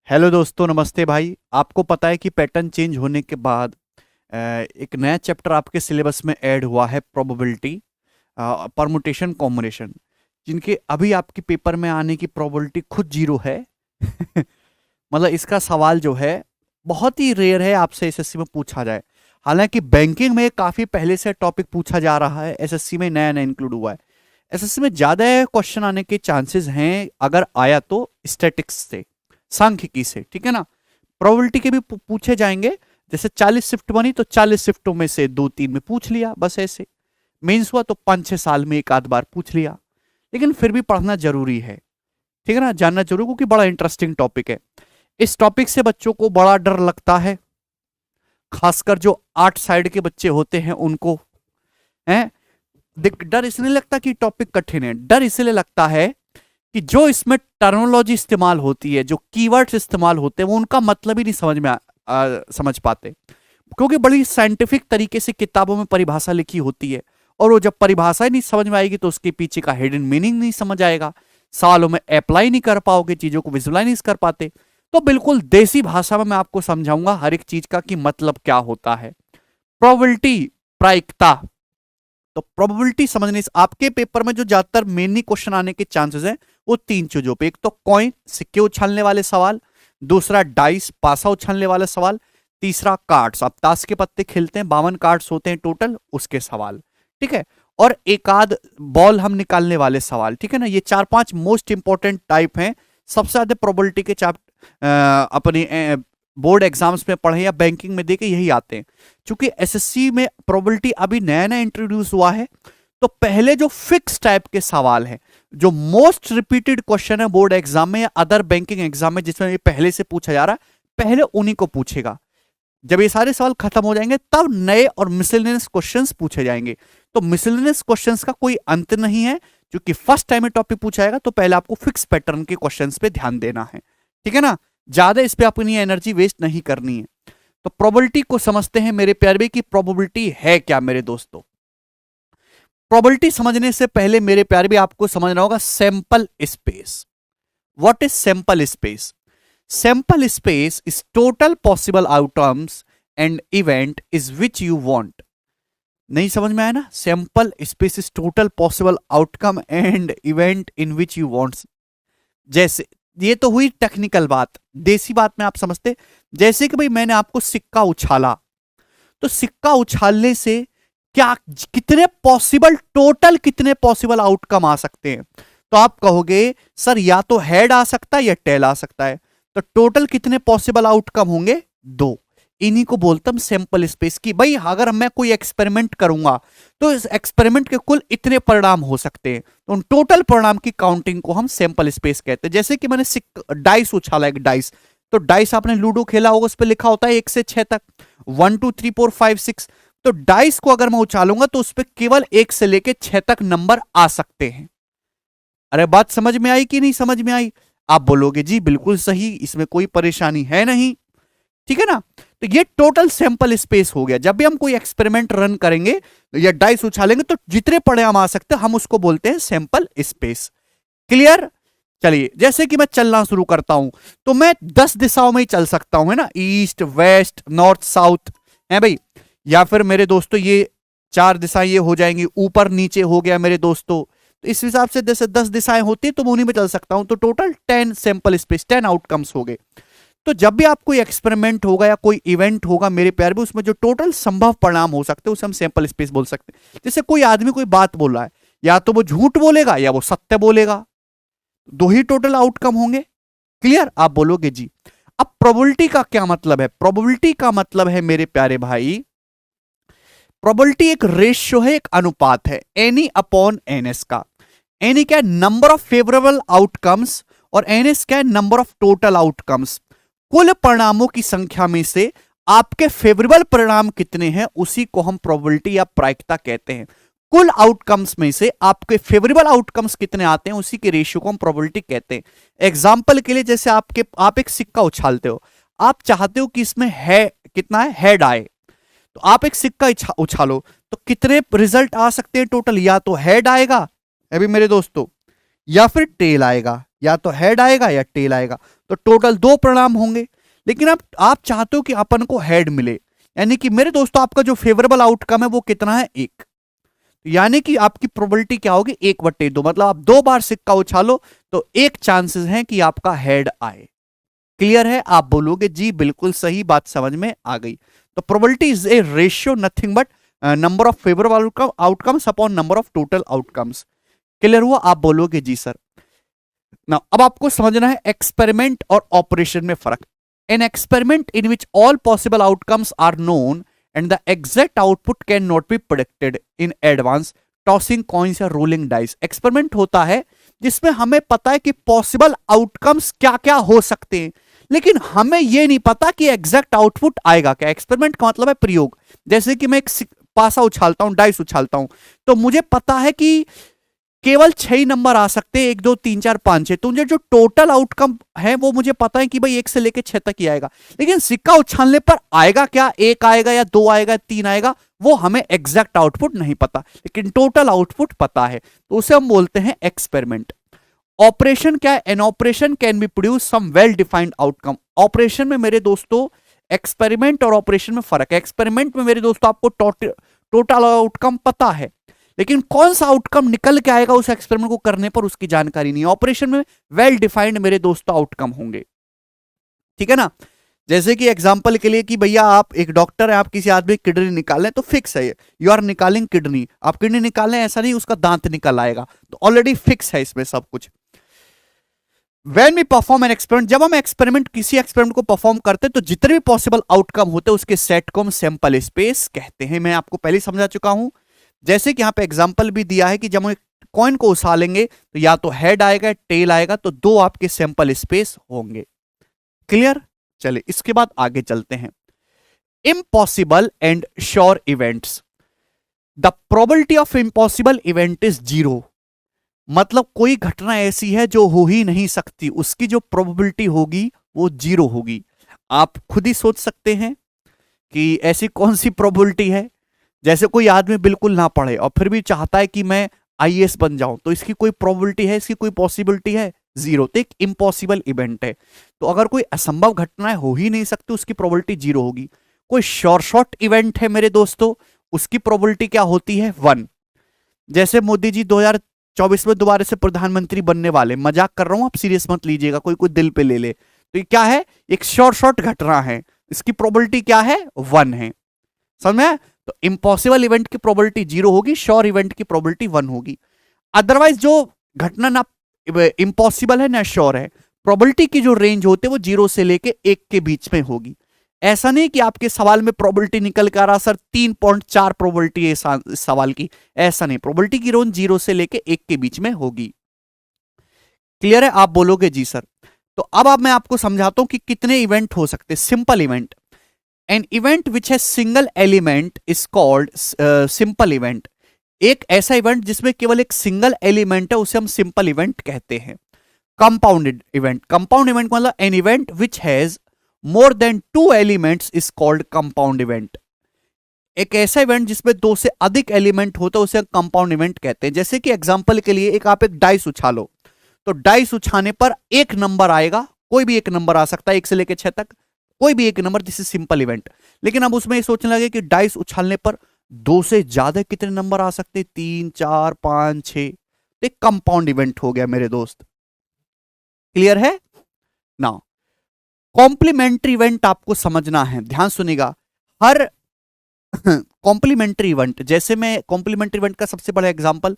Hello दोस्तों, नमस्ते भाई। आपको पता है कि पैटर्न चेंज होने के बाद एक नया चैप्टर आपके सिलेबस में ऐड हुआ है, प्रोबेबिलिटी, परमुटेशन, कॉम्बिनेशन, जिनके अभी आपके पेपर में आने की प्रोबेबिलिटी खुद जीरो है। मतलब इसका सवाल जो है बहुत ही रेयर है आपसे एसएससी में पूछा जाए। हालांकि बैंकिंग में काफी पहले से टॉपिक पूछा जा रहा है, एसएससी में नया नया इंक्लूड हुआ है। एसएससी में ज्यादा क्वेश्चन आने के चांसेस हैं, अगर आया तो स्टैटिक्स से, सांख्यिकी से, ठीक है ना। प्रोबेबिलिटी के भी पूछे जाएंगे। जैसे 40 शिफ्ट बनी तो 40 शिफ्टों में से 2-3 में पूछ लिया, बस ऐसे। मेंस हुआ तो 5-6 साल में एक आध बार पूछ लिया। लेकिन फिर भी पढ़ना जरूरी है, ठीक है ना, जानना जरूरी, क्योंकि बड़ा इंटरेस्टिंग टॉपिक है। इस टॉपिक से बच्चों को बड़ा डर लगता है, खासकर जो 8 साइड के बच्चे होते हैं उनको। हैं, डर इसलिए लगता कि टॉपिक कठिन है, डर इसलिए लगता है कि जो इसमें टर्मिनोलॉजी इस्तेमाल होती है, जो कीवर्ड्स इस्तेमाल होते हैं, वो उनका मतलब ही नहीं समझ पाते। क्योंकि बड़ी साइंटिफिक तरीके से किताबों में परिभाषा लिखी होती है, और वो जब परिभाषा ही नहीं समझ में आएगी तो उसके पीछे का हिडन मीनिंग नहीं समझ आएगा, सवालों में अप्लाई नहीं कर पाओगे, चीजों को विजुअलाइज नहीं कर पाते। तो बिल्कुल देसी भाषा में मैं आपको समझाऊंगा हर एक चीज का कि मतलब क्या होता है। प्रोबेबिलिटी, प्रायिकता। तो प्रोबेबिलिटी समझने से आपके पेपर में जो ज्यादातर मेनली क्वेश्चन आने के चांसेस हैं वो 3 चीजों पे। एक तो कॉइन, सिक्के उछालने वाले सवाल, दूसरा डाइस, पासा उछालने वाले सवाल, तीसरा कार्ड्स, आप ताश के पत्ते खेलते हैं, 52 कार्ड्स होते हैं टोटल, उसके सवाल, ठीक है। और एक आध बॉल हम निकालने वाले सवाल, ठीक है ना। ये 4-5 मोस्ट इंपॉर्टेंट टाइप हैं। सबसे ज्यादा प्रोबेबिलिटी के अपने बोर्ड एग्जाम्स में पढ़े या बैंकिंग में देखे यही आते हैं। क्योंकि एसएससी में प्रोबेबिलिटी अभी नया नया इंट्रोड्यूस हुआ है, तो पहले जो फिक्स टाइप के सवाल हैं, जो मोस्ट रिपीटेड क्वेश्चन है बोर्ड एग्जाम में या अदर बैंकिंग एग्जाम में, जिसमें ये पहले से पूछा जा रहा है, पहले उन्हीं को पूछेगा। जब ये सारे सवाल खत्म हो जाएंगे तब नए और मिसलेनियस क्वेश्चंस पूछे जाएंगे। तो मिसलेनियस क्वेश्चंस का कोई अंत नहीं है, क्योंकि फर्स्ट टाइम में टॉपिक पूछा जाएगा तो पहले आपको फिक्स पैटर्न के क्वेश्चंस पे ध्यान देना है, ठीक है ना। ज्यादा इस पे अपनी एनर्जी वेस्ट नहीं करनी है। तो प्रोबेबिलिटी को समझते हैं मेरे प्यारे, की प्रोबेबिलिटी है क्या मेरे दोस्तों। प्रोबेबिलिटी समझने से पहले मेरे प्यारे भी आपको समझना होगा sample space. What is sample space? Sample space is total possible outcomes and event is which you want. नहीं समझ में आया ना? Sample space is total possible outcome and event in which you want. जैसे ये तो हुई टेक्निकल बात, देसी बात में आप समझते। जैसे कि भाई मैंने आपको सिक्का उछाला, तो सिक्का उछालने से क्या कितने पॉसिबल, टोटल कितने पॉसिबल आउटकम आ सकते हैं? तो आप कहोगे सर या तो हेड आ सकता है या टेल आ सकता है। तो टोटल कितने पॉसिबल आउटकम होंगे? 2। इन्हीं को बोलता हूं सैंपल स्पेस की। भाई अगर मैं कोई एक्सपेरिमेंट करूंगा तो इस एक्सपेरिमेंट के कुल इतने परिणाम हो सकते हैं, तो उन टोटल परिणाम की काउंटिंग को हम सैंपल स्पेस कहते हैं। जैसे कि मैंने डाइस उछाला, एक डाइस, तो डाइस आपने लूडो खेला होगा, उस पर लिखा होता है 1 से 6 तक, 1 2 3 4 5 6। तो डाइस को अगर मैं उछालूंगा तो उस पर केवल 1 से लेके 6 तक नंबर आ सकते हैं। अरे बात समझ में आई कि नहीं समझ में आई? आप बोलोगे जी बिल्कुल सही, इसमें कोई परेशानी है नहीं, ठीक है ना। तो ये टोटल सैंपल स्पेस हो गया। जब भी हम कोई एक्सपेरिमेंट रन करेंगे या डाइस उछालेंगे तो जितने परिणाम आ सकते हैं हम उसको बोलते हैं सैंपल स्पेस। क्लियर? चलिए, जैसे कि मैं चलना शुरू करता हूं तो मैं 10 दिशाओं में ही चल सकता हूं, है ना, ईस्ट, वेस्ट, नॉर्थ, साउथ, है भाई। या फिर मेरे दोस्तों ये 4 दिशाएं ये हो जाएंगी, ऊपर नीचे हो गया मेरे दोस्तों। तो इस हिसाब से जैसे 10 दिशाएं होती है तो मैं उन्हीं में चल सकता हूं। तो टोटल 10 सैंपल स्पेस, 10 आउटकम्स हो गए। तो जब भी आप कोई एक्सपेरिमेंट होगा या कोई इवेंट होगा मेरे प्यार भी, उसमें जो टोटल संभव परिणाम हो सकते हैं उसे हम सैंपल स्पेस बोल सकते हैं। जैसे कोई आदमी कोई बात बोल रहा है, या तो वो झूठ बोलेगा या वो सत्य बोलेगा, 2 ही टोटल आउटकम होंगे। क्लियर? आप बोलोगे जी। अब प्रोबेबिलिटी का क्या मतलब है? प्रोबेबिलिटी का मतलब है मेरे प्यारे भाई, प्रोबेबिलिटी एक रेशियो है, एक अनुपात है, एनी अपॉन एनएस का। एनी क्या है? नंबर ऑफ फेवरेबल आउटकम्स, और एनएस क्या है? Number of total outcomes. कुल परिणामों की संख्या में से आपके फेवरेबल परिणाम कितने हैं उसी को हम प्रोबेबिलिटी या प्रायिकता कहते हैं। कुल आउटकम्स में से आपके फेवरेबल आउटकम्स कितने आते हैं उसी के रेशियो को हम प्रोबेबिलिटी कहते हैं। एग्जांपल के लिए, जैसे आप एक सिक्का उछालते हो, आप चाहते हो कि इसमें है कितना है, हेड आए, तो आप एक सिक्का उछालो तो कितने रिजल्ट आ सकते हैं टोटल? या तो हेड आएगा अभी मेरे दोस्तों, या फिर टेल आएगा, या तो हेड आएगा या टेल आएगा, तो टोटल 2 परिणाम होंगे। लेकिन आप चाहते हो कि अपन को हेड मिले, यानी कि मेरे दोस्तों आपका जो फेवरेबल आउटकम है वो कितना है, 1। यानी कि आपकी प्रोबेबिलिटी क्या होगी, 1/2, मतलब आप 2 बार सिक्का उछालो तो 1 चांसेस है कि आपका हेड आए। क्लियर है? आप बोलोगे जी बिल्कुल सही, बात समझ में आ गई। तो probability is a ratio nothing but number of favourable outcomes upon number of total outcomes. Clear हुआ? आप बोलोगे जी सर। ना अब आपको समझना है एक्सपेरिमेंट और ऑपरेशन में फर्क। An experiment in which all possible outcomes are known and the exact output can not be predicted in advance, tossing coins या रोलिंग डाइस। एक्सपेरिमेंट होता है जिसमें हमें पता है कि पॉसिबल आउटकम्स क्या क्या हो सकते हैं, लेकिन हमें यह नहीं पता कि एग्जैक्ट आउटपुट आएगा क्या। एक्सपेरिमेंट का मतलब है प्रयोग। जैसे कि मैं एक पासा उछालता हूं, डाइस उछालता हूं, तो मुझे पता है कि केवल 6 ही नंबर आ सकते हैं, 1 2 3 4 5 6। तो मुझे जो टोटल आउटकम है वो मुझे पता है कि भाई 1 से लेके 6 तक ही आएगा। लेकिन सिक्का उछालने पर आएगा क्या, 1 आएगा या 2 आएगा, 3 आएगा, वो हमें एग्जैक्ट आउटपुट नहीं पता, लेकिन टोटल आउटपुट पता है, तो उसे हम बोलते हैं एक्सपेरिमेंट। ऑपरेशन क्या है? An operation can be produce some well defined outcome. Operation में मेरे दोस्तों एक्सपेरिमेंट और ऑपरेशन में फर्क है। एक्सपेरिमेंट में मेरे दोस्तों आपको टोटल आउटकम पता है, लेकिन कौन सा आउटकम निकल के आएगा उस एक्सपेरिमेंट को करने पर उसकी जानकारी नहीं है। ऑपरेशन में वेल डिफाइंड मेरे दोस्तों आउटकम होंगे। ठीक है ना? जैसे कि एग्जांपल के लिए कि भैया आप एक डॉक्टर है, आप किसी आदमी की किडनी निकालें तो फिक्स है, यू आर निकालिंग किडनी, आप किडनी निकालें ऐसा नहीं उसका दांत निकल आएगा, तो ऑलरेडी फिक्स है इसमें सब कुछ। When we perform an experiment, जब हम एक्सपेरिमेंट किसी एक्सपेरिमेंट को परफॉर्म करते हैं तो जितने भी पॉसिबल आउटकम होते हैं उसके सेट को हम सैंपल स्पेस कहते हैं। मैं आपको पहले समझा चुका हूं। जैसे कि यहां पे एग्जांपल भी दिया है कि जब हम कॉइन को उछालेंगे तो या तो हेड आएगा, टेल आएगा, तो 2 आपके सैंपल स्पेस होंगे। क्लियर? चलिए इसके बाद आगे चलते हैं। Impossible and sure events. The probability of impossible event is 0। मतलब कोई घटना ऐसी है जो हो ही नहीं सकती, उसकी जो प्रोबेबिलिटी होगी वो 0 होगी। आप खुद ही सोच सकते हैं कि ऐसी कौन सी प्रोबेबिलिटी है। जैसे कोई आदमी बिल्कुल ना पढ़े और फिर भी चाहता है कि मैं आईएएस बन जाऊं, तो इसकी कोई प्रोबेबिलिटी है, इसकी कोई पॉसिबिलिटी है, 0। तो एक इम्पॉसिबल इवेंट है। तो अगर कोई असंभव घटनाएं हो ही नहीं सकती उसकी प्रोबेबिलिटी 0 होगी। कोई शॉर्ट इवेंट है मेरे दोस्तों, उसकी प्रोबेबिलिटी क्या होती है, 1। जैसे मोदी जी 2024 में दोबारा से प्रधानमंत्री बनने वाले, मजाक कर रहा हूं, आप सीरियस मत लीजिएगा, कोई कोई दिल पे ले ले। तो ये क्या है, एक शॉर्ट घटना है, इसकी प्रोबेबिलिटी क्या है, 1 है। समझ में? तो इम्पॉसिबल इवेंट की प्रोबेबिलिटी 0 होगी, श्योर इवेंट की प्रोबेबिलिटी 1 होगी। अदरवाइज जो घटना ना इम्पॉसिबल है ना श्योर है, प्रोबेबिलिटी की जो रेंज होते हैं वो 0 से लेके 1 के बीच में होगी। ऐसा नहीं कि आपके सवाल में प्रोबेबिलिटी निकल कर आ रहा सर 3.4 प्रोबेबिलिटी है इस सवाल की, ऐसा नहीं। प्रोबेबिलिटी की रेंज 0 से लेके 1 के बीच में होगी। क्लियर है? आप बोलोगे जी सर। तो अब मैं आपको समझाता हूं कि कितने इवेंट हो सकते हैं। Simple event, an event which है single element is called simple event. एक ऐसा इवेंट जिसमें केवल एक सिंगल एलिमेंट है उसे हम सिंपल इवेंट कहते हैं। कंपाउंडेड इवेंट, कंपाउंड इवेंट मतलब N event which has more than 2 elements is called compound event. एक ऐसा इवेंट जिसमें 2 से अधिक एलिमेंट होता है उसे कंपाउंड इवेंट कहते हैं। जैसे कि एग्जांपल के लिए आप एक डाइस उछालो, तो डाइस उछाने पर एक नंबर आएगा, कोई भी एक नंबर आ सकता है, 1 से लेकर 6 तक, कोई भी एक number, this is simple event. लेकिन अब उसमें सोचने लगे कि डाइस उछालने पर 2 से ज्यादा कितने नंबर आ सकते हैं, 3 4 5 6, तो एक कंपाउंड इवेंट हो गया मेरे दोस्त। क्लियर है ना? कॉम्प्लीमेंट्री इवेंट आपको समझना है, ध्यान सुनिएगा। हर कॉम्प्लीमेंट्री इवेंट, जैसे मैं कॉम्प्लीमेंट्री इवेंट का सबसे बड़ा एग्जांपल,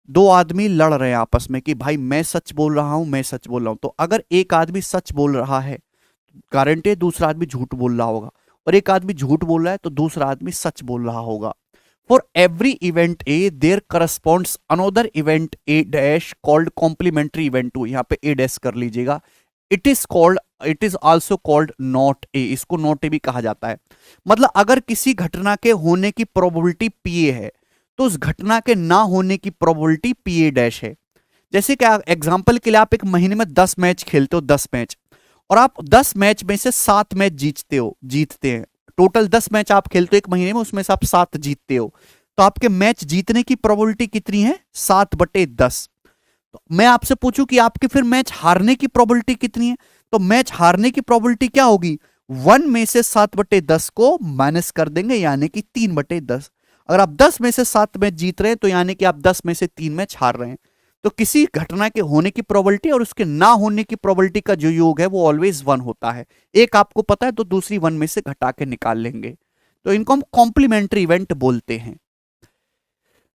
2 आदमी लड़ रहे हैं आपस में कि भाई मैं सच बोल रहा हूं, मैं सच बोल रहा हूं। तो अगर एक आदमी सच बोल रहा है, गारंटी है दूसरा आदमी झूठ बोल रहा होगा, और एक आदमी झूठ बोल रहा है तो दूसरा आदमी सच बोल रहा होगा। For every event A there corresponds another event A dash called complementary event 2। यहां पे ए डैश कर लीजिएगा। It is also called not A, इसको नॉट ए भी कहा जाता है। मतलब अगर किसी घटना के होने की प्रोबेबिलिटी पी ए है तो उस घटना के ना होने की प्रोबेबिलिटी पी ए डैश है। जैसे कि एग्जांपल के लिए आप एक महीने में 10 मैच खेलते हो, 10 मैच, और आप 10 मैच में से 7 मैच जीतते हैं। टोटल 10 मैच आप खेलते हो एक महीने में, उसमें से आप 7 जीतते हो, तो आपके मैच जीतने की प्रोबेबिलिटी कितनी है, 7/10। तो मैं आपसे पूछूं कि आपके फिर मैच हारने की प्रोबेबिलिटी कितनी है, तो मैच हारने की प्रोबेबिलिटी क्या होगी, 1 में से 7/10 को माइनस कर देंगे, यानी कि 3/10। अगर आप 10 में से 7 मैच जीत रहे हैं तो यानी कि आप 10 में से 3 मैच हार रहे हैं। तो किसी घटना के होने की प्रोबेबिलिटी और उसके ना होने की प्रोबेबिलिटी का जो योग है वो ऑलवेज 1 होता है। एक आपको पता है तो दूसरी 1 में से घटा के निकाल लेंगे, तो इनको हम कॉम्प्लीमेंट्री इवेंट बोलते हैं।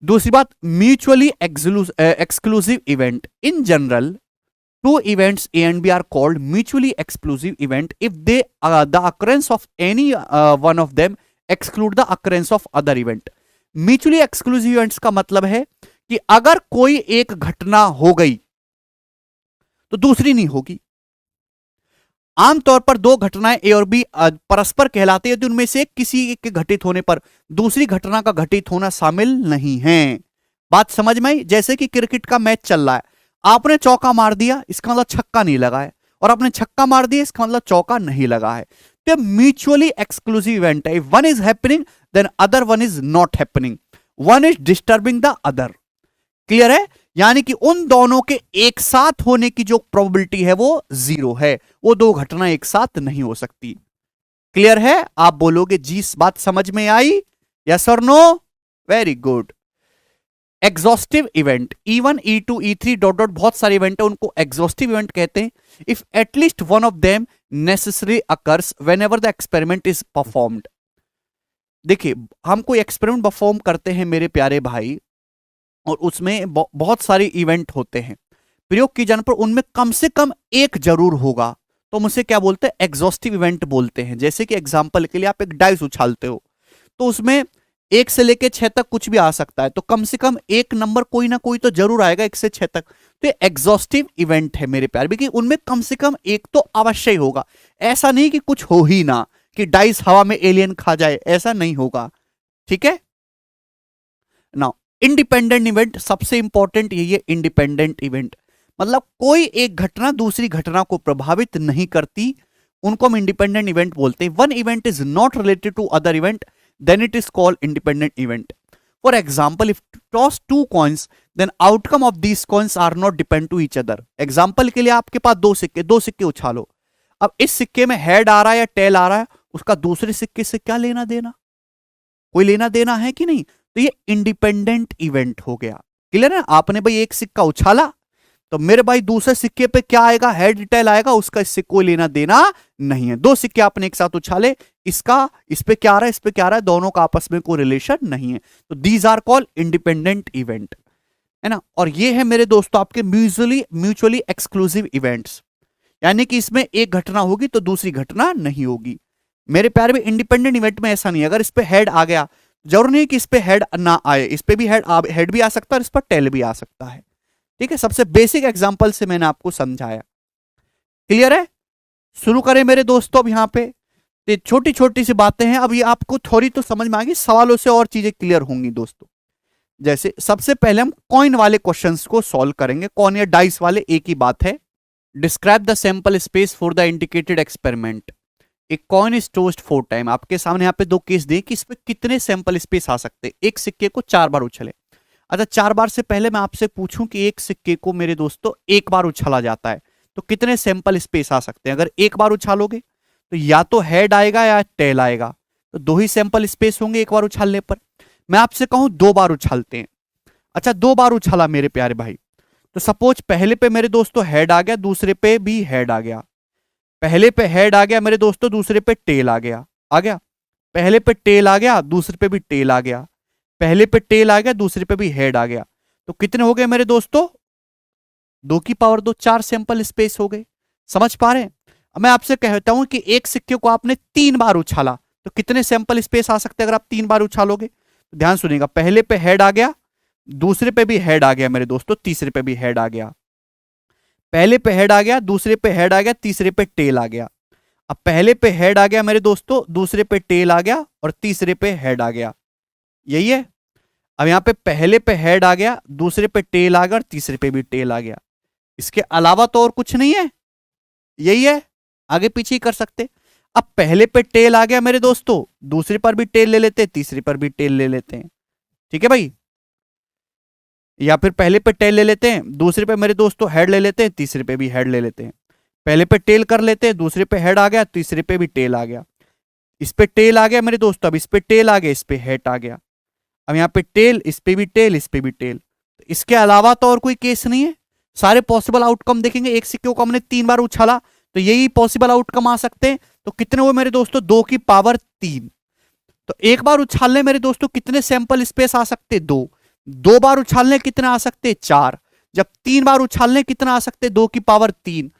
दूसरी बात, mutually exclusive event. In general, two events A and B are called mutually exclusive event if the occurrence of any one of them exclude the occurrence of other event. Mutually exclusive events का मतलब है कि अगर कोई एक घटना हो गई तो दूसरी नहीं होगी। आमतौर पर दो घटनाएं ए और बी परस्पर कहलाती है, तो उनमें से किसी एक के घटित होने पर दूसरी घटना का घटित होना शामिल नहीं है। बात समझ में आई? जैसे कि क्रिकेट का मैच चल रहा है, आपने चौका मार दिया, इसका मतलब छक्का नहीं लगा है, और आपने छक्का मार दिया, इसका मतलब चौका नहीं लगा है। तो म्यूचुअली एक्सक्लूसिव इवेंट है। One is happening then other one is not happening, one is disturbing the other. Clear है? यानी कि उन दोनों के एक साथ होने की जो प्रोबेबिलिटी है वो 0 है, वो दो घटना एक साथ नहीं हो सकती। क्लियर है? आप बोलोगे जी, इस बात समझ में आई? यस और no? Very good. Exhaustive event, E1 E2 E3 dot dot, बहुत सारे इवेंट है, उनको एग्जॉस्टिव इवेंट कहते हैं। If at least one of them necessary occurs whenever the experiment is performed. देखिए, हम कोई एक्सपेरिमेंट परफॉर्म करते हैं मेरे प्यारे भाई, और उसमें बहुत सारे इवेंट होते हैं, प्रयोग की जाने पर उनमें कम से कम एक जरूर होगा, तो हम उसे क्या बोलते हैं, एग्जॉस्टिव इवेंट बोलते हैं। जैसे कि एग्जांपल के लिए आप एक डाइस उछालते हो, तो उसमें 1 से लेके 6 तक कुछ भी आ सकता है, तो कम से कम एक नंबर कोई ना कोई तो जरूर आएगा 1 से 6 तक। तो ये एग्जॉस्टिव इवेंट है मेरे प्यारे, क्योंकि उनमें कम से कम एक तो अवश्य ही होगा। ऐसा नहीं कि कुछ हो ही ना, कि डाइस हवा में एलियन खा जाए, ऐसा नहीं होगा। ठीक है ना? इंडिपेंडेंट इवेंट सबसे इंपॉर्टेंट यही है, इंडिपेंडेंट इवेंट मतलब कोई एक घटना दूसरी घटना को प्रभावित नहीं करती, उनको हम इंडिपेंडेंट इवेंट बोलते हैं। One event is not related to other event, then it is called independent event. For example, if toss two coins, then outcome of these coins are not depend to each other. Example के लिए आपके पास दो सिक्के उछालो, अब इस सिक्के में head आ रहा है या टेल आ रहा है, उसका दूसरे सिक्के से क्या लेना देना, कोई लेना देना है कि नहीं? तो ये इंडिपेंडेंट इवेंट हो गया। क्लियर है? आपने भाई एक सिक्का उछाला, तो मेरे भाई दूसरे सिक्के पे क्या आएगा, हेड टेल आएगा, उसका इससे कोई लेना देना नहीं है। दो सिक्के आपने एक साथ उछाले, इसका इस पे क्या आ रहा है, इस पे क्या आ रहा है, दोनों का आपस में कोई रिलेशन नहीं है। तो these are called independent event, है ना? और ये है मेरे दोस्तों आपके म्यूचुअली एक्सक्लूसिव इवेंट्स, यानी कि इसमें एक घटना होगी तो दूसरी घटना नहीं होगी। मेरे प्यारे में इंडिपेंडेंट इवेंट में ऐसा नहीं है, अगर इस पे हेड आ गया, जरूर नहीं कि इस पे हेड ना आए, इस पे भी हेड भी आ सकता है और इस पर टेल भी आ सकता है। ठीक है, सबसे बेसिक एग्जांपल से मैंने आपको समझाया। क्लियर है? शुरू करें मेरे दोस्तों। अब यहां पे छोटी छोटी सी बातें हैं, अब ये आपको थोड़ी तो समझ में आ गई, सवालों से और चीजें क्लियर होंगी दोस्तों। जैसे सबसे पहले हम कॉइन वाले क्वेश्चंस को सॉल्व करेंगे, कॉइन या डाइस वाले एक ही बात है। Describe the sample space for the indicated experiment. एक कॉइन इज टॉस्ड 4 टाइम। आपके सामने यहाँ पे दो केस दिए कि इसमें कितने सैंपल स्पेस आ सकते हैं। एक सिक्के को 4 बार उछले। अच्छा, 4 बार से पहले मैं आपसे पूछूं कि एक सिक्के को मेरे दोस्तों एक बार उछाला जाता है तो कितने सैंपल स्पेस आ सकते हैं? अगर एक बार उछालोगे तो या तो हेड आएगा या टेल आएगा, तो 2 ही सैंपल स्पेस होंगे एक बार उछालने पर। मैं आपसे कहूं 2 बार उछालते हैं। अच्छा, 2 बार उछाला मेरे प्यारे भाई, तो सपोज पहले पे मेरे दोस्तों हेड आ गया, दूसरे पे भी हेड आ गया। पहले पे हेड आ गया मेरे दोस्तों, दूसरे पे टेल आ गया। पहले पे टेल आ गया, दूसरे पे भी टेल आ गया। पहले पे टेल आ गया, दूसरे पे भी हेड आ गया। तो कितने हो गए मेरे दोस्तों? 2 की पावर 2, 4 सैंपल स्पेस हो गए। समझ पा रहे हैं? मैं आपसे कहता हूं कि एक सिक्के को आपने 3 बार उछाला तो कितने सैंपल स्पेस आ सकते हैं अगर आप 3 बार उछालोगे? तो ध्यान सुनिएगा, पहले पे हेड आ गया, दूसरे पे भी हेड आ गया मेरे दोस्तों, तीसरे पे भी हेड आ गया। पहले पे हेड आ गया, दूसरे पे हेड आ गया, तीसरे पे टेल आ गया। अब पहले पे हेड आ गया मेरे दोस्तों, दूसरे पे टेल आ गया और तीसरे पे हेड आ गया। यही है। अब यहां पे पहले पे हेड आ गया, दूसरे पे टेल आ गया और तीसरे पे भी टेल आ गया। इसके अलावा तो और कुछ नहीं है। यही है, आगे पीछे ही कर सकते। अब पहले पे टेल आ गया मेरे दोस्तों, दूसरे पर भी टेल ले लेते हैं, तीसरे पर भी टेल ले लेते हैं। ठीक है भाई, या फिर पहले पे टेल ले लेते हैं, दूसरे पे मेरे दोस्तों हेड ले लेते हैं, तीसरे पे भी हेड ले लेते हैं। पहले पे टेल कर लेते हैं, दूसरे पे हेड आ गया, तीसरे पे भी टेल आ गया। इस पे टेल आ गया मेरे दोस्तों, अब इस पे टेल आ गया, इस पे हेड आ गया। अब यहाँ पे टेल, इस पे भी टेल, इस पे भी टेल। इसके अलावा तो और कोई केस नहीं है। सारे पॉसिबल आउटकम देखेंगे, एक सिक्के को हमने 3 बार उछाला तो यही पॉसिबल आउटकम आ सकते हैं। तो कितने हुए मेरे दोस्तों, 2 की पावर 3। तो एक बार उछालने मेरे दोस्तों कितने सैंपल स्पेस आ सकते, 2। 2 बार उछालने कितने आ सकते, 4। जब 3 बार उछालने कितना आ सकते, 2 की पावर 3।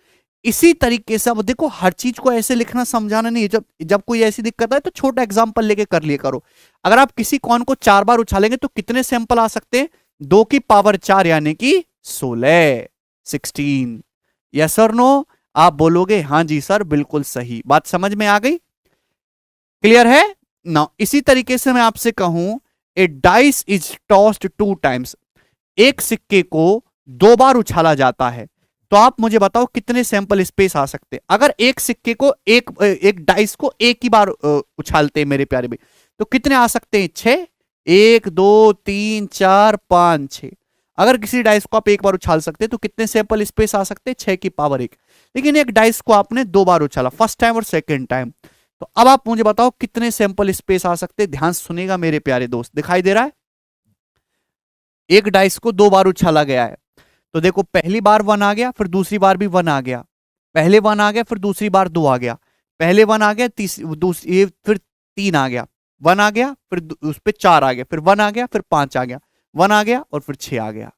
इसी तरीके से अब देखो, हर चीज को ऐसे लिखना समझाना नहीं है। जब जब कोई ऐसी दिक्कत है तो छोटा एग्जांपल लेके कर लिया करो। अगर आप किसी कॉइन को 4 बार उछालेंगे तो कितने सैंपल आ सकते हैं, 2 की पावर 4 यानी कि 16, 16। यस और नो? आप बोलोगे हाँ जी सर, बिल्कुल सही। बात समझ में आ गई? क्लियर है ना? इसी तरीके से मैं आपसे कहूं, ए डाइस इज टॉस्ड 2 टाइम्स। एक सिक्के को 2 बार उछाला जाता है, तो आप मुझे बताओ कितने सैंपल स्पेस आ सकते हैं। अगर एक सिक्के को एक डाइस को एक ही बार उछालते हैं मेरे प्यारे भाई, तो कितने आ सकते हैं, 6। 1 2 3 4 5 6। अगर किसी डाइस को आप एक बार उछाल सकते हैं तो कितने सैंपल स्पेस आ सकते हैं, 6 की पावर 1। लेकिन एक डाइस को आपने 2 बार उछाला, फर्स्ट टाइम और सेकेंड टाइम, तो अब आप मुझे बताओ कितने सैंपल स्पेस आ सकते हैं। ध्यान सुनेगा मेरे प्यारे दोस्त, दिखाई दे रहा है? एक डाइस को 2 बार उछाला गया है, तो देखो पहली बार 1 आ गया, फिर दूसरी बार भी 1 आ गया, पहले 1 आ गया, फिर दूसरी बार 2 आ गया, पहले 1 आ गया, दूसरी फिर 3 आ गया, 1 आ गया, फिर उस पर 4 आ गया, फिर 1 आ गया, फिर 5 आ गया, 1 आ गया और फिर 6 आ गया।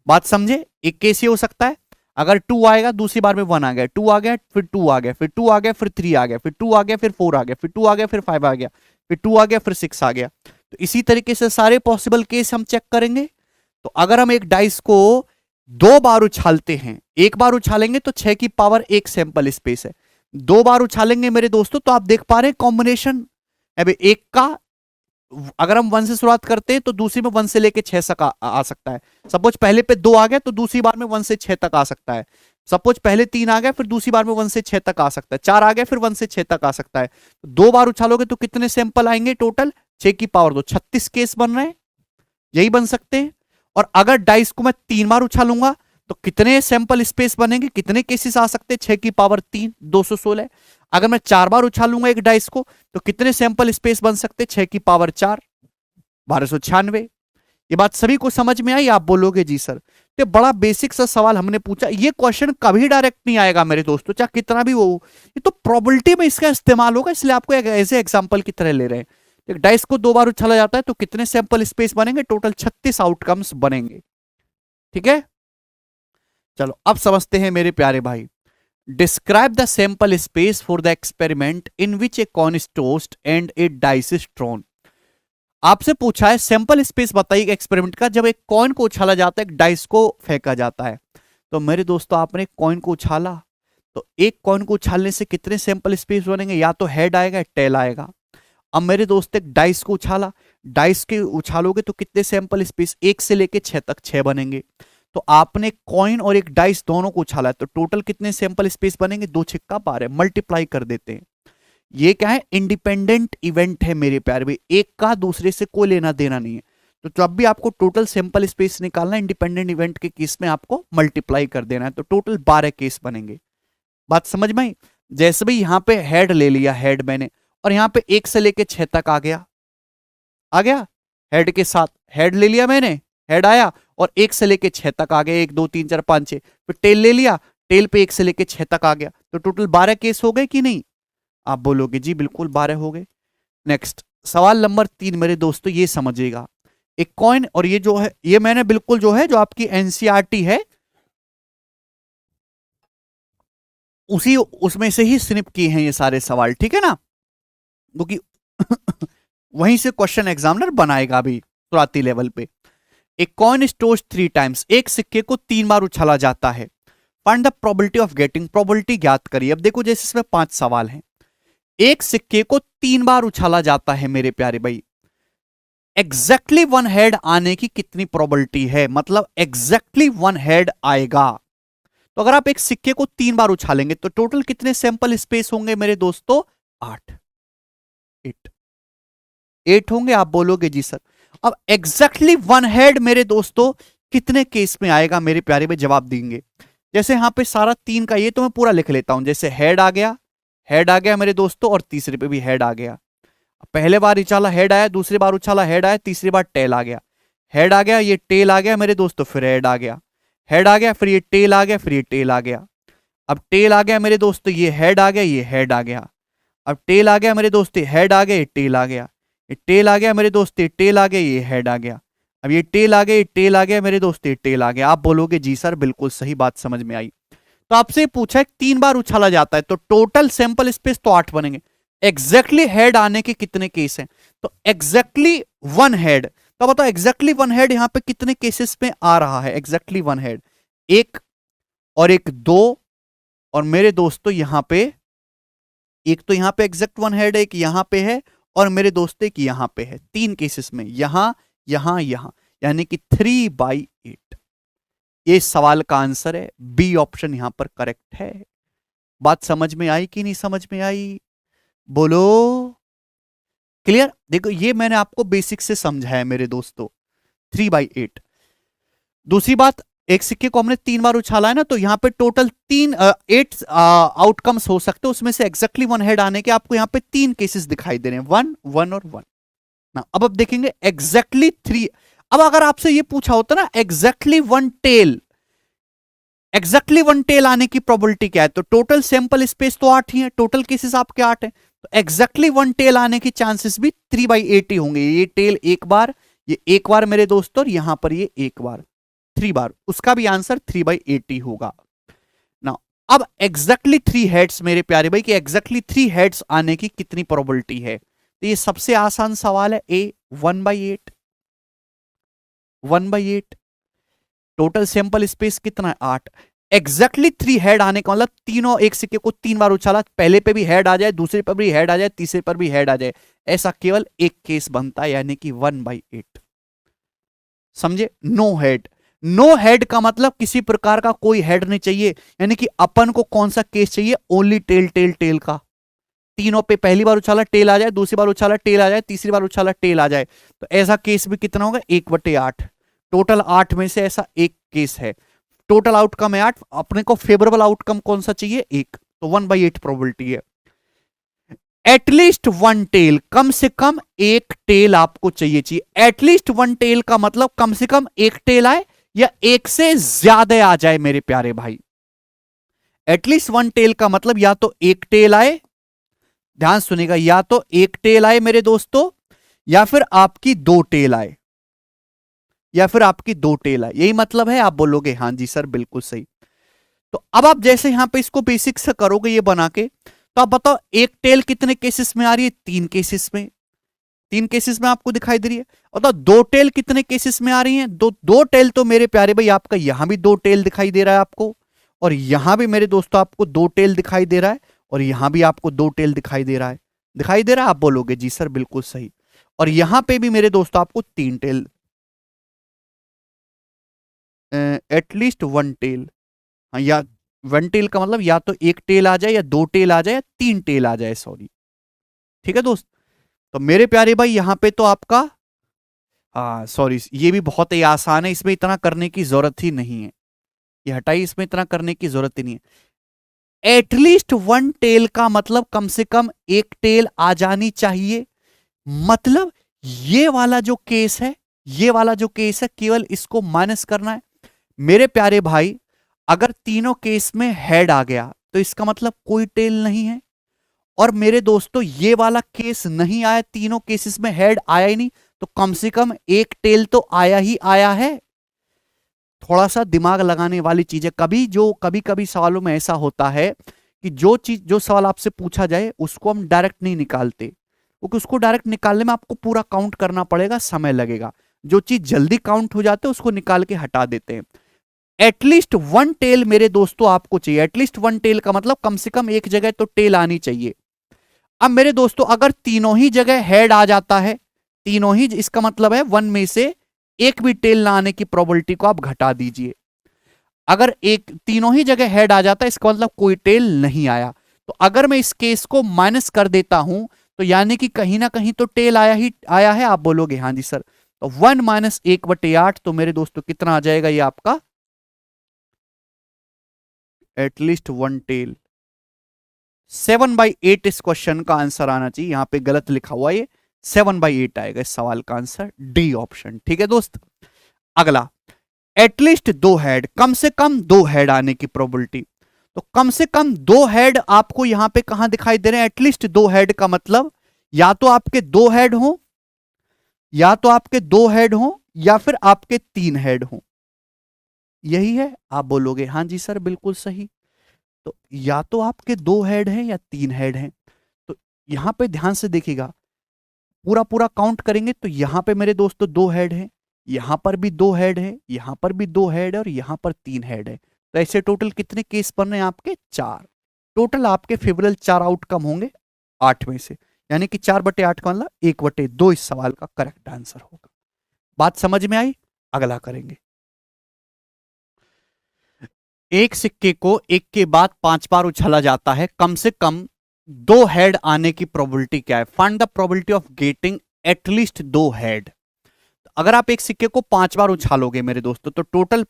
बात समझे? एक केस ये हो सकता है, अगर 2 आएगा, दूसरी बार में 1 आ गया, 2 आ गया, फिर 2 आ गया, फिर 2 आ गया, फिर 3 आ गया, फिर 2 आ गया, फिर 4 आ गया, फिर 2 आ गया, फिर 5 आ गया, फिर 2 आ गया, फिर 6 आ गया। तो इसी तरीके से सारे पॉसिबल केस हम चेक करेंगे। तो अगर हम एक डाइस को 2 बार उछालते हैं, एक बार उछालेंगे तो 6 की पावर 1 सैंपल स्पेस है। 2 बार उछालेंगे मेरे दोस्तों तो आप देख पा रहे हैं कॉम्बिनेशन, अभी एक का अगर हम 1 से शुरुआत करते हैं तो दूसरी में 1 से लेके 6 तक आ सकता है। सपोज पहले पे 2 आ गया तो दूसरी बार में 1 से 6 तक आ सकता है। सपोज पहले 3 आ गया, फिर दूसरी बार में 1 से 6 तक आ सकता है। 4 आ गया, फिर 1 से 6 तक आ सकता है। 2 बार उछालोगे तो कितने सैंपल आएंगे टोटल, 6 की पावर 2, 36 केस बन रहे हैं, यही बन सकते हैं। और अगर डाइस को मैं 3 बार उछालूंगा तो कितने सैंपल स्पेस बनेंगे, कितने केसेस आ सकते हैं, 6 की पावर 3, 216। अगर मैं 4 बार उछालूंगा एक डाइस को तो कितने सैंपल स्पेस बन सकते हैं, 6 की पावर 4, 1296। ये बात सभी को समझ में आई? आप बोलोगे जी सर। तो बड़ा बेसिक सा सवाल हमने पूछा, ये क्वेश्चन कभी डायरेक्ट नहीं आएगा मेरे दोस्तों, चाहे कितना भी वो, ये तो प्रोबेबिलिटी में इसका इस्तेमाल होगा, इसलिए आपको एक ऐसे एग्जांपल की तरह ले रहे हैं। एक डाइस को 2 बार उछाला जाता है तो कितने सैंपल स्पेस बनेंगे, टोटल 36 आउटकम्स बनेंगे। ठीक है, चलो अब समझते हैं मेरे प्यारे भाई। Describe the sample space for the experiment in which a coin is tossed and A dice is throne. आपसे पूछा है सैंपल स्पेस बताइए एक्सपेरिमेंट का, जब एक कॉइन को उछाला जाता है, एक डाइस को फेंका जाता है। तो मेरे दोस्तों आपने एक कॉइन को उछाला, तो एक कॉइन को उछालने से कितने सैंपल स्पेस बनेंगे, या तो हेड आएगा या टेल आएगा। अब मेरे दोस्त एक डाइस को उछाला, डाइस के उछालोगे तो कितने सैंपल स्पेस, 1 से लेके 6 तक 6 बनेंगे। तो आपने कॉइन और एक डाइस दोनों को उछाला है, तो टोटल कितने सैंपल स्पेस बनेंगे, 2 छिक्का 12, मल्टीप्लाई कर देते हैं। ये क्या है, इंडिपेंडेंट इवेंट है मेरे प्यारे भाई, एक का दूसरे से कोई लेना देना नहीं है। तो जब भी आपको टोटल सैंपल स्पेस निकालना है इंडिपेंडेंट इवेंट के केस में आपको मल्टीप्लाई कर देना है, तो टोटल 12 केस बनेंगे। बात समझ में आई? जैसे भी यहां पे हेड ले लिया, हेड मैंने, और यहां पे 1 से लेके 6 तक आ गया, आ गया हेड के साथ, हेड ले लिया मैंने, हेड आया और 1 से लेके 6 तक आ गया, 1 2 3 4 5 6। फिर टेल ले लिया, टेल पे 1 से लेके 6 तक आ गया, तो टोटल 12 केस हो गए कि नहीं? आप बोलोगे जी बिल्कुल 12 हो गए। नेक्स्ट सवाल नंबर 3 मेरे दोस्तों, ये समझिएगा। एक कॉइन, और ये जो है ये मैंने बिल्कुल जो है जो आपकी एनसीईआरटी है उसी उसमें से ही स्निप किए हैं ये सारे सवाल, ठीक है ना, क्योंकि वहीं से क्वेश्चन एग्जामिनर बनाएगा अभी शुरुआती लेवल पे। एक कॉइन इज टॉस्ड 3 टाइम्स, एक सिक्के को 3 बार उछाला जाता है। Find the probability of getting, probability ज्ञात करिए। अब देखो जैसे इसमें 5 सवाल हैं, एक सिक्के को 3 बार उछाला जाता है मेरे प्यारे भाई, एग्जैक्टली 1 हेड आने की कितनी प्रोबेबिलिटी है, मतलब एग्जैक्टली 1 हेड आएगा। तो अगर आप एक सिक्के को 3 बार उछालेंगे तो टोटल कितने सैंपल स्पेस होंगे मेरे दोस्तों, 8 8 होंगे। आप बोलोगे जी सर। अब एग्जैक्टली 1 हेड मेरे दोस्तों कितने केस में आएगा मेरे प्यारे भाई, जवाब देंगे। जैसे यहाँ पे सारा 3 का ये तो मैं पूरा लिख लेता हूं। जैसे हेड आ गया मेरे दोस्तों, और तीसरे पे भी हेड आ गया। पहले बार उछाला हेड आया, दूसरी बार उछाला हेड आया, तीसरी बार टेल आ गया। हेड आ गया, ये टेल आ गया मेरे दोस्तों, फिर हेड आ गया, हेड आ गया, फिर ये टेल आ गया, फिर ये टेल आ गया। अब टेल आ गया मेरे दोस्तों, ये हेड आ गया, ये हेड आ गया। अब टेल आ गया मेरे दोस्त, हेड आ गया, ये टेल आ गया। ये टेल आ गया मेरे दोस्त, ये टेल आ गया, ये हेड आ गया। अब ये टेल आ गया, ये टेल आ गया मेरे दोस्त, ये टेल आ गया। आप बोलोगे जी सर बिल्कुल सही बात समझ में आई। तो आपसे पूछा है 3 बार उछाला जाता है तो टोटल सैंपल स्पेस तो 8 बनेंगे। एग्जैक्टली हेड आने के कितने केस हैं? तो एग्जैक्टली 1 हेड। तो बताओ एग्जैक्टली 1 हेड यहां पे कितने केसेस में आ रहा है? एग्जैक्टली 1 हेड, एक और एक 2, और मेरे दोस्तों यहां पे एक तो यहां पे एग्जैक्ट 1 हेड है, एक यहां पे है, और मेरे दोस्तों एक यहां पे है। 3 केसेस में, यहां यहां यहां, यानी कि 3/8। ये सवाल का आंसर है, बी ऑप्शन यहां पर करेक्ट है। बात समझ में आई कि नहीं समझ में आई? बोलो क्लियर। देखो ये मैंने आपको बेसिक से समझाया मेरे दोस्तों, 3/8। दूसरी बात, एक सिक्के को हमने 3 बार उछाला है ना, तो यहां पे टोटल 8 आउटकम्स हो सकते हैं, उसमें से एग्जैक्टली 1 हेड आने के आपको यहां पे 3 केसेस दिखाई दे रहे हैं, 1, 1 और 1 ना। अब देखेंगे एग्जैक्टली 3। अब अगर आपसे ये पूछा होता ना एग्जैक्टली 1 टेल, एग्जैक्टली 1 टेल आने की प्रोबेबिलिटी क्या है? तो टोटल सैंपल स्पेस तो 8 ही है, टोटल केसेस आपके 8 हैं, तो एग्जैक्टली 1 टेल आने की चांसेस भी 3/8 ही होंगे। ये टेल एक बार, ये एक बार मेरे दोस्तों, और यहां पर ये एक बार, 3 बार, उसका भी आंसर 3/80 होगा ना। अब एग्जैक्टली 3 हेड्स मेरे प्यारे भाई, कि एग्जैक्टली 3 हेड्स आने की कितनी प्रोबेबिलिटी है? तो ये सबसे आसान सवाल है, ए 1/8। 1/8 टोटल सैंपल स्पेस कितना है? 8। एग्जैक्टली 3 हेड आने का मतलब तीनों, एक सिक्के को 3 बार उछाला, पहले पे भी हेड आ जाए, दूसरे पर भी हेड आ जाए, तीसरे पर भी हेड आ जाए, ऐसा केवल एक केस बनता है, यानी कि 1/8। समझे? नो हेड, नो हेड का मतलब किसी प्रकार का कोई हेड नहीं चाहिए, यानी कि अपन को कौन सा केस चाहिए? ओनली टेल टेल टेल का। तीनों पे पहली बार उछाला टेल आ जाए, दूसरी बार उछाला टेल आ जाए, तीसरी बार उछाला टेल आ जाए, तो ऐसा केस भी कितना होगा? 1/8। टोटल 8 में से ऐसा एक केस है। टोटल आउटकम है 8, अपने को फेवरेबल आउटकम कौन सा चाहिए? 1, तो 1/8 प्रोबेबिलिटी है। एटलीस्ट 1 टेल, कम से कम एक टेल आपको चाहिए। एटलीस्ट 1 टेल का मतलब कम से कम एक टेल आए या एक से ज्यादा आ जाए मेरे प्यारे भाई। एटलीस्ट 1 टेल का मतलब या तो एक टेल आए, ध्यान सुनेगा, या तो एक टेल आए मेरे दोस्तों, या फिर आपकी 2 टेल आए, या फिर आपकी 2 टेल आए। यही मतलब है। आप बोलोगे हाँ जी सर बिल्कुल सही। तो अब आप जैसे यहां पे इसको बेसिक से करोगे ये बना के, तो आप बताओ एक टेल कितने केसेस में आ रही है? 3 केसेस में। 3 केसेस में आपको दिखाई दे रही है। और तो 2 टेल कितने केसेस में आ रही हैं? दो टेल तो मेरे प्यारे भाई आपका यहां भी 2 टेल दिखाई दे रहा है आपको, और यहां भी मेरे दोस्तों आपको 2 टेल दिखाई दे रहा है, और यहां भी आपको 2 टेल दिखाई दे रहा है। दिखाई दे रहा है? आप बोलोगे जी सर बिल्कुल सही। और यहां पे भी मेरे दोस्तों आपको 3 टेल, एटलीस्ट 1 टेल। हाँ, या 1 टेल का मतलब या तो एक टेल आ जाए, या 2 टेल आ जाए, या 3 टेल आ जाए, सॉरी। ठीक है दोस्त। तो मेरे प्यारे भाई यहां पे तो आपका सॉरी, ये भी बहुत ही आसान है, इसमें इतना करने की जरूरत ही नहीं है। ये हटाइए, इसमें इतना करने की जरूरत ही नहीं है। एटलीस्ट 1 टेल का मतलब कम से कम एक टेल आ जानी चाहिए। मतलब ये वाला जो केस है, ये वाला जो केस है, केवल इसको माइनस करना है मेरे प्यारे भाई। अगर तीनों केस में हेड आ गया तो इसका मतलब कोई टेल नहीं है, और मेरे दोस्तों ये वाला केस नहीं आया, तीनों केसेस में हेड आया ही नहीं, तो कम से कम एक टेल तो आया ही आया है। थोड़ा सा दिमाग लगाने वाली चीज है। कभी कभी सवालों में ऐसा होता है कि जो सवाल आपसे पूछा जाए उसको हम डायरेक्ट नहीं निकालते, क्योंकि उसको डायरेक्ट निकालने में आपको पूरा काउंट करना पड़ेगा, समय लगेगा। जो चीज जल्दी काउंट हो जाते है उसको निकाल के हटा देते हैं। एटलीस्ट 1 टेल मेरे दोस्तों आपको चाहिए। एटलीस्ट 1 टेल का मतलब कम से कम एक जगह तो टेल आनी चाहिए। अब मेरे दोस्तों अगर तीनों ही जगह हेड आ जाता है, तीनों ही, इसका मतलब है 1 में से एक भी टेल ना आने की प्रोबेबिलिटी को आप घटा दीजिए। अगर एक तीनों ही जगह हेड आ जाता है इसका मतलब कोई टेल नहीं आया। तो अगर मैं इस केस को माइनस कर देता हूं तो यानी कि कहीं ना कहीं तो टेल आया है। आप बोलोगे हाँ जी सर। तो 1 माइनस 1/8, तो मेरे दोस्तों कितना आ जाएगा ये आपका एटलीस्ट 1 टेल। 7/8 इस क्वेश्चन का आंसर आना चाहिए, यहां पे गलत लिखा हुआ ये 7/8 आएगा इस सवाल का आंसर, डी ऑप्शन। ठीक है दोस्त, अगला एटलीस्ट 2 हेड, कम से कम 2 हेड आने की प्रोबेबिलिटी। तो कम से कम 2 हेड आपको यहां पे कहां दिखाई दे रहे हैं? एटलीस्ट 2 हेड का मतलब या तो आपके 2 हेड हो, या तो आपके 2 हेड हो, या फिर आपके 3 हेड हो। यही है, आप बोलोगे हाँ जी सर बिल्कुल सही। तो या तो आपके 2 हेड हैं या 3 हेड हैं। तो यहां पे ध्यान से देखिएगा, पूरा पूरा काउंट करेंगे तो यहां पे मेरे दोस्तों 2 हेड हैं, यहां पर भी 2 हेड है, यहां पर भी 2 हेड है, और यहां पर 3 हेड है। तो ऐसे टोटल कितने केस बन रहे हैं आपके? 4। टोटल आपके फेवरेबल 4 आउटकम होंगे 8 में से, यानी कि 4/8 का मतलब 1/2 इस सवाल का करेक्ट आंसर होगा। बात समझ में आई? अगला करेंगे। एक सिक्के को एक के बाद 5 बार उछाला जाता है, कम से कम 2 हेड आने की प्रोबेबिलिटी क्या है? Find the probability of getting at least 2 head. अगर आप एक सिक्के को 5 बार उछालोगे मेरे दोस्तों, तो टोटल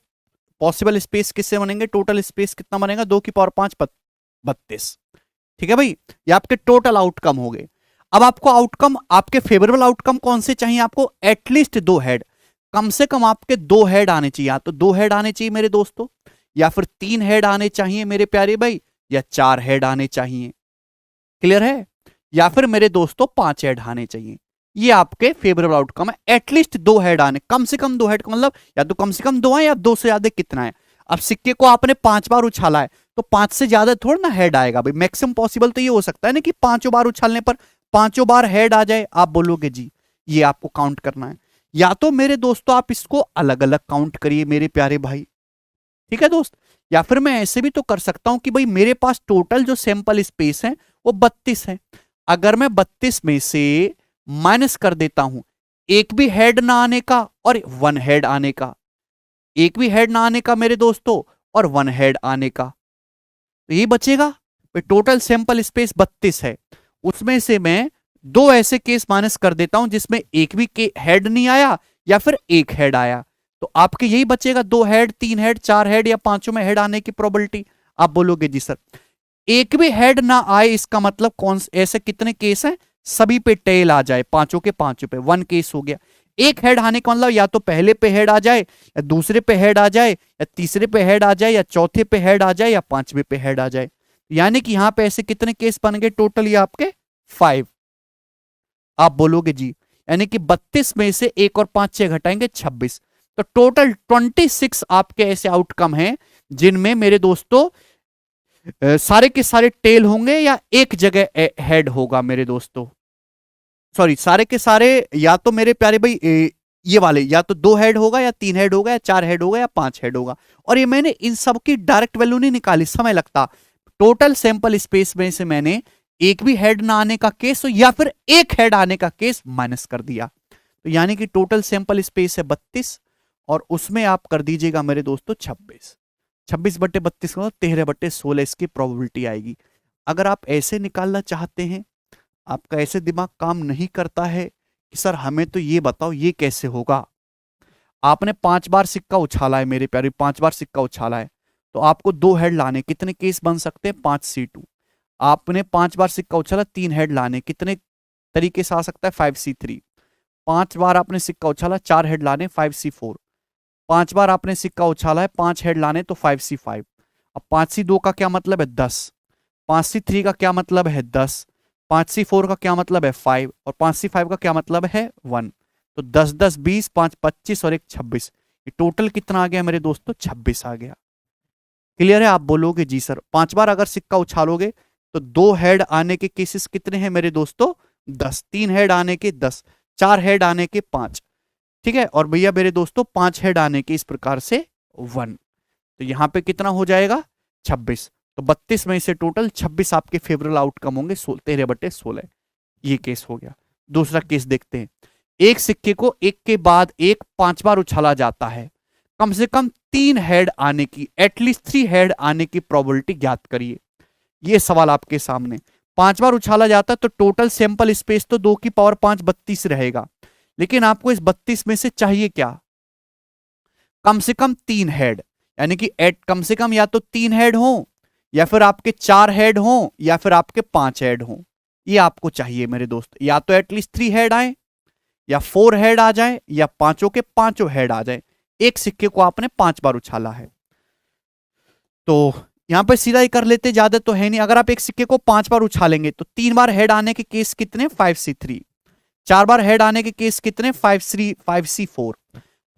पॉसिबल स्पेस किससे बनेंगे? टोटल स्पेस कितना बनेगा? 2 की पावर 5 32। ठीक है भाई, ये आपके टोटल आउटकम हो गए। अब आपको आउटकम, आपके फेवरेबल आउटकम कौन से चाहिए? आपको एटलीस्ट 2 हेड, कम से कम आपके 2 हेड आने चाहिए। या तो 2 हेड आने चाहिए मेरे दोस्तों, या फिर 3 हेड आने चाहिए मेरे प्यारे भाई, या 4 हेड आने चाहिए। क्लियर है? या फिर मेरे दोस्तों 5 हेड आने चाहिए। ये आपके फेवरेबल आउटकम है। एटलीस्ट 2 हेड आने, कम से कम 2 हेड का मतलब या तो कम से कम 2 है या 2 से ज्यादा कितना है। अब सिक्के को आपने 5 बार उछाला है, तो 5 से ज्यादा थोड़ा ना हेड आएगा भाई। मैक्सिमम पॉसिबल तो ये हो सकता है ना कि 5 बार उछालने पर 5 बार हेड आ जाए। आप बोलोगे जी ये आपको काउंट करना है। या तो मेरे दोस्तों आप इसको अलग अलग काउंट करिए मेरे प्यारे भाई, ठीक है दोस्त। या फिर मैं ऐसे भी तो कर सकता हूं कि भाई मेरे पास टोटल जो सैंपल स्पेस है वो 32 है। अगर मैं 32 में से माइनस कर देता हूं एक भी हेड ना आने का और 1 हेड आने का, एक भी हेड ना आने का मेरे दोस्तों और 1 हेड आने का, तो ये बचेगा। टोटल सैंपल स्पेस 32 है, उसमें से मैं 2 ऐसे केस माइनस कर देता हूं जिसमें एक भी हेड नहीं आया या फिर 1 हेड आया। तो आपके यही बचेगा 2 हेड, 3 हेड, 4 हेड या 5 में हेड आने की प्रोबेबिलिटी। आप बोलोगे जी सर एक भी हेड ना आए इसका मतलब कौन ऐसे कितने केस हैं? सभी पे टेल आ जाए, 5 के 5 पे 1 केस हो गया। एक हेड आने का मतलब या तो पहले पे हेड आ जाए, या दूसरे पे हेड आ जाए, या तीसरे पे हेड आ जाए, या चौथे पे हेड आ जाए, या 5वें पे हेड आ जाए। यानी कि यहां पे ऐसे कितने केस बन गए टोटल? ये आपके 5। आप बोलोगे जी यानी कि 32 में से 1 और 5 6 घटाएंगे 26, तो टोटल 26 आपके ऐसे आउटकम हैं जिनमें मेरे दोस्तों सारे के सारे टेल होंगे या एक जगह हेड होगा मेरे दोस्तों। सॉरी, सारे के सारे या तो मेरे प्यारे भाई ये वाले या तो 2 हेड होगा, या 3 हेड होगा, या 4 हेड होगा, या 5 हेड होगा। और ये मैंने इन सब की डायरेक्ट वैल्यू नहीं निकाली, समय लगता। टोटल सैंपल स्पेस में से मैंने एक भी हेड ना आने का केस या फिर 1 हेड आने का केस माइनस कर दिया। तो यानी कि टोटल सैंपल स्पेस है 32 और उसमें आप कर दीजिएगा मेरे दोस्तों 26। 26/32 का 13/16 इसकी प्रोबेबिलिटी आएगी। अगर आप ऐसे निकालना चाहते हैं, आपका ऐसे दिमाग काम नहीं करता है कि सर हमें तो ये बताओ ये कैसे होगा। आपने 5 बार सिक्का उछाला है मेरे प्यारे, 5 बार सिक्का उछाला है, तो आपको 2 हेड लाने, कितने केस बन सकते हैं? 5C2। आपने 5 बार सिक्का उछाला, 3 हेड लाने, कितने तरीके से आ सकता है? 5C3। 5 बार आपने सिक्का उछाला, 4 हेड लाने, 5C4। 5 बार आपने सिक्का उछाला है, 5 हेड लाने, तो 5C5। अब 5C2 का क्या मतलब है? 10। 5C3 का क्या मतलब है? 10। 5C4 का क्या मतलब है? 5। और 5C5 का क्या मतलब है? 1। तो 10 10 20, 5 25 और 1 26। ये टोटल कितना आ गया मेरे दोस्तों? 26 आ गया। क्लियर है? आप बोलोगे जी सर 5 बार अगर सिक्का उछालोगे तो 2 हेड आने के केसेस कितने हैं मेरे दोस्तों? 10। 3 हेड आने के 10, 4 हेड आने के 5, ठीक है। और भैया मेरे दोस्तों 5 हेड आने के इस प्रकार से 1। तो यहां पे कितना हो जाएगा? 26। तो 32 में से टोटल 26 आपके फेवरेबल आउटकम होंगे 13/16। ये केस हो गया। दूसरा केस देखते हैं। एक सिक्के को एक के बाद एक 5 बार उछाला जाता है, कम से कम 3 हेड आने की, एटलीस्ट 3 हेड आने की प्रोबेबिलिटी ज्ञात करिए। ये सवाल आपके सामने। 5 बार उछाला जाता है तो टोटल सैंपल स्पेस तो 2 की पावर 5 32 रहेगा, लेकिन आपको इस 32 में से चाहिए क्या? कम से कम 3 हेड, यानी कि एट कम से कम या तो 3 हेड हो, या फिर आपके 4 हेड हो, या फिर आपके 5 हेड हो। ये आपको चाहिए मेरे दोस्त, या तो एटलीस्ट 3 हेड आए, या 4 हेड आ जाए, या पांचों के पांचों हेड आ जाए। एक सिक्के को आपने 5 बार उछाला है, तो यहां पे सीधा ही कर लेते, ज्यादा तो है नहीं। अगर आप एक सिक्के को 5 बार उछालेंगे तो 3 बार हेड आने के केस कितने? 5C3। 4 बार हेड आने के केस कितने? 5C4।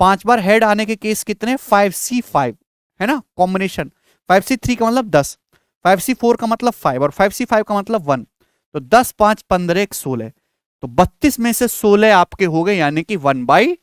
5 बार हेड आने के केस कितने? 5C5, है ना कॉम्बिनेशन। 5C3 का मतलब 10, 5C4 का मतलब 5, और 5C5 का मतलब 1। तो 10 5 15 1 16, तो 32 में से 16 आपके हो गए, यानी कि 1/2।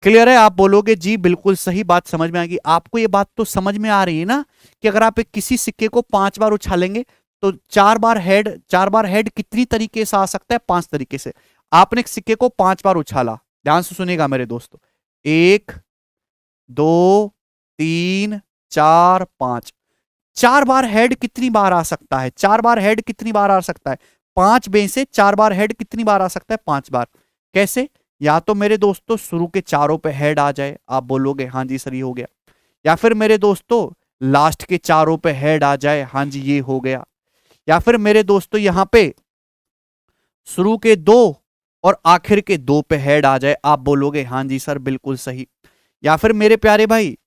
क्लियर है? आप बोलोगे जी बिल्कुल सही बात, समझ में आएगी आपको। ये बात तो समझ में आ रही है ना कि अगर आप एक किसी सिक्के को 5 बार उछालेंगे तो 4 बार हेड कितनी तरीके से आ सकता है? 5 तरीके से। आपने एक सिक्के को 5 बार उछाला, ध्यान से सुनिएगा मेरे दोस्तों, 1 2 3 4 5। 4 बार हेड कितनी बार आ सकता है? 4 बार हेड कितनी बार आ सकता है? 5 में से 4 बार हेड कितनी बार आ सकता है? 5 बार। कैसे? या तो मेरे दोस्तों शुरू के चारों पे हेड आ जाए, आप बोलोगे हाँ जी सर ये हो गया। या फिर मेरे दोस्तों लास्ट के चारों पे हेड आ जाए, हाँ जी ये हो गया। या फिर मेरे दोस्तों यहां पे शुरू के 2 और आखिर के 2 पे हेड आ जाए, आप बोलोगे हाँ जी सर बिल्कुल सही। या फिर मेरे प्यारे भाई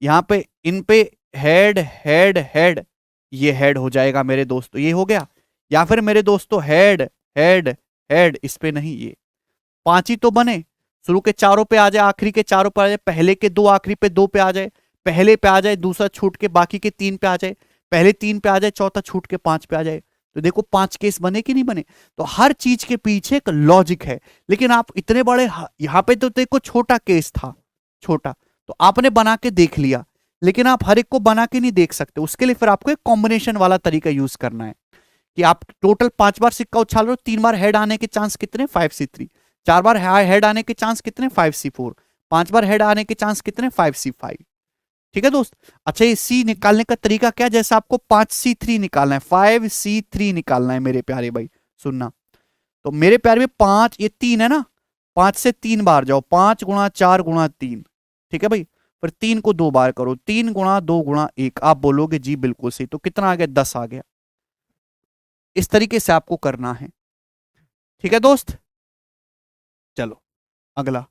यहां पे इन पे हेड हेड हेड, ये हेड हो जाएगा मेरे दोस्तों, ये हो गया। या फिर मेरे दोस्तों हेड हेड हेड, इस पे नहीं, ये 5 ही तो बने। शुरू के चारों पे आ जाए, आखिरी के चारों पे आ जाए, पहले के 2 आखिरी पे 2 पे आ जाए, पहले पे आ जाए, दूसरा छूट के बाकी के 3 पे आ जाए, पहले 3 पे आ जाए, चौथा छूट के 5 पे आ जाए। तो देखो 5 केस बने कि नहीं बने? तो हर चीज के पीछे एक लॉजिक है। लेकिन आप इतने बड़े, यहां पे तो देखो छोटा केस था, छोटा, तो आपने बना के देख लिया, लेकिन आप हर एक को बना के नहीं देख सकते। उसके लिए फिर आपको एक कॉम्बिनेशन वाला तरीका यूज करना है कि आप टोटल 5 बार सिक्का उछाल रहे हो, 3 बार हेड आने के चांस कितने? 5C3। 4 बार हेड आने के चांस कितने? 5C4। 5 बार हेड आने के चांस कितने? 5C5। ठीक है दोस्त। अच्छा ये सी निकालने का तरीका क्या? जैसे आपको 5C3 निकालना है, 5C3 निकालना है मेरे प्यारे भाई, सुनना। तो मेरे प्यारे में 5, ये 3 है ना, 5 से 3 बार जाओ, 5 गुणा 4 गुणा 3, ठीक है भाई। फिर 3 को 2 बार करो, 3 गुणा 2 गुणा 1, आप बोलोगे जी बिल्कुल सही। तो कितना आ गया? 10 आ गया। इस तरीके से आपको करना है, ठीक है दोस्त। चलो अगला।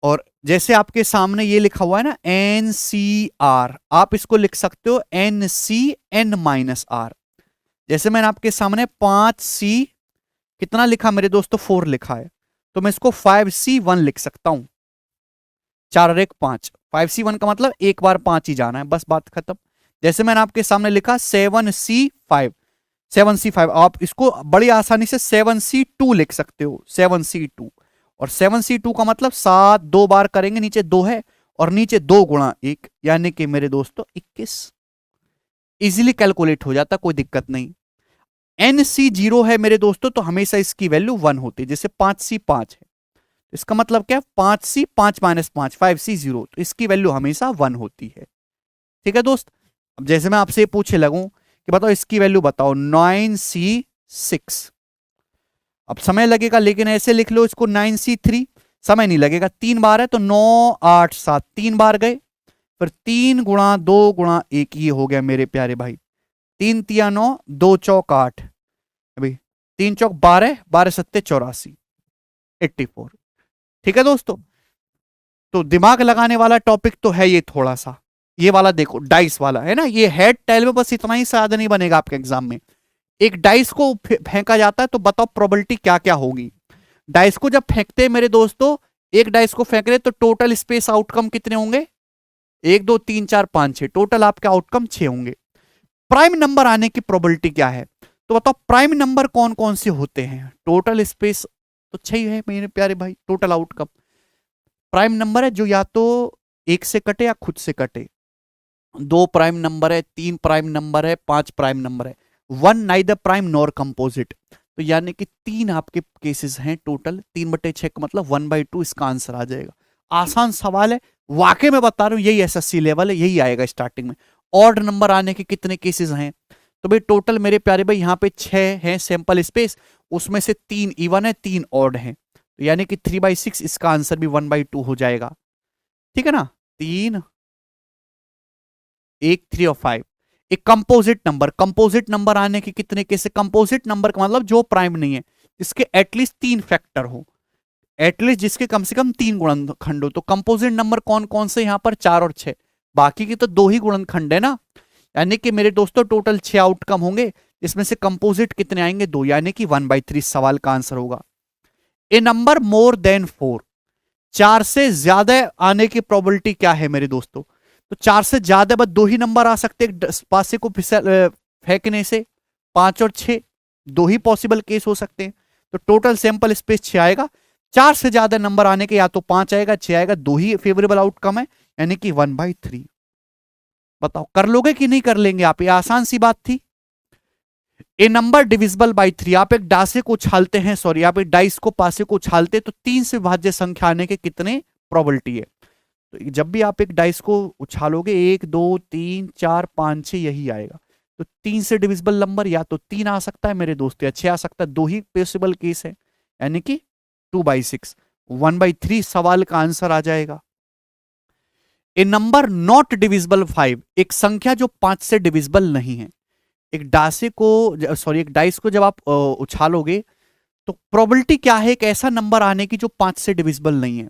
और जैसे आपके सामने ये लिखा हुआ है ना NCR, आप इसको लिख सकते हो NCN-R। जैसे मैंने आपके सामने 5C कितना लिखा मेरे दोस्तों? 4 लिखा है, तो मैं इसको 5C1 लिख सकता हूं। 4 और 1 5, 5C1 का मतलब एक बार 5 ही जाना है, बस बात खत्म। जैसे मैंने आपके सामने लिखा 7C5, 7C5, आप इसको बड़ी आसानी से 7C2 लिख सकते हो, 7C2। और 7C2 का मतलब 7, 2 बार करेंगे, नीचे 2 है, और नीचे 2 गुणा 1, यानी कि मेरे दोस्तों 21। इजीली कैलकुलेट हो जाता, कोई दिक्कत नहीं। NC0 है मेरे दोस्तों, तो हमेशा इसकी वैल्यू 1 होती है। जैसे 5C5 है, इसका मतलब क्या? 5C 5 माइनस 5, 5C0, तो इसकी वैल्यू हमेशा 1 होती है। ठीक है दोस्त। अब जैसे मैं आपसे पूछे लगूं कि बताओ इसकी वैल्यू बताओ, 9C6, अब समय लगेगा, लेकिन ऐसे लिख लो इसको 9C3, समय नहीं लगेगा। 3 बार है तो 9 8 7, 3 बार गए। फिर 3 गुणा 2 गुणा 1, ये हो गया मेरे प्यारे भाई। 3 तिया 9, 2 चौक 8, अभी 3 चौक 12, 12 सत्ते 84, 84। ठीक है दोस्तों। तो दिमाग लगाने वाला टॉपिक तो है ये थोड़ा सा, ये वाला देखो डाइस वाला है ना, ये हेड टेल में बस इतना ही ज्यादा नहीं बनेगा आपके एग्जाम में। एक डाइस को फेंका जाता है तो बताओ प्रोबेबिलिटी क्या क्या होगी। डाइस को जब फेंकते हैं मेरे दोस्तों, एक डाइस को फेंक रहे तो टोटल स्पेस आउटकम कितने होंगे? 1 2 3 4 5 6, टोटल आपके आउटकम 6 होंगे। प्राइम नंबर आने की प्रोबेबिलिटी क्या है? तो बताओ प्राइम नंबर कौन कौन से होते हैं? टोटल स्पेस तो 6 ही है मेरे प्यारे भाई, टोटल आउटकम। प्राइम नंबर है जो या तो 1 से कटे या खुद से कटे। 2 प्राइम नंबर है, 3 प्राइम नंबर है, 5 प्राइम नंबर है। 1 नाइदर प्राइम नॉर कंपोजिट, तो यानी कि 3 आपके केसेस हैं टोटल। 3/6 का मतलब 1/2 इसका आंसर आ जाएगा। आसान सवाल है, वाकई में बता रहा हूं, यही SSC लेवल है, यही आएगा स्टार्टिंग में। ऑड नंबर आने के कितने केसेस हैं? तो भाई टोटल मेरे प्यारे भाई यहाँ पे 6 हैं सैंपल स्पेस, उसमें से 3 इवन है, 3 ऑड है, तो यानी कि 3/6, इसका आंसर भी 1/2 हो जाएगा। ठीक है ना, 3, 1, 3 और 5। एक कंपोजिट नंबर आने के कितने केस? कंपोजिट नंबर का मतलब जो प्राइम नहीं है, इसके एटलीस्ट 3 फैक्टर हो, एटलीस्ट जिसके कम से कम 3 गुणनखंड हो। तो कंपोजिट नंबर कौन कौन से यहाँ पर? 4 और 6, बाकी की तो 2 ही गुणनखंड है ना। यानी कि मेरे दोस्तों टोटल 6 आउटकम होंगे, इसमें से कंपोजिट कितने आएंगे? 2, यानी कि 1/3 सवाल का आंसर होगा। ए नंबर मोर देन 4, 4 से ज्यादा आने की प्रोबेबिलिटी क्या है मेरे दोस्तों? तो 4 से ज्यादा बस 2 ही नंबर आ सकते हैं पासे को फेंकने से, 5 और 6, 2 ही पॉसिबल केस हो सकते हैं। तो टोटल सैंपल स्पेस 6 आएगा, 4 से ज्यादा नंबर आने के या तो 5 आएगा, 6 आएगा, 2 ही फेवरेबल आउटकम है, यानी कि 1/3। बताओ कर लोगे कि नहीं कर लेंगे आप? ये आसान सी बात थी। ए नंबर डिविजिबल बाई 3, आप एक डासे को उछालते हैं, सॉरी आप एक डाइस को पासे को उछालते तो 3 से विभाज्य संख्या आने के कितने प्रोबेबिलिटी है? तो जब भी आप एक डाइस को उछालोगे 1, 2, 3, 4, 5, 6 यही आएगा। तो 3 से डिविजिबल नंबर या तो 3 आ सकता है मेरे दोस्त, या 6 आ सकता है, 2 ही पॉसिबल केस है, यानी कि 2/6, 1/3 सवाल का आंसर आ जाएगा। ए नंबर नॉट डिविजिबल 5, एक संख्या जो 5 से डिविजिबल नहीं है। एक डासे को, सॉरी एक डाइस को जब आप उछालोगे तो प्रोबेबिलिटी क्या है एक ऐसा नंबर आने की जो 5 से डिविजिबल नहीं है?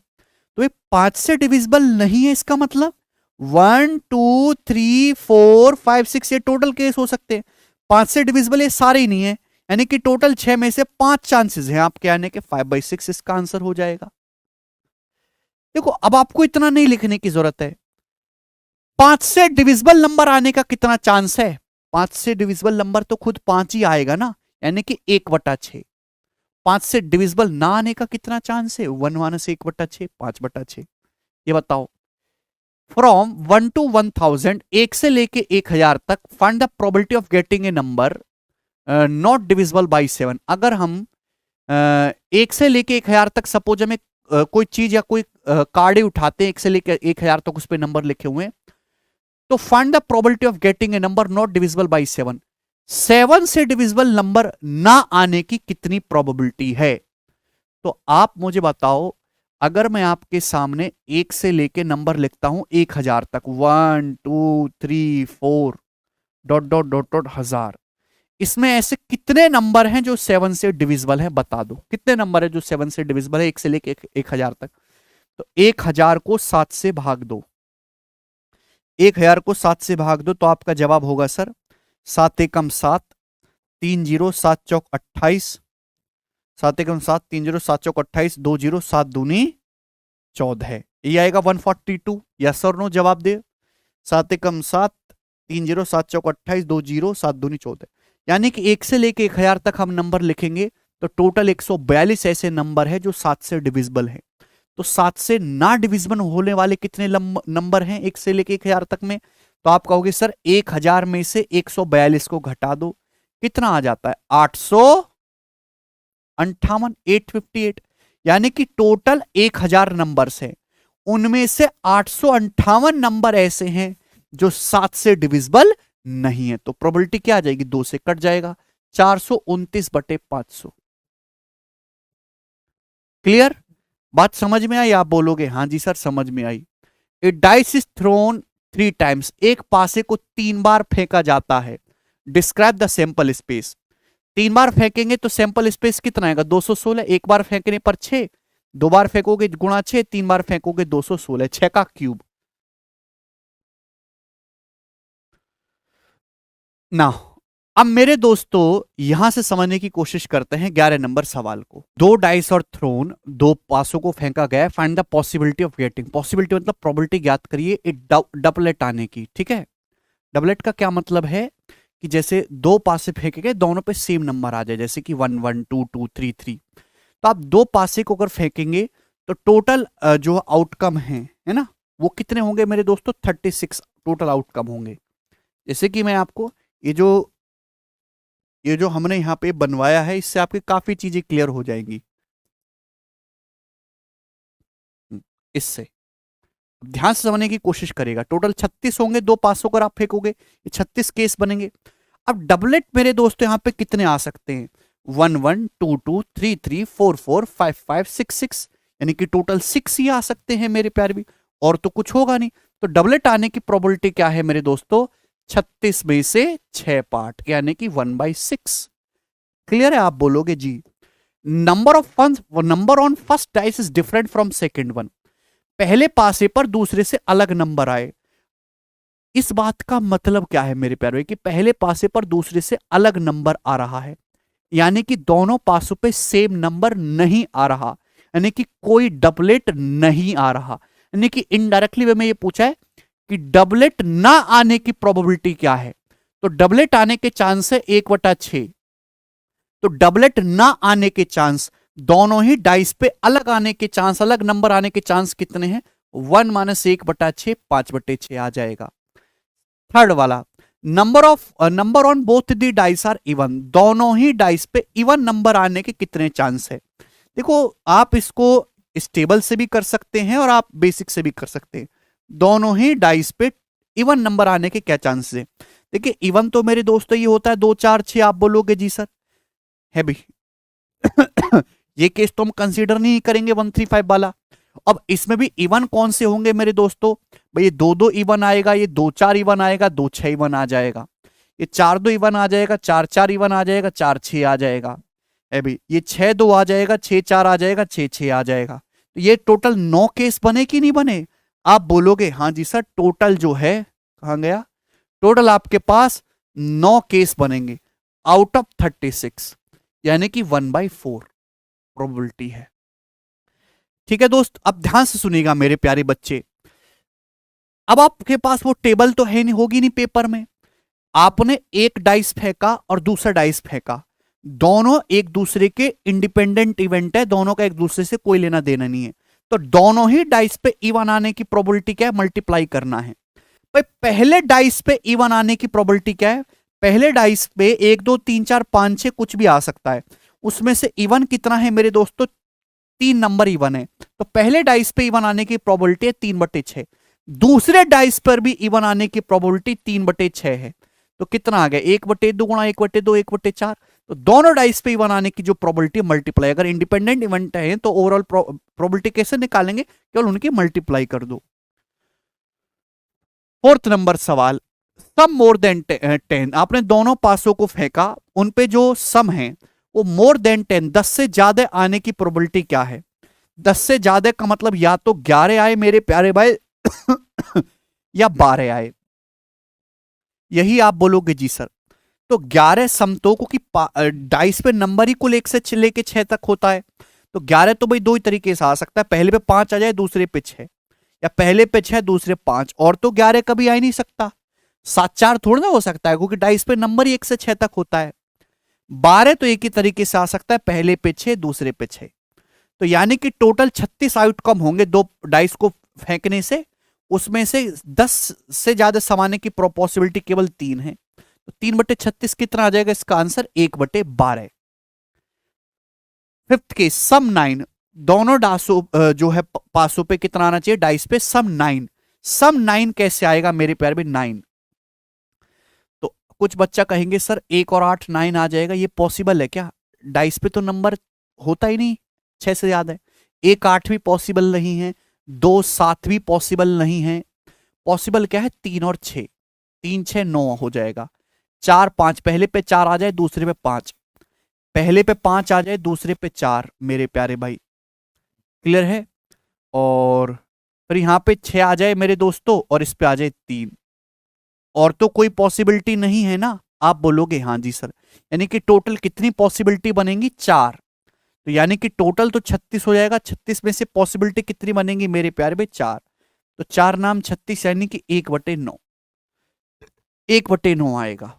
तो ये 5 से डिविजिबल नहीं है, इसका मतलब 1, 2, 3, 4, 5, 6 ये टोटल केस हो सकते हैं। 5 से डिविजिबल ये सारे ही नहीं है, यानी कि टोटल 6 में से 5 चांसेस हैं आपके आने के, 5/6 इसका आंसर हो जाएगा। देखो अब आपको इतना नहीं लिखने की जरूरत है, 5 से डिविजिबल नंबर आने का कितना चांस है? 5 से डिविजिबल नंबर तो खुद 5 ही आएगा ना, यानी कि 1/6। 5 से डिविजिबल ना आने का कितना चांस है? 1/1/6, 5/6। ये बताओ, फ्रॉम 1 to 1000, 1 से लेके 1000 तक, find the probability of getting a number not divisible by 7। अगर हम 1 से लेके 1000 तक, सपोज हमें कोई चीज या कोई कार्ड ही उठाते हैं, 1 से लेके 1000 तक उस पर नंबर लिखे हुए हैं, तो find the probability of getting a number not divisible by 7। 7 से डिविजिबल नंबर ना आने की कितनी प्रोबेबिलिटी है? तो आप मुझे बताओ, अगर मैं आपके सामने 1 से लेके नंबर लिखता हूं 1000 तक, 1, 2, 3, 4 डॉट डॉट डॉट डॉट हजार, इसमें ऐसे कितने नंबर हैं जो 7 से डिविजिबल है? बता दो कितने नंबर है जो 7 से डिविजिबल है 1 से लेके 1000 तक? तो 1000 को 7 से भाग दो, 1000 को 7 से भाग दो तो आपका जवाब होगा सर 7 एकम 7, 3 0 7 चौक 28, 7 एकम 7, 3 0 7 चौक 28, 2 0 7 दूनी 14, ये आएगा 142। यस और नो जवाब दे। 7 एकम 7, 3 0 7 चौक 28, 2 0 7 दूनी 14, यानी कि 1 से लेके 1000 तक हम नंबर लिखेंगे तो टोटल 142 ऐसे नंबर है जो 7 से डिविजिबल है। तो 7 से ना डिविजिबल होने वाले कितने नंबर हैं 1 से लेके 1000 तक में? तो आप कहोगे सर 1000 में से 142 को घटा दो, कितना आ जाता है? 858, 858, यानी कि टोटल 1000 नंबर्स हैं, उनमें से 858 नंबर ऐसे हैं जो 7 से डिविजिबल नहीं है। तो प्रोबेबिलिटी क्या आ जाएगी? 2 से कट जाएगा, 429/500। क्लियर? बात समझ में आई? आप बोलोगे हाँ जी सर समझ में आई। ए डाइस इज थ्रोन 3 टाइम्स, एक पासे को 3 बार फेंका जाता है। डिस्क्राइब द सैंपल स्पेस, 3 बार फेंकेंगे तो सैंपल स्पेस कितना आएगा? 216। एक बार फेंकने पर 6, 2 बार फेंकोगे गुणा 6, 3 बार फेंकोगे 216, 6 का क्यूब ना। अब मेरे दोस्तों यहां से समझने की कोशिश करते हैं 11 नंबर सवाल को। 2 डाइस और थ्रोन, 2 पासों को फेंका गया, find the possibility of getting, possibility मतलब प्रोबेबिलिटी ज्ञात करिए एक डबलेट आने की। ठीक है, डबलेट का क्या मतलब है कि जैसे 2 पासे फेंके गए, दोनों पे सेम नंबर आ जाए, जैसे कि 1 1 2 2 3 3। तो आप 2 पासे को अगर फेंकेंगे तो टोटल जो आउटकम है ना, वो कितने होंगे मेरे दोस्तों? 36 टोटल आउटकम होंगे। जैसे कि मैं आपको ये जो हमने यहाँ पे बनवाया है, इससे आपकी काफी चीजें क्लियर हो जाएंगी। इससे ध्यान से समझने की कोशिश करेगा। टोटल 36 होंगे 2 पासों को आप फेंकोगे, ये 36 केस बनेंगे। अब डबलेट मेरे दोस्तों यहाँ पे कितने आ सकते हैं? 1 1 2 2 3 3 4 4 5 5 6 6, यानी कि टोटल 6 ही आ सकते हैं मेरे प्यारे भी, और तो कुछ होगा नहीं। तो डबलेट आने की प्रोबेबिलिटी क्या है मेरे दोस्तों? 36 में से 6 पार्ट, यानी कि 1/6। क्लियर है? आप बोलोगे जी number on first dice is different from second one. पहले पासे पर दूसरे से अलग नंबर आए। इस बात का मतलब क्या है मेरे प्यारे, कि पहले पासे पर दूसरे से अलग नंबर आ रहा है, यानी कि दोनों पासों पे सेम नंबर नहीं आ रहा, यानी कि कोई डबलेट नहीं आ रहा। यानी कि इनडायरेक्टली वे में ये पूछा है कि डबलेट ना आने की प्रोबेबिलिटी क्या है। तो डबलेट आने के चांस है 1/6। तो डबलेट ना आने के चांस, दोनों ही डाइस पे अलग आने के चांस, अलग नंबर आने के चांस कितने हैं? 1 - 1/6, 5/6 आ जाएगा। थर्ड वाला, number on both the dice are even. दोनों ही डाइस पे इवन नंबर आने के कितने चांस है? देखो, आप इसको स्टेबल से भी कर सकते हैं और आप बेसिक से भी कर सकते हैं। दोनों ही डाइस पे इवन नंबर आने के क्या चांसेस है? देखिए, इवन तो मेरे दोस्तों ये होता है 2 4 6। आप बोलोगे जी सर है भी ये केस तो हम कंसीडर नहीं करेंगे 135 वाला। अब इसमें भी इवन कौन से होंगे मेरे दोस्तों? भाई ये 2 2 इवन आएगा, ये 2 4 इवन आएगा, 2 6 इवन आ जाएगा, ये 4 2 इवन आ जाएगा, 4 4 इवन आ जाएगा, 4 6 आ जाएगा। भाई ये 6 2 आ जाएगा, 6 4 आ जाएगा, 6 6 आ जाएगा। तो ये टोटल 9 केस बने कि नहीं बने? आप बोलोगे हाँ जी सर, टोटल जो है कहां गया, टोटल आपके पास 9 केस बनेंगे आउट ऑफ 36, यानी कि 1/4 प्रोबेबिलिटी है। ठीक है दोस्त, अब ध्यान से सुनिएगा मेरे प्यारे बच्चे। अब आपके पास वो टेबल तो है नहीं, होगी नहीं पेपर में। आपने एक डाइस फेंका और दूसरा डाइस फेंका, दोनों एक दूसरे के इंडिपेंडेंट इवेंट है, दोनों का एक दूसरे से कोई लेना देना नहीं है। तो दोनों ही डाइस पे इवन आने की प्रोबेबिलिटी क्या है? मल्टीप्लाई करना है। भाई पहले डाइस पे इवन आने की प्रोबेबिलिटी क्या है? पहले डाइस पे 1 2 3 4 5 6 कुछ भी आ सकता है, उसमें से इवन कितना है मेरे दोस्तों? 3 नंबर इवन है। तो पहले डाइस पे इवन आने की प्रोबेबिलिटी है 3/6। दूसरे डाइस पर भी इवन आने की प्रोबेबिलिटी 3/6 है। तो कितना आ गया? 1/2 गुणा 1/2 1/4। तो दोनों डाइस पे इवन आने की जो प्रोबेबिलिटी मल्टीप्लाई, अगर इंडिपेंडेंट इवेंट है तो ओवरऑल प्रोबेबिलिटी कैसे निकालेंगे? केवल उनकी मल्टीप्लाई कर दो। फोर्थ नंबर सवाल, सम मोर देन 10। आपने दोनों पासों को फेंका, उन पे जो सम है वो मोर देन 10, 10 से ज्यादा आने की प्रोबेबिलिटी क्या है? 10 से ज्यादा का मतलब या तो 11 आए मेरे प्यारे भाई या 12 आए। यही आप बोलोगे जी सर। तो 11 समतोकों की डाइस पे नंबर ही कुल 1 से लेके 6 तक होता है। तो 11 तो भाई दो ही तरीके से आ सकता है, पहले पे 5 आ जाए, दूसरे पे 6, या पहले पे 6 दूसरे 5, और तो 11 कभी आ ही नहीं सकता। 7 4 थोड़ा ना हो सकता है, क्योंकि डाइस पे नंबर ही 1 से 6 तक होता है। 12 तो एक ही तरीके से आ सकता है, पहले पे 6 दूसरे पे 6। तो यानी कि टोटल 36 आउटकम होंगे दो डाइस को फेंकने से, उसमें से 10 से ज्यादा समाने की पॉसिबिलिटी केवल 3 है। तो 3/36 कितना आ जाएगा? इसका आंसर 1/12। फिफ्थ केस, सम 9। दोनों डासों जो है पासों पे कितना आना चाहिए? डाइस पे सम 9। सम 9 कैसे आएगा मेरे प्यारे में? 9। तो कुछ बच्चा कहेंगे सर 1 और 8 9 आ जाएगा, ये पॉसिबल है क्या? डाइस पे तो नंबर होता ही नहीं 6 से ज्यादा है। 1 8 भी पॉसिबल नहीं है, 2 7 भी पॉसिबल नहीं है। पॉसिबल क्या है? 3 और 6, 3 6 9 हो जाएगा। 4 5, पहले पे 4 आ जाए, दूसरे पे 5, पहले पे 5 आ जाए, दूसरे पे 4 मेरे प्यारे भाई। क्लियर है? और फिर यहां पे 6 आ जाए मेरे दोस्तों, और इस पे आ जाए 3, और तो कोई पॉसिबिलिटी नहीं है ना? आप बोलोगे हाँ जी सर। यानी कि टोटल कितनी पॉसिबिलिटी बनेंगी? 4। तो यानी कि टोटल तो 36 हो जाएगा, 36 में से पॉसिबिलिटी कितनी बनेंगी मेरे प्यारे भाई? 4। तो 4 नाम 36, यानी कि 1/9, 1/9 आएगा।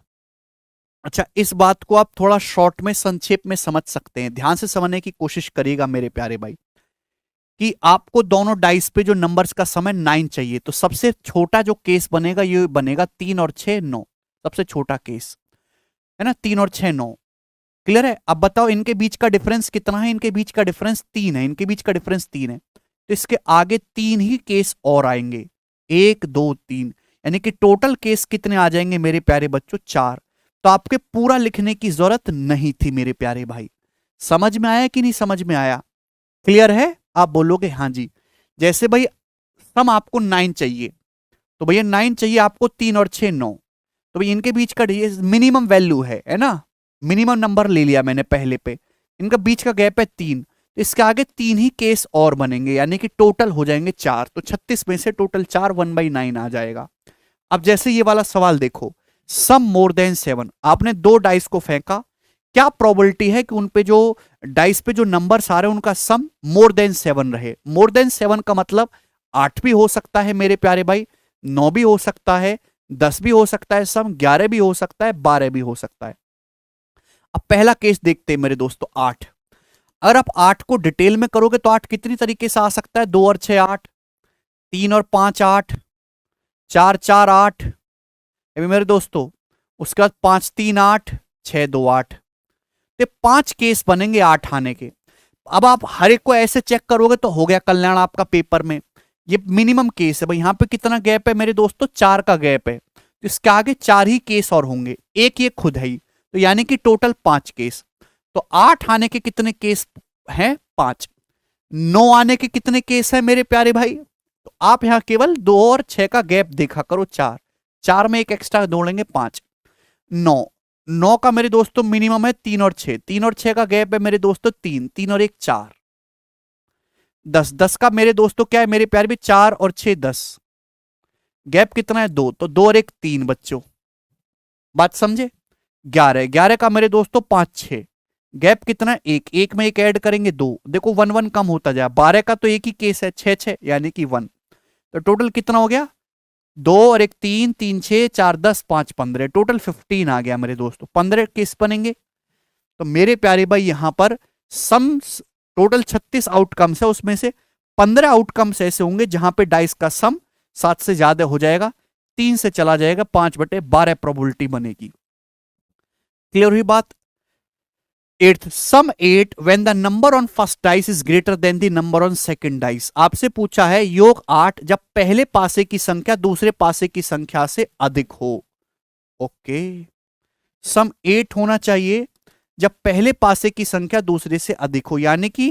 अच्छा, इस बात को आप थोड़ा शॉर्ट में संक्षेप में समझ सकते हैं, ध्यान से समझने की कोशिश करिएगा मेरे प्यारे भाई, कि आपको दोनों डाइस पे जो नंबर्स का समय 9 चाहिए। तो सबसे छोटा जो केस बनेगा ये बनेगा 3 और 6 9, सबसे छोटा केस है ना, 3 और 6 9। क्लियर है? अब बताओ इनके बीच का डिफरेंस कितना है? इनके बीच का डिफरेंस 3 है, इनके बीच का डिफरेंस 3 है। तो इसके आगे 3 ही केस और आएंगे, 1 2 3, यानी कि टोटल केस कितने आ जाएंगे मेरे प्यारे बच्चों? 4। तो आपके पूरा लिखने की जरूरत नहीं थी मेरे प्यारे भाई। समझ में आया कि नहीं समझ में आया? क्लियर है? आप बोलोगे हाँ जी। जैसे भाई सम आपको 9 चाहिए, तो भैया 9 चाहिए आपको, 3 और 6 9, तो भाई इनके बीच का मिनिमम वैल्यू है ना, मिनिमम नंबर ले लिया मैंने पहले पे, इनका बीच का गैप है 3, तो इसके आगे 3 ही केस और बनेंगे, यानी कि टोटल हो जाएंगे 4, तो 36 में से टोटल 4 1/9 आ जाएगा। अब जैसे ये वाला सवाल देखो, सम मोर देन 7, आपने 2 डाइस को फेंका, क्या प्रोबेबिलिटी है कि उन पे जो डाइस पे जो नंबर्स आ रहे हैं उनका सम मोर देन 7 रहे? मोर देन 7 का मतलब 8 भी हो सकता है मेरे प्यारे भाई, 9 भी हो सकता है, 10 भी हो सकता है, सम 11 भी हो सकता है, 12 भी हो सकता है। अब पहला केस देखते हैं मेरे दोस्तों, 8। अगर आप 8 को डिटेल में करोगे तो 8 कितनी तरीके से आ सकता है? 2 और 6 8, 3 और 5 8, 4 4 8, अभी मेरे दोस्तों उसके बाद 5 3 8, 6 2 8, तो 5 केस बनेंगे 8 आने के। अब आप हर एक को ऐसे चेक करोगे तो हो गया कल्याण आपका पेपर में। ये मिनिमम केस है भाई, यहां पे कितना गैप है मेरे दोस्तों? 4 का गैप है, तो इसके आगे 4 ही केस और होंगे, एक ये खुद है ही, तो यानी कि टोटल 5 केस। तो 8 आने के कितने केस हैं? 5। 9 आने के कितने केस हैं मेरे प्यारे भाई? तो आप यहां केवल 2 और 6 का गैप देखा करो, 4, 4 में एक एक्स्ट्रा जोड़ेंगे 5। 9, 9 का मेरे दोस्तों मिनिमम है 3 और 6, 3 और 6 का गैप है मेरे दोस्तों 3, 3 और 1 4। 10, 10 का मेरे दोस्तों क्या है मेरे प्यारे भी? 4 और 6 10, गैप कितना है? 2, तो 2 और 1 3 बच्चों, बात समझे? 11, 11 का मेरे दोस्तों 5 6, गैप कितना है? 1, 1 में एक ऐड करेंगे 2, देखो 1 1 कम होता जाए। 12 का तो एक ही केस है, 6 6 यानी कि 1, तो टोटल कितना हो गया? 2 और 1 3, 3 6 4 10 5 15, टोटल 15 आ गया मेरे दोस्तों। 15 केस बनेंगे, तो मेरे प्यारे भाई यहां पर सम टोटल 36 आउटकम्स है, उसमें से 15 आउटकम्स ऐसे होंगे जहां पे डाइस का सम 7 से ज्यादा हो जाएगा, 3 से चला जाएगा, 5/12 प्रोबेबिलिटी बनेगी। क्लियर हुई बात? Eighth, sum 8 when the number on first dice is greater than the number on second dice. आपसे पूछा है योग 8 जब पहले पासे की संख्या दूसरे पासे की संख्या से अधिक हो। ओके, सम 8 होना चाहिए जब पहले पासे की संख्या दूसरे से अधिक हो, यानी कि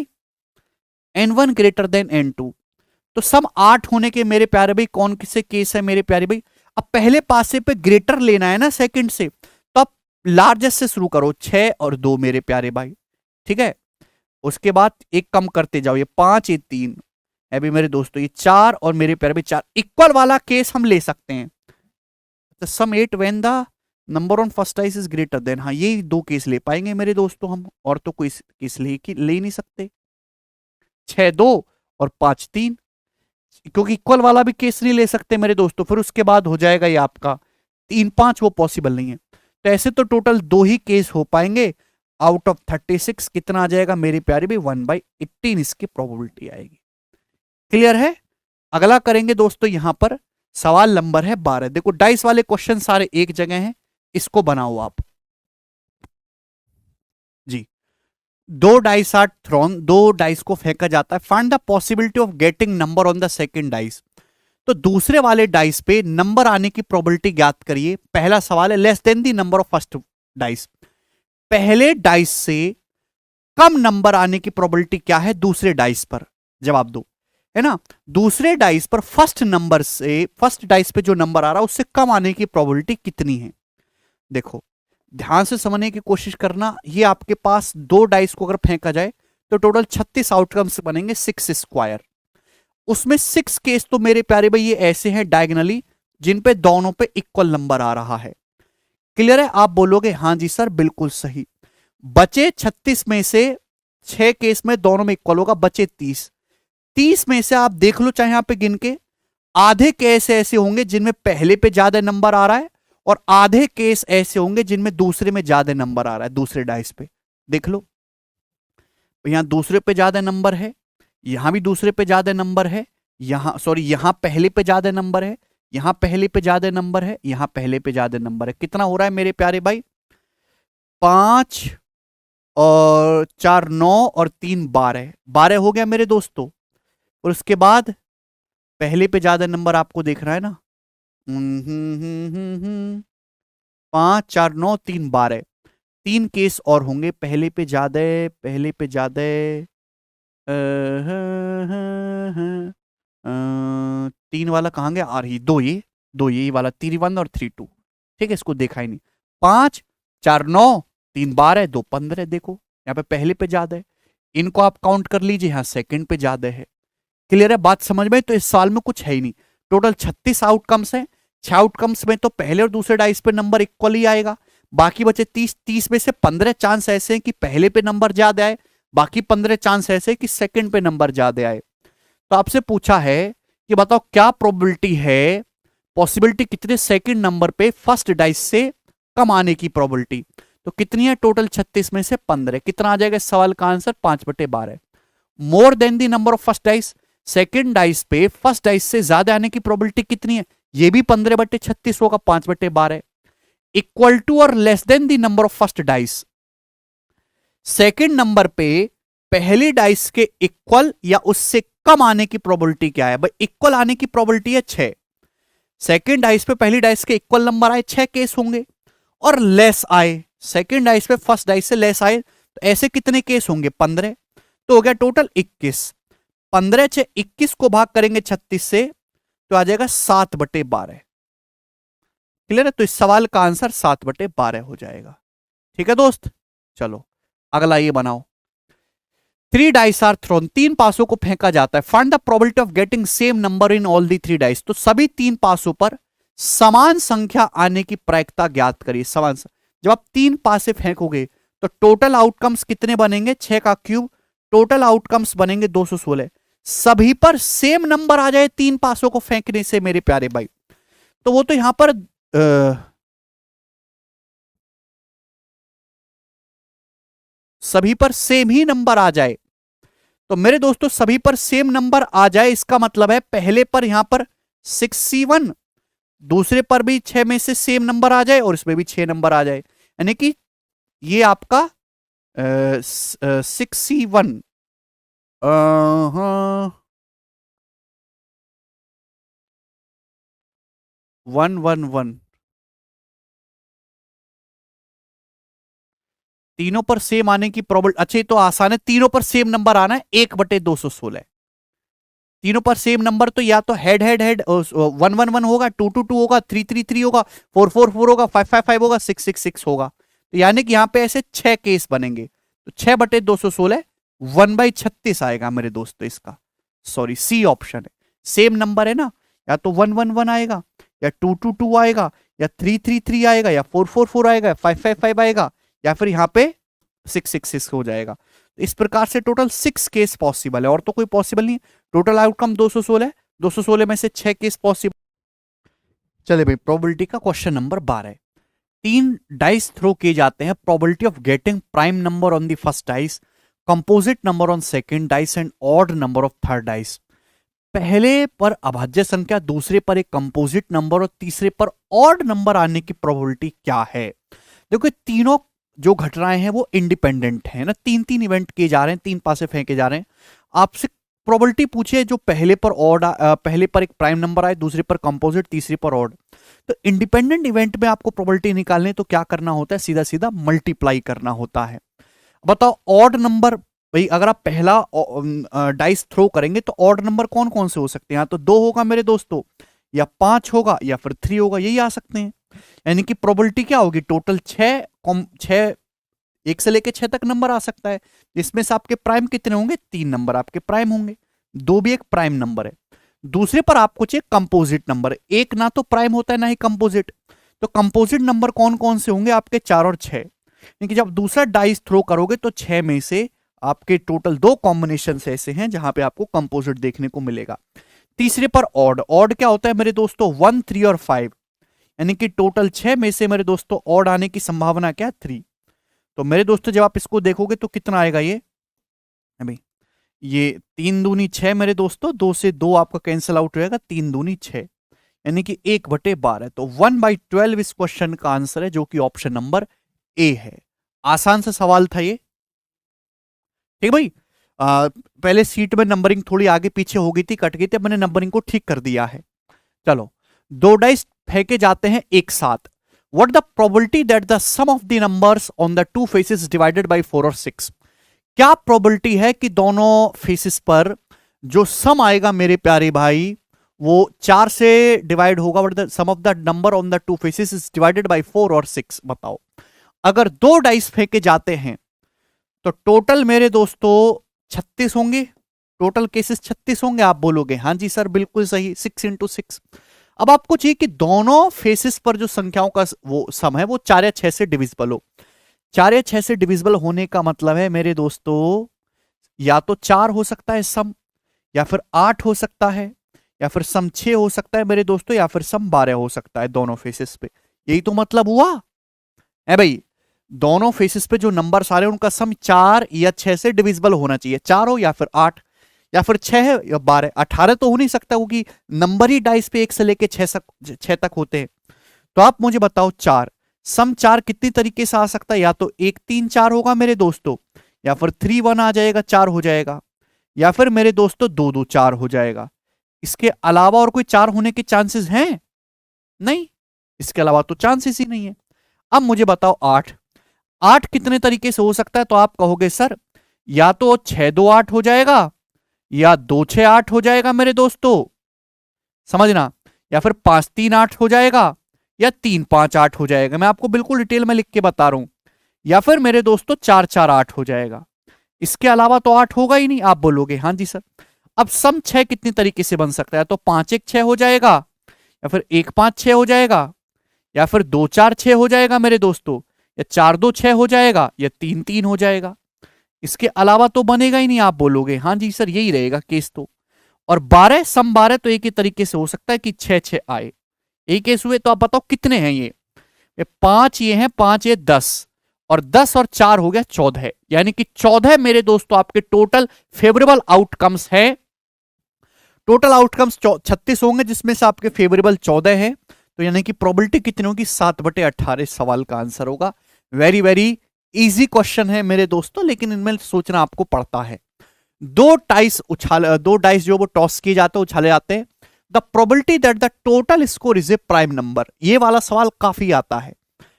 n1 ग्रेटर देन n2। तो सम 8 होने के मेरे प्यारे भाई कौन किसे केस है मेरे प्यारे भाई? अब पहले पासे पे ग्रेटर लेना है ना सेकंड से, तो आप लार्जेस्ट से शुरू करो, 6 और 2 मेरे प्यारे भाई, ठीक है। उसके बाद एक कम करते जाओ, ये 5 ये 3, अभी मेरे दोस्तों ये 4 और मेरे प्यारे भाई 4, इक्वल वाला केस हम ले सकते हैं। तो सम 8 when the number on first dice is greater then, हाँ ये 2 केस ले पाएंगे मेरे दोस्तों हम, और तो कोई केस ले नहीं सकते। 6 2 और 5 3, क्योंकि इक्वल वाला भी केस नहीं ले सकते मेरे दोस्तों, फिर उसके बाद हो जाएगा ये आपका 3 5, वो पॉसिबल नहीं है। तो ऐसे तो टोटल 2 ही केस हो पाएंगे, आउट ऑफ 36 कितना आ जाएगा मेरे प्यारे भी? 1/18 इसकी प्रोबेबिलिटी आएगी। क्लियर है? अगला करेंगे दोस्तों, यहां पर सवाल नंबर है 12। देखो डाइस वाले क्वेश्चन सारे एक जगह हैं, इसको बनाओ आप जी। 2 डाइस आर थ्रोन, 2 डाइस को फेंका जाता है, find the possibility of getting number on the second dice. तो दूसरे वाले डाइस पे नंबर आने की प्रोबेबिलिटी ज्ञात करिए। पहला सवाल है less than the number of first dice, पहले डाइस से कम नंबर आने की प्रोबेबिलिटी क्या है दूसरे डाइस पर? जवाब दो, है ना। दूसरे डाइस पर फर्स्ट नंबर से, फर्स्ट डाइस पे जो नंबर आ रहा है उससे कम आने की प्रोबेबिलिटी कितनी है? देखो ध्यान से समझने की कोशिश करना, ये आपके पास 2 डाइस को अगर फेंका जाए तो टोटल 36 आउटकम्स बनेंगे, 6 स्क्वायर। उसमें 6 केस तो मेरे प्यारे भाई ये ऐसे हैं डायगनली जिन पे दोनों पे इक्वल नंबर आ रहा है। क्लियर है? आप बोलोगे हाँ जी सर बिल्कुल सही। बचे 36 में से 6 केस में दोनों में इक्वल होगा, बचे 30। 30 में से आप देख लो चाहे यहां पे गिन के, आधे केस ऐसे होंगे जिनमें पहले पे ज्यादा नंबर आ रहा है, और आधे केस ऐसे होंगे जिनमें दूसरे में ज्यादा नंबर आ रहा है, दूसरे डाइस पे। देख लो यहां दूसरे पे ज्यादा नंबर है, यहां भी दूसरे पे ज्यादा नंबर है, यहां सॉरी यहां पहले पे ज्यादा नंबर है, यहां पहले पे ज्यादा नंबर है, यहां पहले पे ज्यादा नंबर है। कितना हो रहा है मेरे प्यारे भाई? 5 और 4 9 और 3 12, 12 हो गया मेरे दोस्तों। और उसके बाद पहले पे ज्यादा नंबर आपको देख रहा है ना, 5 4 9 3 12, 3 केस और होंगे। पहले पे ज्यादा, पहले पे ज्यादा, तीन वाला कहाँ गया? आ रही दो, ये दो, ये वाला 3 1 और 3 2। ठीक है, इसको देखा ही नहीं। 5 4 9 3 12 2 15, देखो यहाँ पे पहले पे ज्यादा है, इनको आप काउंट कर लीजिए, यहाँ सेकंड पे ज्यादा है। क्लियर है बात समझ में? तो इस सवाल में कुछ है ही नहीं। टोटल 36 आउटकम्स हैं। 6 आउटकम्स में तो पहले और दूसरे डाइस पे नंबर इक्वल ही आएगा, बाकी बचे 30। 30 में से 15 चांस ऐसे हैं कि पहले पे नंबर ज्यादा आए, बाकी 15 चांस ऐसे हैं कि सेकंड पे नंबर ज्यादा आए। तो आपसे पूछा है कि बताओ क्या प्रोबेबिलिटी है, पॉसिबिलिटी कितने सेकंड नंबर पे फर्स्ट डाइस से कम आने की प्रोबेबिलिटी। तो कितनी है? टोटल 36 में से 15, कितना आ जाएगा इस सवाल का answer? 5/12। More than the number of first dice, second dice पे फर्स्ट डाइस से ज्यादा आने की प्रोबेबिलिटी कितनी है? ये भी 15/36 होगा, 5/12। इक्वल टू और less than the number of first dice, second number पे पहली डाइस के इक्वल या उससे कम आने की प्रोबेबिलिटी क्या है? भाई इक्वल आने की प्रोबेबिलिटी है 6। सेकंड डाइस पे पहली डाइस के इक्वल नंबर आए, 6 केस होंगे। और लेस आए, सेकंड डाइस पे फर्स्ट डाइस से लेस आए, तो ऐसे कितने केस होंगे? 15। तो हो गया टोटल 21। 15 से 21 को भाग करेंगे 36 से, तो आ जाएगा 7/12। क्लियर है? तो इस सवाल का आंसर 7/12 हो जाएगा। ठीक है दोस्त, चलो अगला ये बनाओ। 3 डाइस आर थ्रोन, 3 पासों को फेंका जाता है। Find the probability of getting same number in all the 3 dice. तो सभी 3 पासों पर समान संख्या आने की प्रायिकता ज्ञात करिए। जब आप 3 पासे फेंकोगे तो टोटल आउटकम्स कितने बनेंगे? 6 का क्यूब, टोटल आउटकम्स बनेंगे 216। सभी पर सेम नंबर आ जाए 3 पासों को फेंकने से मेरे प्यारे भाई, तो वो तो यहां पर सभी पर सेम ही नंबर आ जाए। तो मेरे दोस्तों सभी पर सेम नंबर आ जाए, इसका मतलब है पहले पर यहां पर 6C1, दूसरे पर भी 6 में से सेम नंबर आ जाए और इसमें भी 6 नंबर आ जाए, यानी कि ये आपका 6C1 111, तीनों पर सेम आने की प्रोबेबिलिटी। अच्छा ये तो आसान है, तीनों पर सेम नंबर आना है, 1/216। तीनों पर सेम नंबर तो या तो हेड हेड हेड 111 होगा, 222 होगा, 333 होगा, 444 होगा, 555 होगा, 666 होगा। तो यानी कि यहां पे ऐसे 6 केस बनेंगे। तो 6/216 1/36 आएगा मेरे दोस्तों इसका। सॉरी, सी ऑप्शन है। सेम नंबर है ना, या तो 111 आएगा, या 222 आएगा, या 333 आएगा, या 444 आएगा, 555 आएगा, या फिर यहाँ पे 666 हो जाएगा। तो इस प्रकार से टोटल 6 केस पॉसिबल है, और तो कोई पॉसिबल नहीं। टोटल आउटकम 216, 216 में से 6 केस पॉसिबल। चले भाई, प्रोबेबिलिटी का क्वेश्चन नंबर 12। 3 डाइस थ्रो किए जाते हैं, probability of getting prime number on the first dice, composite number on second dice and odd number of third dice. पहले पर अभाज्य संख्या, दूसरे पर एक कंपोजिट नंबर और तीसरे पर ऑड नंबर आने की प्रोबेबिलिटी क्या है? देखो तीनों जो घटनाएं हैं वो इंडिपेंडेंट है ना, 3 इवेंट किए जा रहे हैं, 3 पासे फेंके जा रहे हैं। आपसे प्रोबेबिलिटी पूछिए जो पहले पर ऑड, पहले पर एक प्राइम नंबर आए, दूसरे पर कंपोजिट, तीसरे पर ऑड। तो इंडिपेंडेंट इवेंट में आपको प्रोबेबिलिटी निकालने तो क्या करना होता है? सीधा सीधा मल्टीप्लाई करना होता है। बताओ ऑड नंबर, भाई अगर आप पहला डाइस थ्रो करेंगे तो ऑड नंबर कौन कौन से हो सकते हैं? या तो 2 होगा मेरे दोस्तों, या 5 होगा, या फिर 3 होगा, यही आ सकते हैं। यानी कि प्रोबेबिलिटी क्या होगी? टोटल 6, 1 से लेके 6 तक नंबर आ सकता है। इसमें से आपके प्राइम कितने होंगे? 3 नंबर आपके प्राइम होंगे, 2 भी एक प्राइम नंबर है। दूसरे पर आपको चाहिए कंपोजिट नंबर, एक ना तो प्राइम होता है ना ही कंपोजिट। तो कंपोजिट नंबर कौन कौन से होंगे आपके? 4 और 6। क्योंकि जब दूसरा डाइस थ्रो करोगे तो 6 में से आपके टोटल 2 कॉम्बिनेशन ऐसे हैं जहां पे आपको कंपोजिट देखने को मिलेगा। तीसरे पर ऑड, ऑड क्या होता है मेरे दोस्तों? 1, 3 और 5, यानी कि टोटल 6 में से मेरे दोस्तों ऑड आने की संभावना क्या है? 3। तो मेरे दोस्तों जब आप इसको देखोगे तो कितना आएगा? ये अभी ये 3 दूनी 6 मेरे दोस्तों, 2 से 2 आपका कैंसिल आउट हो जाएगा, 3 दूनी 6, यानी कि 1/12। तो 1/12 इस क्वेश्चन का आंसर है, जो कि ऑप्शन नंबर ए है। आसान सा सवाल था ये, ठीक भाई। पहले सीट में नंबरिंग थोड़ी आगे पीछे हो गई थी, कट गई थी, मैंने नंबरिंग को ठीक कर दिया है। चलो, 2 डाइस फेंके जाते हैं एक साथ, what the probability that the sum of the numbers on the two faces divided by 4 और 6, क्या प्रोबेबिलिटी है कि दोनों फेसेस पर जो सम आएगा मेरे प्यारे भाई वो 4 से डिवाइड होगा, but the sum of the number on the two faces is divided by 4 और 6। बताओ, अगर दो डाइस फेंके जाते हैं तो टोटल मेरे दोस्तों 36 होंगे, टोटल केसेस 36 होंगे। आप बोलोगे हाँ जी सर बिल्कुल सही, 6 इंटू 6। अब आपको चाहिए कि दोनों फेसेस पर जो संख्याओं का वो सम है वो 4 या 6 से डिविजिबल हो। 4 या 6 से डिविजिबल होने का मतलब है मेरे दोस्तों या तो 4 हो सकता है सम, या फिर 8 हो सकता है, या फिर सम 6 हो सकता है मेरे दोस्तों, या फिर सम 12 हो सकता है दोनों फेसेस पे। यही तो मतलब हुआ है भाई, दोनों फेसेस पे जो नंबर आ रहे हैं उनका सम 4 या 6 से डिविजिबल होना चाहिए। 4 हो या फिर 8 या फिर 6 है या 12, 18 तो हो नहीं सकता क्योंकि नंबर ही डाइस पे 1 से लेके 6 तक होते हैं। तो आप मुझे बताओ 4 सम 4 कितनी तरीके से आ सकता है, या तो 1 3 4 होगा मेरे दोस्तों, या फिर 3 1 आ जाएगा 4 हो जाएगा, या फिर मेरे दोस्तों 2 2 4 हो जाएगा। इसके अलावा और कोई 4 होने के चांसेस हैं नहीं, इसके अलावा तो चांसेस ही नहीं है। अब मुझे बताओ 8 8 कितने तरीके से हो सकता है, तो आप कहोगे सर या तो 6 2 8 हो जाएगा, या 2 6 8 हो जाएगा मेरे दोस्तों, समझना, या फिर 5 3 8 हो जाएगा, या 3 5 8 हो जाएगा। मैं आपको बिल्कुल डिटेल में लिख के बता रहा हूं, या फिर मेरे दोस्तों 4 4 8 हो जाएगा। इसके अलावा तो 8 होगा ही नहीं। आप बोलोगे हाँ जी सर। अब सम 6 कितनी तरीके से बन सकता है, तो 5 1 6 हो जाएगा, या फिर 1 5 6 हो जाएगा, या फिर 2 4 6 हो जाएगा मेरे दोस्तों, या 4 2 6 हो जाएगा, या 3 3 हो जाएगा। इसके अलावा तो बनेगा ही नहीं। आप बोलोगे हाँ जी सर यही रहेगा केस तो। और 12 सम 12 तो एक ही तरीके से हो सकता है कि 6 6 आए, एक केस हुए। तो आप बताओ कितने हैं ये 5 ये हैं, 5 ये 10, और 10 और 4 हो गया 14, यानी कि 14 मेरे दोस्तों आपके टोटल फेवरेबल आउटकम्स है। टोटल आउटकम्स 36 होंगे जिसमें से आपके फेवरेबल 14 है। तो यानी कि प्रोबेबिलिटी कितनी होगी, 7/18 सवाल का आंसर होगा। वेरी वेरी इजी क्वेश्चन है मेरे दोस्तों, लेकिन इनमें सोचना आपको पड़ता है। दो डाइस जो वो टॉस किए जाते हैं, उछाले जाते हैं। The probability that the total score is a prime number, ये वाला सवाल काफी आता है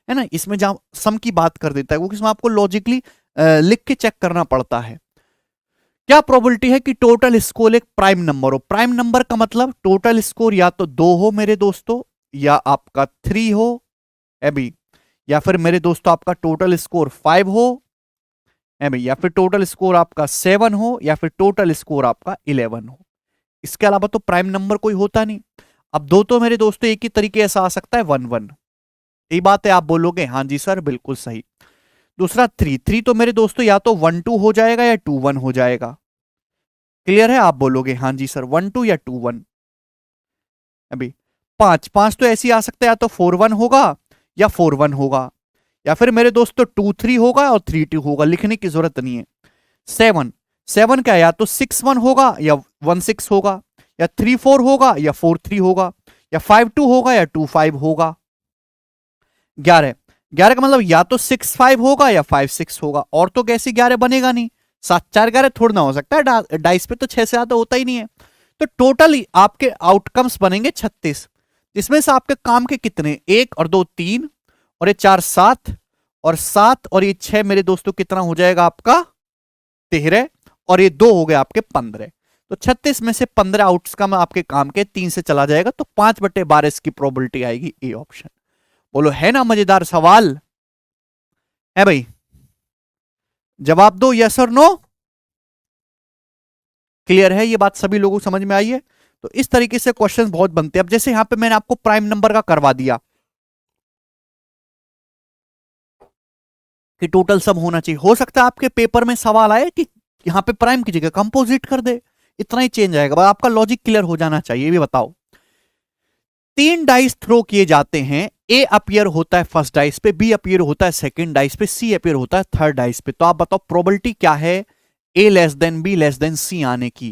ना। इसमें जहां सम की बात कर देता है क्योंकि इसमें आपको लॉजिकली लिख के चेक करना पड़ता है। क्या प्रोबेबिलिटी है कि टोटल स्कोर एक प्राइम नंबर हो। प्राइम नंबर का मतलब टोटल स्कोर या तो 2 हो मेरे दोस्तों, या आपका 3 हो अभी, या फिर मेरे दोस्तों आपका टोटल स्कोर 5 हो अभी, या फिर टोटल स्कोर आपका 7 हो, या फिर टोटल स्कोर आपका 11 हो। इसके अलावा तो प्राइम नंबर कोई होता नहीं। अब दो तो मेरे दोस्तों एक ही तरीके ऐसा आ सकता है 1 1, यही बात है। आप बोलोगे हाँ जी सर बिल्कुल सही। दूसरा 3 3 तो मेरे दोस्तों या तो 1 2 हो जाएगा या 2 1 हो जाएगा। क्लियर है। आप बोलोगे हाँ जी सर 1 2 या 2 1। अभी 5 5 तो ऐसे ही आ सकता है, या तो 4 1 होगा या 4 1 होगा, या फिर मेरे दोस्तों 2 3 होगा और 3 2 होगा, लिखने की जरूरत नहीं है। 7 7 क्या, या तो 6 1 होगा या 1 6 होगा, या 3 4 होगा या 4 3 होगा, या 5 2 होगा या 2 5 होगा। 11 11 का मतलब या तो 6 5 होगा या 5 6 होगा, और तो कैसे 11 बनेगा नहीं। 7 4 11 थोड़ा ना हो सकता है, डाइस पे तो 6 से ज्यादा होता ही नहीं है। तो टोटल आपके आउटकम्स बनेंगे 36, जिसमें से आपके काम के कितने, 1 और 2 3, और ये 4 7, और 7 और ये 6 मेरे दोस्तों कितना हो जाएगा आपका 13, और ये 2 हो गए आपके 15। तो 36 में से 15 आउटकम आपके काम के 3 से चला जाएगा, तो 5/12 इसकी प्रोबेबिलिटी आएगी, ए ऑप्शन। बोलो है ना मजेदार सवाल है भाई, जवाब दो यस और नो। क्लियर है, ये बात सभी लोगों को समझ में आई है। तो इस तरीके से क्वेश्चंस बहुत बनते हैं। अब जैसे यहां पे मैंने आपको प्राइम नंबर का करवा दिया कि टोटल सम होना चाहिए, हो सकता है आपके पेपर में सवाल आए कि यहां पे प्राइम की जगह कंपोजिट कर दे, इतना ही चेंज आएगा। आपका लॉजिक क्लियर हो जाना चाहिए। भी बताओ 3 डाइस थ्रो किए जाते हैं, ए अपीयर होता है फर्स्ट डाइस पे, बी अपीयर होता है सेकंड डाइस पे, सी अपीयर होता है थर्ड डाइस पे। तो आप बताओ प्रोबेबिलिटी क्या है A less than B less than C आने की।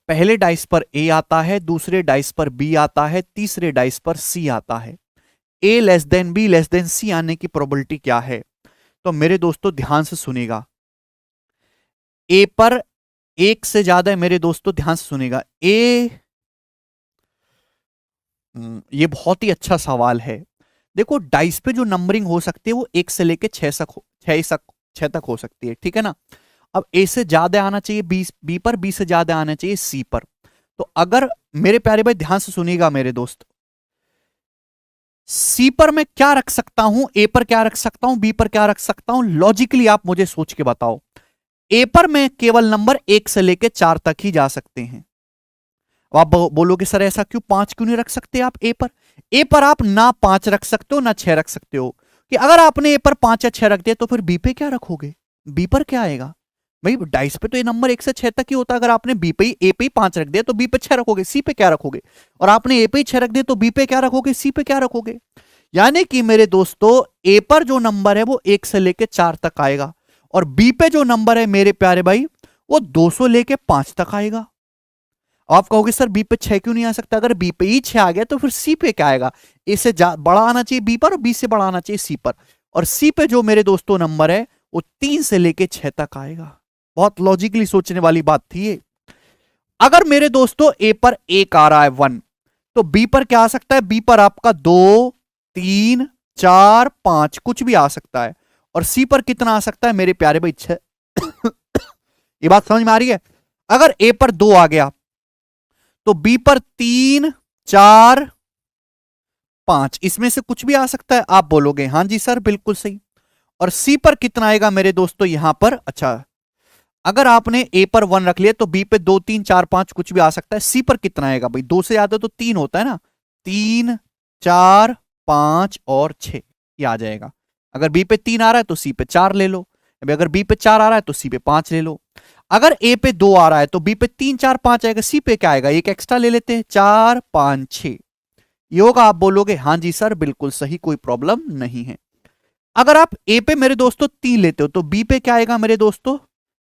पहले डाइस पर ए आता है, दूसरे डाइस पर बी आता है, तीसरे डाइस पर सी आता है। A less than B less than C आने की प्रोबेबिलिटी क्या है। तो मेरे दोस्तों ध्यान से सुनेगा, ए पर एक से ज्यादा है मेरे दोस्तों, ध्यान से सुनेगा। ए ये बहुत ही अच्छा सवाल है। देखो डाइस पे जो नंबरिंग हो सकती है वो 1 से लेके 6 तक हो सकती है, ठीक है ना। अब ए से ज्यादा आना चाहिए बी पर, बी से ज्यादा आना चाहिए सी पर। तो अगर मेरे प्यारे भाई ध्यान से सुनिएगा मेरे दोस्त, सी पर मैं क्या रख सकता हूं, ए पर क्या रख सकता हूं, बी पर क्या रख सकता हूं, लॉजिकली आप मुझे सोच के बताओ। ए पर मैं केवल नंबर 1 से लेके 4 तक ही जा सकते हैं। अब आप बोलोगे सर ऐसा क्यों, 5 क्यों नहीं रख सकते आप ए पर? ए पर आप ना 5 रख सकते हो ना 6 रख सकते हो, कि अगर आपने ए पर 5 या 6 रख दिया तो फिर बी पे क्या रखोगे? बी पर क्या आएगा भाई? डाइस पे तो ये नंबर 1 से 6 तक ही होता है। अगर आपने बी पे ही ए पे ही 5 रख दिया तो बी पे 6 रखोगे, सी पे क्या रखोगे? और आपने ए पे ही 6 रख दिया तो बी पे क्या रखोगे, सी पे क्या रखोगे? यानी कि मेरे दोस्तों ए पर जो नंबर है वो 1 से लेके 4 तक आएगा, और बी पे जो नंबर है मेरे प्यारे भाई वो 200 लेके 5 तक आएगा। आप कहोगे सर बी पे 6 क्यों नहीं आ सकता? अगर बी पे ही 6 आ गया तो फिर सी पे क्या आएगा? ए से बड़ा आना चाहिए बी पर और बी से बड़ा आना चाहिए सी पर, और सी पे जो मेरे दोस्तों नंबर है वो 3 से लेके 6 तक आएगा। बहुत लॉजिकली सोचने वाली बात थी ये। अगर मेरे दोस्तों ए पर 1 आ रहा है 1, तो बी पर क्या आ सकता है? बी पर आपका 2, 3, 4, 5 कुछ भी आ सकता है, और सी पर कितना आ सकता है मेरे प्यारे भाई? 6। ये बात समझ में आ रही है? अगर ए पर 2 आ गया तो बी पर 3, 4, 5 इसमें से कुछ भी आ सकता है। आप बोलोगे हां जी सर बिल्कुल सही। और सी पर कितना आएगा मेरे दोस्तों यहां पर? अच्छा, अगर आपने ए पर 1 रख लिया तो बी पे 2, 3, 4, 5 कुछ भी आ सकता है। सी पर कितना आएगा भाई? 2 से ज्यादा तो 3 होता है ना, 3, 4, 5 और 6 ये आ जाएगा। अगर बी पे 3 आ रहा है तो सी पे 4 ले लो, अगर बी पे 4 आ रहा है तो सी पे 5 ले लो। अगर ए पे 2 आ रहा है तो बी पे 3, 4, 5 आएगा, सी पे क्या आएगा? एक एक्स्ट्रा ले लेते हैं, 4, 5, 6 ये होगा। आप बोलोगे हां जी सर बिल्कुल सही, कोई प्रॉब्लम नहीं है। अगर आप ए पे मेरे दोस्तों 3 लेते हो तो बी पे क्या आएगा मेरे दोस्तों?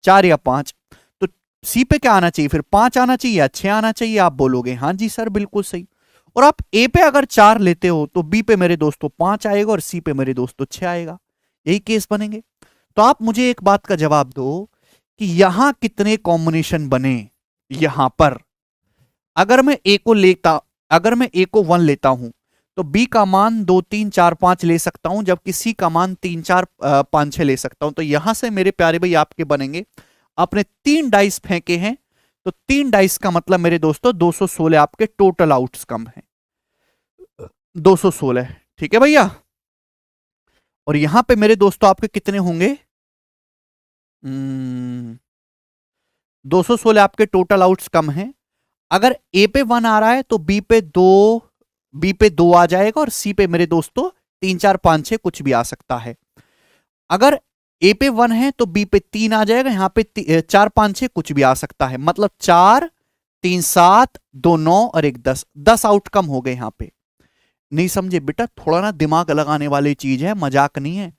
4 या 5। तो सी पे क्या आना चाहिए फिर? 5 आना चाहिए या 6 आना चाहिए? आप बोलोगे हां जी सर बिल्कुल सही। और आप ए पे अगर 4 लेते हो तो बी पे मेरे दोस्तों 5 आएगा और सी पे मेरे दोस्तों 6 आएगा। यही केस बनेंगे। तो आप मुझे एक बात का जवाब दो कि यहां कितने कॉम्बिनेशन बने यहां पर? अगर मैं ए को लेता अगर मैं ए को 1 लेता हूं तो बी का मान 2, 3, 4, 5 ले सकता हूं, जबकि सी का मान 3, 4, 5, 6 ले सकता हूं। तो यहां से मेरे प्यारे भाई आपके बनेंगे, आपने 3 डाइस फेंके हैं तो 3 डाइस का मतलब मेरे दोस्तों 216 आपके टोटल आउटकम है, 216। ठीक है भैया। और यहां पे मेरे दोस्तों आपके कितने होंगे? 216 आपके टोटल आउटकम है। अगर ए पे 1 आ रहा है तो बी पे 2 आ जाएगा, और सी पे मेरे दोस्तों 3, 4, 5, 6 कुछ भी आ सकता है। अगर ए पे 1 है तो बी पे 3 आ जाएगा, यहां पे 4, 5, 6 कुछ भी आ सकता है। मतलब 4, 3, 7, 2, 9 और 1, 10, 10 आउटकम हो गए यहां पे। नहीं समझे बेटा? थोड़ा ना दिमाग लगाने वाली चीज है, मजाक नहीं है।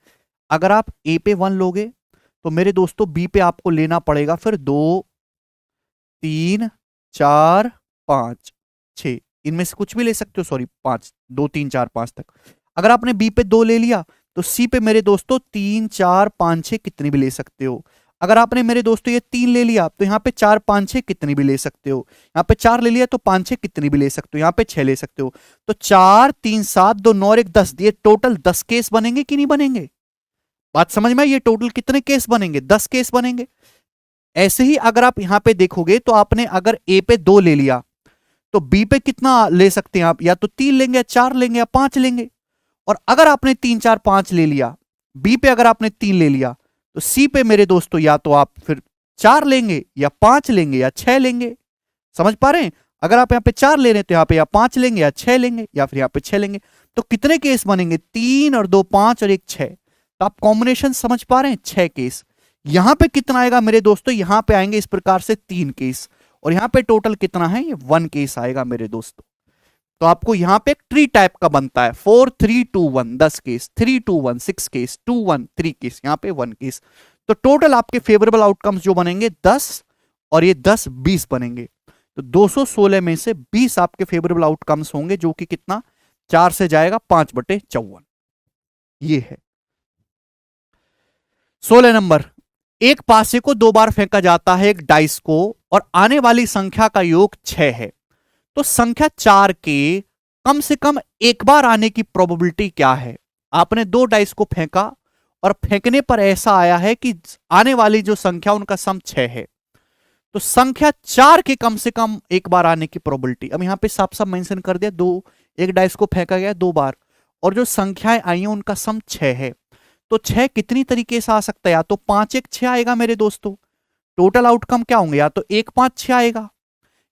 अगर आप ए पे 1 लोगे तो मेरे दोस्तों बी पे आपको लेना पड़ेगा फिर 2, 3, 4, 5, 6 इनमें से कुछ भी ले सकते हो, सॉरी 5, 2, 3, 4, 5 तक। अगर आपने बी पे 2 ले लिया तो सी पे मेरे दोस्तों 3, 4, 5, 6 कितनी भी ले सकते हो। अगर आपने मेरे दोस्तों ये 3 ले लिया तो यहाँ पे 4, 5, 6 कितनी भी ले सकते हो। यहाँ पे 4 ले लिया तो 5, 6 कितनी भी ले सकते हो, यहाँ पे 6 ले सकते हो। तो 4, 3, 7, 2, 9 और 1, 10, ये टोटल 10 केस बनेंगे कि नहीं बनेंगे? बात समझ में आई? ये टोटल कितने केस बनेंगे? 10 केस बनेंगे। ऐसे ही अगर आप यहां पे देखोगे तो आपने अगर ए पे 2 ले लिया तो बी पे कितना ले सकते हैं आप? या तो 3 लेंगे या 4 लेंगे या 5 लेंगे। और अगर आपने 3, 4, 5 ले लिया, बी पे अगर आपने 3 ले लिया तो सी पे मेरे दोस्तों या तो आप फिर 4 लेंगे या 5 लेंगे या 6 लेंगे। समझ पा रहे हैं? अगर आप यहाँ पे 4 ले रहे हैं तो यहाँ पे या 5 लेंगे या 6 लेंगे या फिर यहाँ पे 6 लेंगे। तो कितने केस बनेंगे? 3 और 2 5 और 1 6। तो आप कॉम्बिनेशन समझ पा रहे हैं? 6 केस। यहां पे कितना आएगा मेरे दोस्तों? यहां पे आएंगे इस प्रकार से 3 केस, और यहां पे टोटल कितना है? ये 1 केस आएगा मेरे दोस्तों। तो आपको यहां पे एक ट्री टाइप का बनता है, 4, 3, 2, 1 10 केस, 3, 2, 1 6 केस, 2, 1 3 केस, यहां पे 1 केस। तो टोटल आपके फेवरेबल आउटकम्स जो बनेंगे 10 और ये 10 20 बनेंगे। तो 216 में से 20 आपके फेवरेबल आउटकम्स होंगे, जो कि कितना? 4 से जाएगा 5/54। ये है 16 नंबर। एक पासे को 2 बार फेंका जाता है एक डाइस को, और आने वाली संख्या का योग 6 है। तो संख्या 4 के कम से कम एक बार आने की प्रोबेबिलिटी क्या है। आपने 2 डाइस को फेंका और फेंकने पर ऐसा आया है कि आने वाली जो संख्या उनका सम 6 है, तो संख्या 4 के कम से कम एक बार आने की प्रोबेबिलिटी, अब यहां पे साफ साफ मेंशन कर दिया, दो, एक डाइस को फेंका गया 2 बार और जो संख्याएं आई हैं उनका सम 6 है। तो 6 कितनी तरीके से आ सकता है, या तो 5 1 6 आएगा मेरे दोस्तों, टोटल आउटकम क्या होंगे, या तो 1 5 6 आएगा,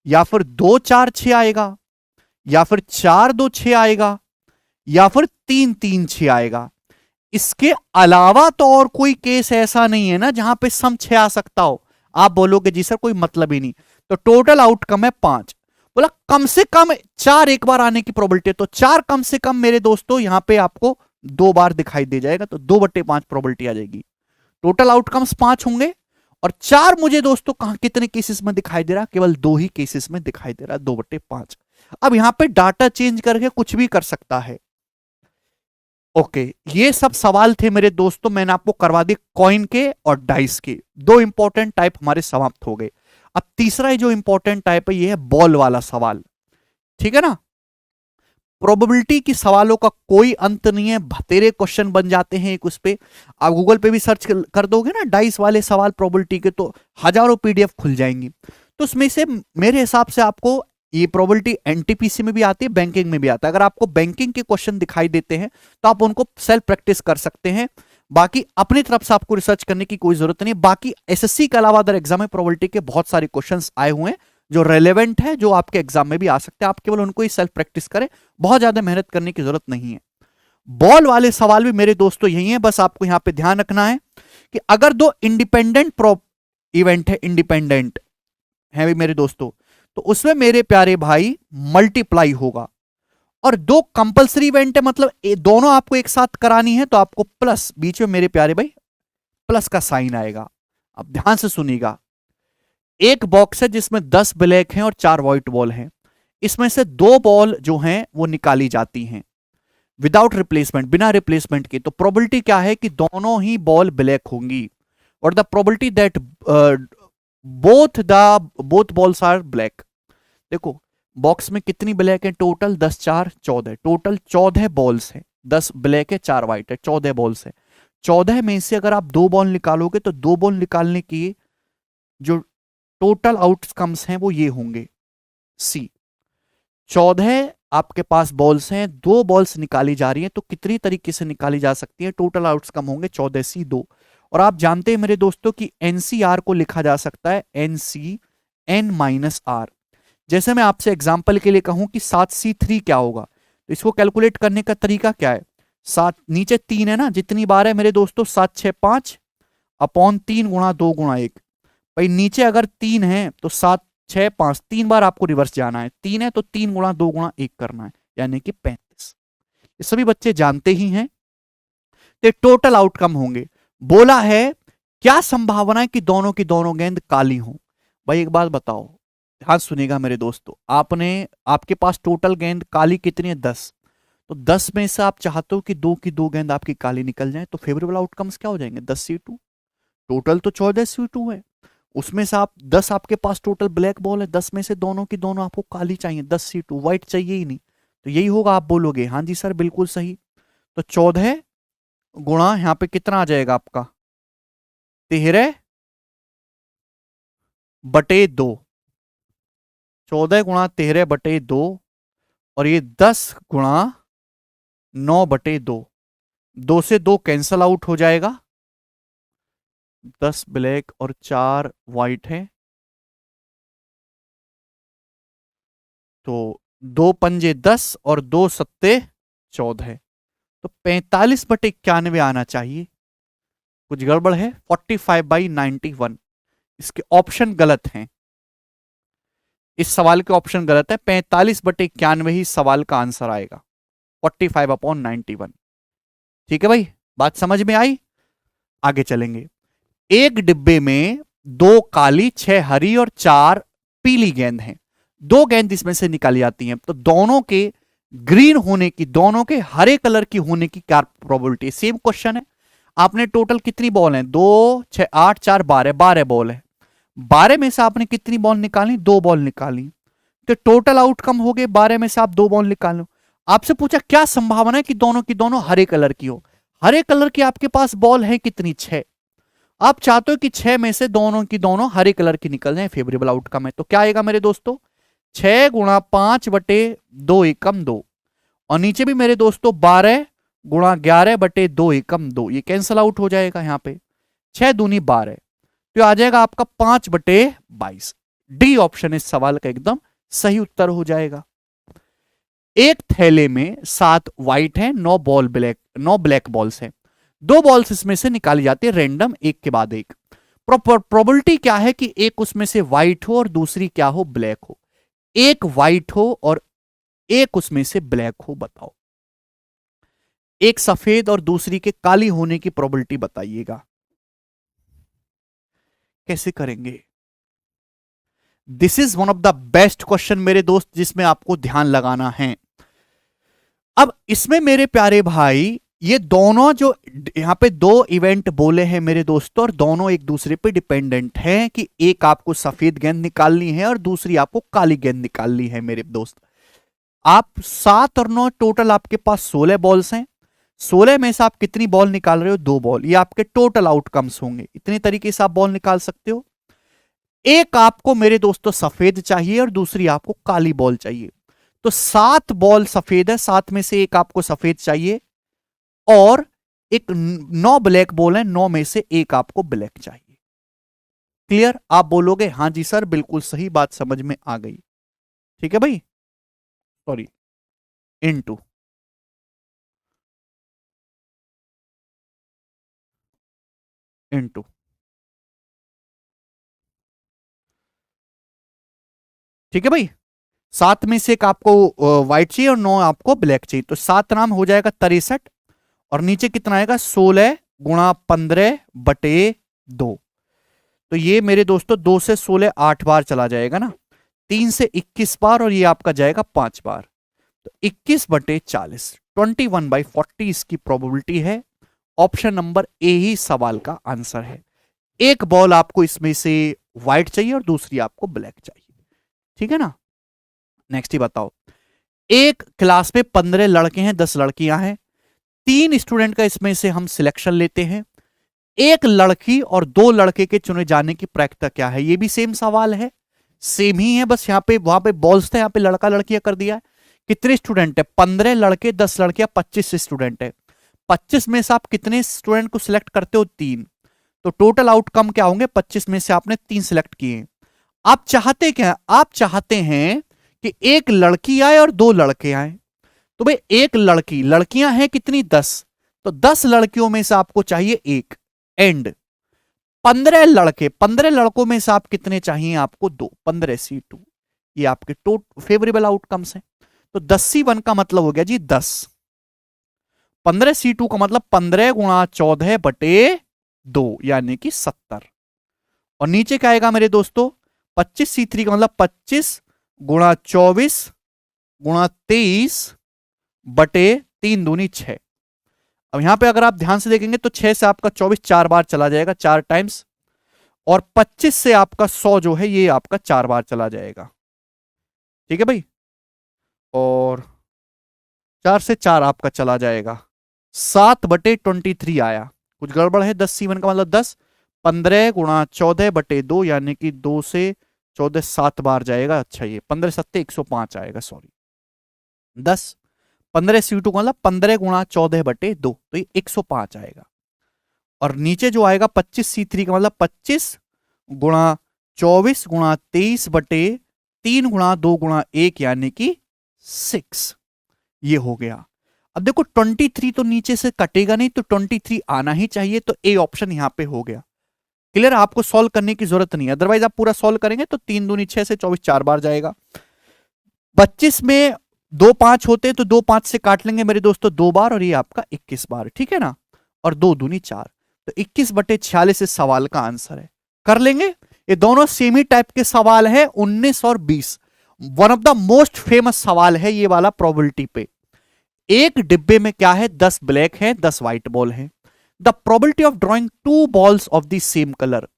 या फिर 2 4 6 आएगा, या फिर 4 2 6 आएगा, या फिर 3 3 6 आएगा। इसके अलावा तो और कोई केस ऐसा नहीं है ना जहां पे सम 6 आ सकता हो। आप बोलोगे जी सर कोई मतलब ही नहीं, तो टोटल आउटकम है 5। बोला कम से कम 4 एक बार आने की प्रोबेबिलिटी, तो 4 कम से कम मेरे दोस्तों यहां पे आपको 2 बार दिखाई दे जाएगा, तो 2/5 प्रोबेबिलिटी आ जाएगी। टोटल आउटकम्स 5 होंगे और 4 मुझे दोस्तों कहां कितने केसेस में दिखाई दे रहा, केवल 2 ही केसेस में दिखाई दे रहा, 2/5। अब यहां पे डाटा चेंज करके कुछ भी कर सकता है। ओके, ये सब सवाल थे मेरे दोस्तों, मैंने आपको करवा दिए कॉइन के और डाइस के। 2 इंपॉर्टेंट टाइप हमारे समाप्त हो गए। अब तीसरा जो इंपॉर्टेंट टाइप है ये है बॉल वाला सवाल, ठीक है ना। प्रोबेबिलिटी की सवालों का कोई अंत नहीं है, बतेरे क्वेश्चन बन जाते हैं एक उस पे। आप गूगल पे भी सर्च कर दोगे ना डाइस वाले सवाल प्रोबेबिलिटी के, तो हजारों पीडीएफ खुल जाएंगी। तो उसमें से मेरे हिसाब से आपको ये प्रोबेबिलिटी एनटीपीसी में भी आती है, बैंकिंग में भी आता है। अगर आपको बैंकिंग के क्वेश्चन दिखाई देते हैं तो आप उनको सेल्फ प्रैक्टिस कर सकते हैं, बाकी अपनी तरफ से आपको रिसर्च करने की कोई जरूरत नहीं। बाकी एसएससी के अलावा अदर एग्जाम में प्रोबेबिलिटी के बहुत सारे क्वेश्चंस आए हुए हैं जो रेलेवेंट है, जो आपके एग्जाम में भी आ सकते हैं। आप केवल उनको ही सेल्फ प्रैक्टिस करें, बहुत ज्यादा मेहनत करने की जरूरत नहीं है। बॉल वाले सवाल भी मेरे दोस्तों यही है, बस आपको यहां पे ध्यान रखना है कि अगर 2 इंडिपेंडेंट इवेंट है, इंडिपेंडेंट है भी मेरे दोस्तों, तो उसमें मेरे प्यारे भाई मल्टीप्लाई होगा। और 2 कंपलसरी इवेंट है, मतलब दोनों आपको एक साथ करानी है, तो आपको प्लस बीच में मेरे प्यारे भाई प्लस का साइन आएगा। अब ध्यान से सुनिएगा, एक बॉक्स है जिसमें 10 ब्लैक हैं और 4 व्हाइट बॉल हैं। इसमें से 2 बॉल जो हैं वो निकाली जाती हैं विदाउट रिप्लेसमेंट, बिना रिप्लेसमेंट के। तो प्रोबेबिलिटी क्या है कि दोनों ही बॉल ब्लैक होंगी, और the probability that both balls are black. देखो बॉक्स में कितनी ब्लैक है, टोटल 10 4 14, टोटल 14 बॉल्स है, 10 ब्लैक है 4 व्हाइट है, 14 बॉल्स है। 14 में से अगर आप 2 बॉल निकालोगे तो 2 बॉल निकालने की जो टोटल आउटकम्स हैं वो ये होंगे सी। 14 आपके पास बॉल्स हैं, 2 बॉल्स निकाली जा रही हैं, तो कितनी तरीके से निकाली जा सकती है, टोटल आउटकम होंगे 14 सी 2। और आप जानते हैं मेरे दोस्तों कि एनसीआर को लिखा जा सकता है एनसी एन माइनस आर। जैसे मैं आपसे एग्जाम्पल के लिए कहूं कि 7C3 क्या होगा, तो इसको कैलकुलेट करने का तरीका क्या है, 7 नीचे 3 है ना, जितनी बार है मेरे दोस्तों 7 6 5 अपॉन 3 गुणा 2 गुणा 1। भाई नीचे अगर 3 है तो 7 6 5 3 बार आपको रिवर्स जाना है, 3 है तो 3 गुणा 2 गुणा 1 करना है, यानी कि 35। ये सभी बच्चे जानते ही हैं। तो टोटल आउटकम होंगे। बोला है क्या संभावना है कि दोनों की दोनों गेंद काली हों। भाई एक बात बताओ, ध्यान सुनिएगा मेरे दोस्तों, आपके पास टोटल गेंद काली कितनी है 10, तो 10 में से आप चाहते हो कि 2 की 2 गेंद आपकी काली निकल जाए, तो फेवरेबल आउटकम्स क्या हो जाएंगे 10C2। टोटल तो 14C2 है, उसमें से आप 10 आपके पास टोटल ब्लैक बॉल है, 10 में से दोनों की दोनों आपको काली चाहिए, 10C2, व्हाइट चाहिए ही नहीं, तो यही होगा। आप बोलोगे हाँ जी सर बिल्कुल सही। तो 14 गुणा यहां पे कितना आ जाएगा आपका 13/2, 14 गुणा 13/2, और ये 10 गुणा 9/2, 2 से 2 कैंसल आउट हो जाएगा, 10 ब्लैक और 4 व्हाइट है, तो 2 पंजे 10 और 2 सत्ते 14, तो 45/91 आना चाहिए। कुछ गड़बड़ है, 45/91। इसके ऑप्शन गलत हैं, इस सवाल के ऑप्शन गलत है, 45/91 ही सवाल का आंसर आएगा, 45/91। ठीक है भाई, बात समझ में आई। आगे चलेंगे। एक डिब्बे में 2 काली 6 हरी और 4 पीली गेंद हैं। 2 गेंद इसमें से निकाली जाती हैं, तो दोनों के ग्रीन होने की, दोनों के हरे कलर की होने की क्या प्रोबेबिलिटी। सेम क्वेश्चन है, आपने टोटल कितनी बॉल है 2 6 8 4 12, 12 बॉल है, 12 में से आपने कितनी बॉल निकाली 2 बॉल निकाली, तो टोटल आउटकम हो गए 12 में से आप 2 बॉल निकालो। आपसे पूछा क्या संभावना है कि दोनों की दोनों हरे कलर की हो। हरे कलर की आपके पास बॉल है कितनी, 6। आप चाहते हो कि 6 में से दोनों की दोनों हरे कलर की निकल जाए, फेवरेबल आउटकम है। तो क्या आएगा मेरे दोस्तों, 6 गुणा 5/2 एकम 2, और नीचे भी मेरे दोस्तों 12 गुणा 11/2 एकम 2, ये कैंसल आउट हो जाएगा यहाँ पे, 6 दूनी 12, तो आ जाएगा आपका 5/22। डी ऑप्शन इस सवाल का एकदम सही उत्तर हो जाएगा। एक थैले में 7 व्हाइट है, 9 ब्लैक बॉल्स हैं। 2 बॉल्स इसमें से निकाली जाती है रैंडम, एक के बाद एक। प्रोबेबिलिटी क्या है कि एक उसमें से व्हाइट हो और दूसरी क्या हो, ब्लैक हो। एक व्हाइट हो और एक उसमें से ब्लैक हो, बताओ। एक सफेद और दूसरी के काली होने की प्रोबेबिलिटी बताइएगा, कैसे करेंगे। This is one of the best question मेरे दोस्त, जिसमें आपको ध्यान लगाना है। अब इसमें मेरे प्यारे भाई, ये दोनों जो यहां पे 2 इवेंट बोले हैं मेरे दोस्तों, और दोनों एक दूसरे पे डिपेंडेंट हैं कि एक आपको सफेद गेंद निकालनी है और दूसरी आपको काली गेंद निकालनी है मेरे दोस्त। आप 7 और 9 टोटल आपके पास 16 बॉल्स हैं। 16 में से आप कितनी बॉल निकाल रहे हो, 2 बॉल। ये आपके टोटल आउटकम्स होंगे। इतने तरीके से आप बॉल निकाल सकते हो। एक आपको मेरे दोस्तों सफेद चाहिए और दूसरी आपको काली बॉल चाहिए। तो 7 बॉल सफेद है, 7 में से एक आपको सफेद चाहिए, और एक 9 ब्लैक बॉल है, 9 में से एक आपको ब्लैक चाहिए। क्लियर। आप बोलोगे हां जी सर, बिल्कुल सही बात समझ में आ गई। ठीक है भाई, सॉरी, इनटू इनटू ठीक है भाई। 7 में से एक आपको व्हाइट चाहिए और 9 आपको ब्लैक चाहिए, तो 7 नाम हो जाएगा 63, और नीचे कितना आएगा, 16 गुणा 15/2। तो ये मेरे दोस्तों 2 से 16 8 बार चला जाएगा ना, 3 से 21 बार, और ये आपका जाएगा 5 बार। तो 21/40, 21/40 इसकी प्रोबेबिलिटी है। ऑप्शन नंबर ए ही सवाल का आंसर है। एक बॉल आपको इसमें से व्हाइट चाहिए और दूसरी आपको ब्लैक चाहिए। ठीक है ना। नेक्स्ट ही बताओ। एक क्लास में 15 लड़के हैं, 10 लड़कियां हैं। 3 स्टूडेंट का इसमें से हम सिलेक्शन लेते हैं। एक लड़की और 2 लड़के के चुने जाने की प्रायिकता क्या है। ये भी सेम सवाल है, सेम ही है, बस यहाँ पे वहां पे बॉल्स थे, यहाँ पे लड़का लड़कियां कर दिया है। कितने स्टूडेंट है, 15 लड़के 10 लड़कियां, 25 स्टूडेंट है। 25 में से आप कितने स्टूडेंट को सिलेक्ट करते हो, 3। तो टोटल आउटकम क्या होंगे, 25 में से आपने 3 सिलेक्ट किए। आप चाहते क्या, आप चाहते हैं कि एक लड़की आए और 2 लड़के आए। तो भाई एक लड़की, लड़कियां हैं कितनी, 10, तो 10 लड़कियों में से आपको चाहिए एक, एंड 15 लड़के, 15 लड़कों में से आप कितने चाहिए, आपको 2, 15C2। ये आपके फेवरेबल आउटकम्स हैं। तो 10C1 का मतलब हो गया जी 10, 15C2 का मतलब 15 गुणा 14/2, यानी कि 70। और नीचे क्या आएगा मेरे दोस्तों, 25C3 का मतलब 25 गुणा 24 गुणा 23/3 दूनी 6। अब यहां पे अगर आप ध्यान से देखेंगे तो 6 से आपका 24 4 बार चला जाएगा, 4 टाइम्स, और 25 से आपका 100 जो है ये आपका 4 बार चला जाएगा। ठीक है भाई, और 4 से 4 आपका चला जाएगा, 7/23 आया। कुछ गड़बड़ है, 10C1 का मतलब 10, 15 गुणा 14/2, यानी कि 2 से 14 7 बार जाएगा। अच्छा, ये 15 7 105 आएगा, सॉरी 10। 15C2 का मतलब 15 गुणा 14/2, तो ये 105 आएगा। और नीचे जो आएगा 25C3 का मतलब 25 गुणा 24 गुणा 23/3 गुणा 2 गुणा 1, यानी कि 6। ये हो गया। अब देखो 23 तो नीचे से कटेगा नहीं, तो 23 आना ही चाहिए, तो ए ऑप्शन यहां पे हो गया। क्लियर, आपको सॉल्व करने की जरूरत नहीं है, अदरवाइज आप पूरा सॉल्व करेंगे तो 3 दूनी 6 से 24 4 बार जाएगा। 25 में 2 5 होते हैं, तो 2 5 से काट लेंगे मेरे दोस्तों 2 बार, और ये आपका 21 बार। ठीक है ना, और 2 दूनी 4, तो 21/46 इस सवाल का आंसर है। कर लेंगे, ये दोनों सेम ही टाइप के सवाल है, 19 और 20। One of the most famous सवाल है ये वाला प्रोबेबिलिटी पे। एक डिब्बे में क्या है, 10 ब्लैक है, 10 व्हाइट बॉल है। The probability of drawing 2 balls of the same colour.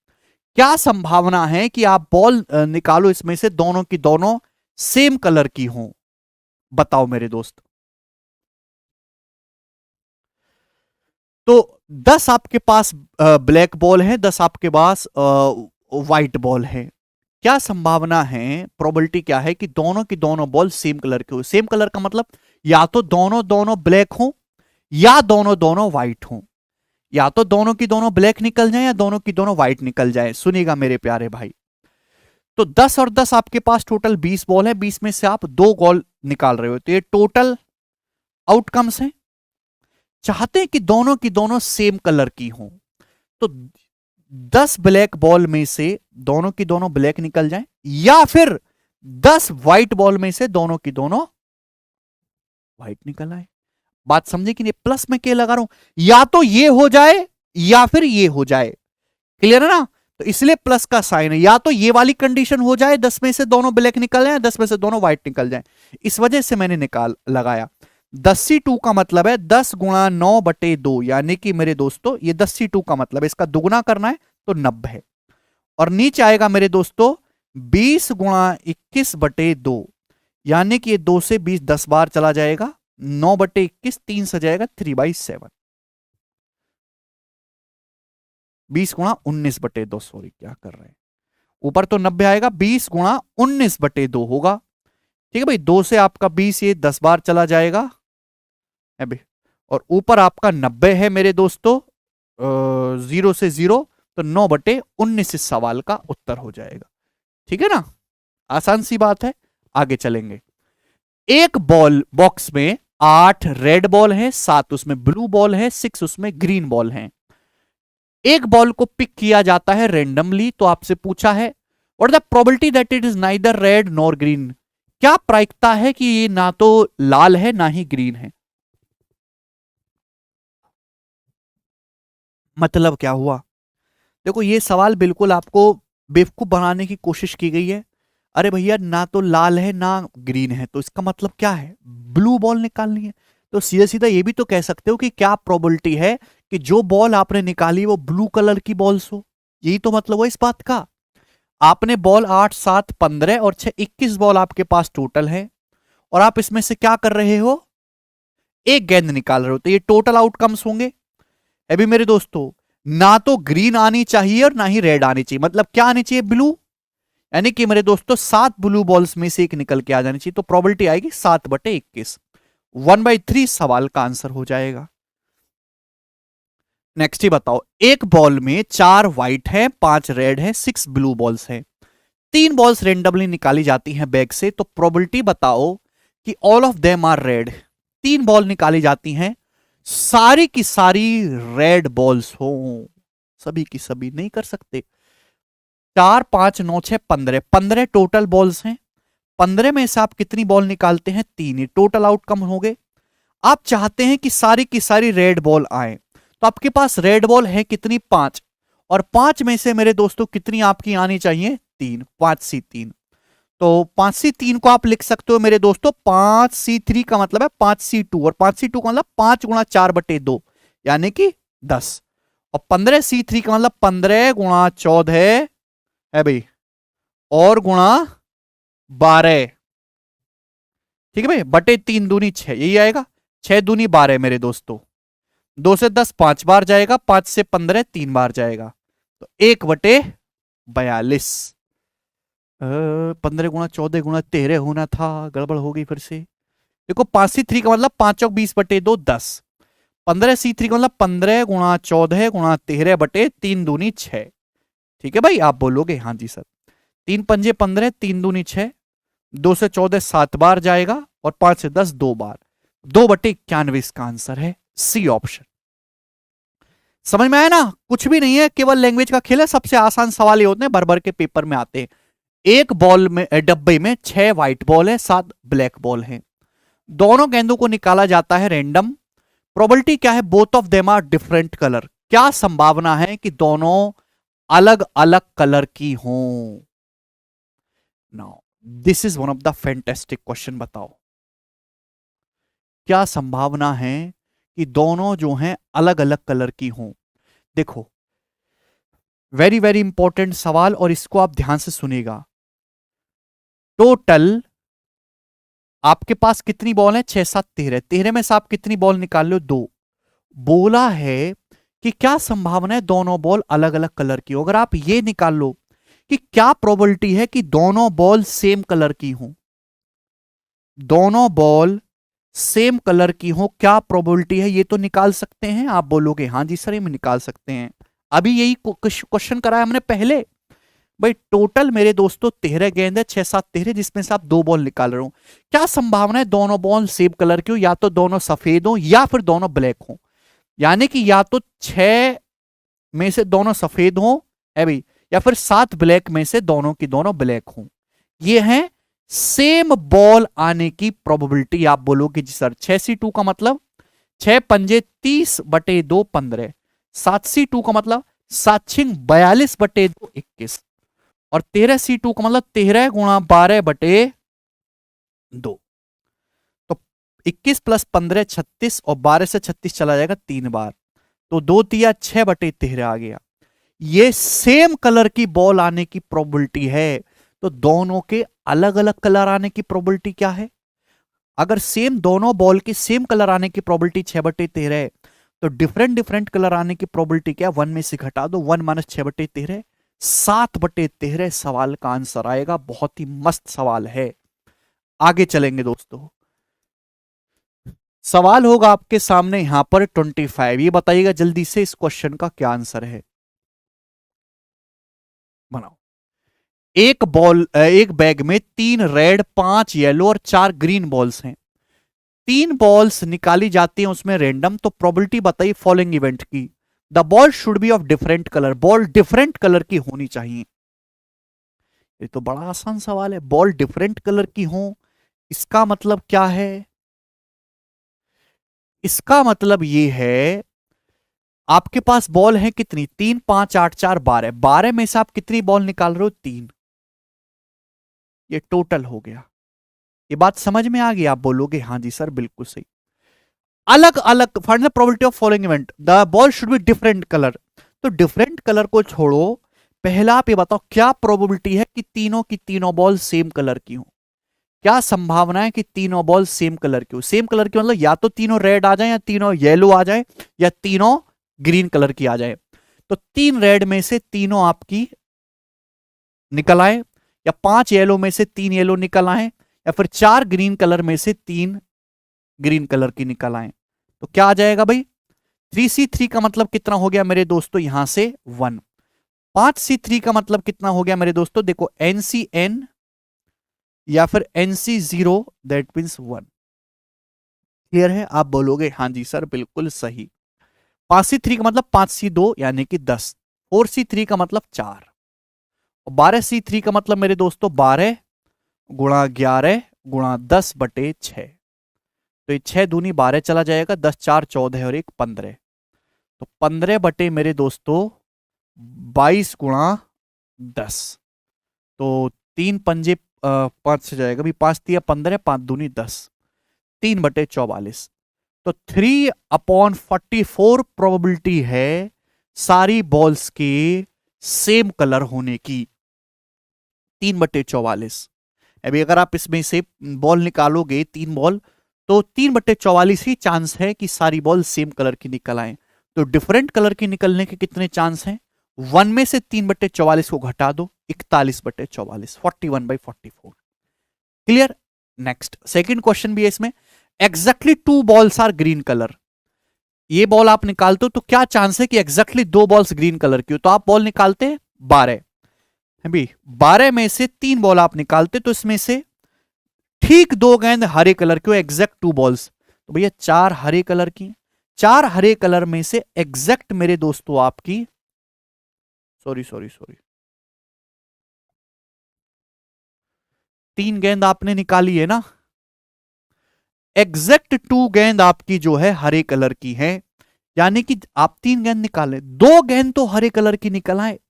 क्या संभावना है कि आप बॉल निकालो इसमें से दोनों की दोनों सेम कलर की हों, बताओ मेरे दोस्त। तो 10 आपके पास ब्लैक बॉल है, 10 आपके पास व्हाइट बॉल है। क्या संभावना है, प्रोबेबिलिटी क्या है कि दोनों की दोनों बॉल सेम कलर के हो। सेम कलर का मतलब या तो दोनों दोनों ब्लैक हो या दोनों दोनों व्हाइट हो, या तो दोनों की दोनों ब्लैक निकल जाए या दोनों की दोनों व्हाइट निकल जाए। सुनिएगा मेरे प्यारे भाई, तो 10 और 10 आपके पास टोटल 20 बॉल है, 20 में से आप 2 गोल निकाल रहे हो, तो ये टोटल आउटकम्स हैं। चाहते हैं कि दोनों की दोनों सेम कलर की हो, तो 10 ब्लैक बॉल में से दोनों की दोनों ब्लैक निकल जाए, या फिर 10 व्हाइट बॉल में से दोनों की दोनों व्हाइट निकल आए। बात समझे कि नहीं? प्लस में क्या लगा रहा हूं, या तो ये हो जाए या फिर ये हो जाए। क्लियर है ना? तो इसलिए प्लस का साइन है, या तो ये वाली कंडीशन हो जाए 10 में से दोनों ब्लैक निकल जाए, 10 में से दोनों व्हाइट निकल जाए, इस वजह से मैंने निकाल लगाया। 10C2 का मतलब है 10 गुणा 9/2, यानी कि मेरे दोस्तों ये 10C2 का मतलब है, इसका दुगुना करना है तो 90, और नीचे आएगा मेरे दोस्तों 20 गुणा 21/2, यानी कि ये 2 से 20 10 बार चला जाएगा, 9/21 3 से जाएगा 3/7, 20 गुणा 19/2, सॉरी क्या कर रहे हैं, ऊपर तो 90 आएगा, 20 गुणा 19/2 होगा। ठीक है भाई, 2 से आपका 20 ये 10 बार चला जाएगा अभी, और ऊपर आपका 90 है मेरे दोस्तों, 0 से 0, तो 9/19 इस सवाल का उत्तर हो जाएगा। ठीक है ना? आसान सी बात है, आगे चलेंगे। एक बॉल बॉक्स में 8 रेड बॉल है, 7 उसमें ब्लू बॉल है, 6 उसमें ग्रीन बॉल है। एक बॉल को पिक किया जाता है रेंडमली, तो आपसे पूछा है what the probability that it is neither red nor green. क्या प्रायिकता है कि ये ना तो लाल है ना ही ग्रीन है। मतलब क्या हुआ? देखो ये सवाल बिल्कुल आपको बेवकूफ बनाने की कोशिश की गई है। अरे भैया ना तो लाल है ना ग्रीन है, तो इसका मतलब क्या है, ब्लू बॉल निकालनी है। तो सीधा सीधा ये भी तो कह सकते हो कि क्या प्रोबेबिलिटी है कि जो बॉल आपने निकाली वो ब्लू कलर की बॉल्स हो। यही तो मतलब है इस बात का। आपने बॉल 8 7 15 और 6 21 बॉल आपके पास टोटल है, और आप इसमें से क्या कर रहे हो, एक गेंद निकाल रहे हो, तो ये टोटल आउटकम्स होंगे। अभी मेरे दोस्तों ना तो ग्रीन आनी चाहिए और ना ही रेड आनी चाहिए, मतलब क्या आनी चाहिए, ब्लू। यानी कि मेरे दोस्तों 7 ब्लू बॉल्स में से एक निकल के आ जानी चाहिए, तो प्रोबेबिलिटी आएगी 7/21, 1/3 सवाल का आंसर हो जाएगा। नेक्स्ट ही बताओ, एक बॉल में 4 व्हाइट है, 5 रेड है, 6 ब्लू बॉल्स है। 3 बॉल्स रेंडमली निकाली जाती हैं बैग से, तो प्रोबेबिलिटी बताओ कि all of them are red. 3 ball निकाली जाती हैं, सारी की सारी रेड बॉल्स हो, सभी की सभी नहीं कर सकते। 4 5 9 6 15, 15 टोटल बॉल्स हैं। 15 में से आप कितनी बॉल निकालते हैं, 3 ही टोटल आउटकम हो गए। आप चाहते हैं कि सारी की सारी रेड बॉल आए, तो आपके पास रेड बॉल है कितनी, 5, और 5 में से मेरे दोस्तों कितनी आपकी आनी चाहिए, 3, 5C3। तो 5C3 को आप लिख सकते हो मेरे दोस्तों, 5C3 का मतलब है 5C2, और 5C2 का मतलब 5 गुणा 4/2, यानी कि 10, और 15C3 का मतलब 15 गुणा 14 है भाई, और गुणा 12। ठीक है भाई, बटे 3 दूनी 6, यही आएगा, 6 दूनी 12 मेरे दोस्तों। 2 से 10 5 बार जाएगा, 5 से 15 3 बार जाएगा, तो 1/42। 15 गुणा 14 गुणा 13 होना था, गड़बड़ हो गई फिर से। देखो 5C3 का मतलब 5 और 20/2 10, 15C3 का मतलब 15 गुणा 14 गुणा 13/3 दूनी 6। ठीक है भाई, आप बोलोगे हाँ जी सर। 3 पंजे 15, 3 दूनी 6, 2 से 14 7 बार जाएगा, और 5 से 10 2 बार, 2/91 इसका आंसर है, सी ऑप्शन। समझ में आया ना? कुछ भी नहीं है, केवल लैंग्वेज का खेल है। सबसे आसान सवाल ये होते हैं, भर भर के पेपर में आते हैं। एक बॉल में डब्बे में 6 व्हाइट बॉल है, 7 ब्लैक बॉल है। दोनों गेंदों को निकाला जाता है रैंडम। प्रोबेबिलिटी क्या है, both of them are different colour. क्या संभावना है कि दोनों अलग अलग कलर की हों। Now this is one of the fantastic question. बताओ क्या संभावना है कि दोनों जो हैं अलग अलग कलर की हों। देखो वेरी वेरी इंपॉर्टेंट सवाल, और इसको आप ध्यान से सुनिएगा। टोटल आपके पास कितनी बॉल है, 6 7 13, 13 में से आप कितनी बॉल निकाल लो, 2, बोला है कि क्या संभावना है दोनों बॉल अलग अलग कलर की हो। अगर आप ये निकाल लो कि क्या प्रोबेबिलिटी है कि दोनों बॉल सेम कलर की हो, दोनों बॉल सेम कलर की हो, क्या प्रोबेबिलिटी है, ये तो निकाल सकते हैं। आप बोलोगे हाँ जी सर ये में निकाल सकते हैं। अभी यही क्वेश्चन कराया हमने पहले। भाई टोटल मेरे दोस्तों 13 गेंद है, 6 7 13, जिसमें से आप 2 बॉल निकाल रहे हो। क्या संभावना है दोनों बॉल सेम कलर की हो, या तो दोनों सफेद हो या फिर दोनों ब्लैक हो। यानी कि या तो 6 में से दोनों सफेद हो है भाई, या फिर 7 ब्लैक में से दोनों की दोनों ब्लैक हो। ये है सेम बॉल आने की प्रोबेबिलिटी। आप बोलोगे जी सर 6C2 का मतलब 6 पंजे 30/2 15, 7C2 का मतलब 7 छिंग 42/2 21, और 13C2 का मतलब 13 गुणा 12/2। तो 21 + 15 36, और 12 से 36 चला जाएगा 3 बार, तो 2 तिया 6/13 आ गया। ये सेम कलर की बॉल आने की प्रोबेबिलिटी है। तो दोनों के अलग अलग कलर आने की प्रोबेबिलिटी क्या है। अगर सेम दोनों बॉल के सेम कलर आने की प्रोबेबिलिटी 6/13 है, तो डिफरेंट डिफरेंट कलर आने की प्रोबेबिलिटी क्या है, 1 में से घटा दो, 1 - 6/13 7/13 सवाल का आंसर आएगा। बहुत ही मस्त सवाल है। आगे चलेंगे दोस्तों, सवाल होगा आपके सामने यहां पर 25। ये बताइएगा जल्दी से इस क्वेश्चन का क्या आंसर है। बनाओ। एक बैग में 3 रेड 5 येलो और 4 ग्रीन बॉल्स हैं। 3 बॉल्स निकाली जाती हैं उसमें रेंडम, तो प्रोबेबिलिटी बताइए फॉलोइंग इवेंट की। The ball should be of different colour, ball different colour की होनी चाहिए। ये तो बड़ा आसान सवाल है, बॉल डिफरेंट कलर की हो, इसका मतलब क्या है। इसका मतलब ये है आपके पास बॉल है कितनी, 3 5 8 4 12, 12 में से आप कितनी बॉल निकाल रहे हो, 3। ये टोटल हो गया। ये बात समझ में आ गई। आप बोलोगे हाँ जी सर बिल्कुल सही। अलग अलग find the probability of following event, the ball should be different colour. तो डिफरेंट कलर को छोड़ो, पहला आप ये बताओ क्या प्रोबेबिलिटी है कि तीनों की तीनों बॉल सेम कलर की हो। क्या संभावना है कि तीनों बॉल सेम कलर की हो। सेम कलर की मतलब या तो तीनों रेड आ जाए, या तीनों येलो आ जाए, या तीनों ग्रीन कलर की आ जाए। तो 3 रेड में से तीनों आपकी निकल आए, या 5 येलो में से 3 येलो निकल आए, या फिर 4 ग्रीन कलर में से 3 ग्रीन कलर की निकल आए। तो क्या आ जाएगा भाई, 3C3 का मतलब कितना हो गया मेरे दोस्तों, यहां से 1। 5C3 का मतलब कितना हो गया मेरे दोस्तों, देखो NCN या फिर NC0, दैट मीन्स 1। क्लियर है। आप बोलोगे हाँ जी सर बिल्कुल सही। 5C3 का मतलब 5C2 यानी कि 10, 4C3 का मतलब 4, और 12C3 का मतलब मेरे दोस्तों 12 गुणा 11 गुणा 10/6। तो ये 6 दूनी 12 चला जाएगा, 10 4 14 और 1 15। तो 15 बटे मेरे दोस्तों 22 गुणा 10। तो 3 पंजे 5 से जाएगा भी, 5 तिया 15, 5 दूनी 10, 3/44। तो 3/44 प्रोबेबिलिटी है सारी बॉल्स के सेम कलर होने की। 3/44। अभी अगर आप इसमें से बॉल निकालोगे 3 बॉल, तो 3/44 ही चांस है कि सारी बॉल सेम कलर की निकल आए। तो डिफरेंट कलर की निकलने के कितने चांस हैं, 1 में से 3/44 को घटा दो, 41/44, 41/44। क्लियर। नेक्स्ट सेकंड क्वेश्चन भी है इसमें। Exactly 2 balls are green colour. ये बॉल आप निकालते हो तो क्या चांस है कि एग्जैक्टली 2 बॉल्स ग्रीन कलर की हो। तो आप बॉल निकालते हैं 12 भी, 12 में से 3 बॉल आप निकालते, तो इसमें से ठीक 2 गेंद हरे कलर की, एग्जैक्ट 2 बॉल्स। तो भैया 4 हरे कलर की, 4 हरे कलर में से एग्जैक्ट मेरे दोस्तों आपकी, सॉरी सॉरी सॉरी, 3 गेंद आपने निकाली है ना, एग्जैक्ट 2 गेंद आपकी जो है हरे कलर की है। यानी कि आप 3 गेंद निकाले, 2 गेंद तो हरे कलर की निकल आए,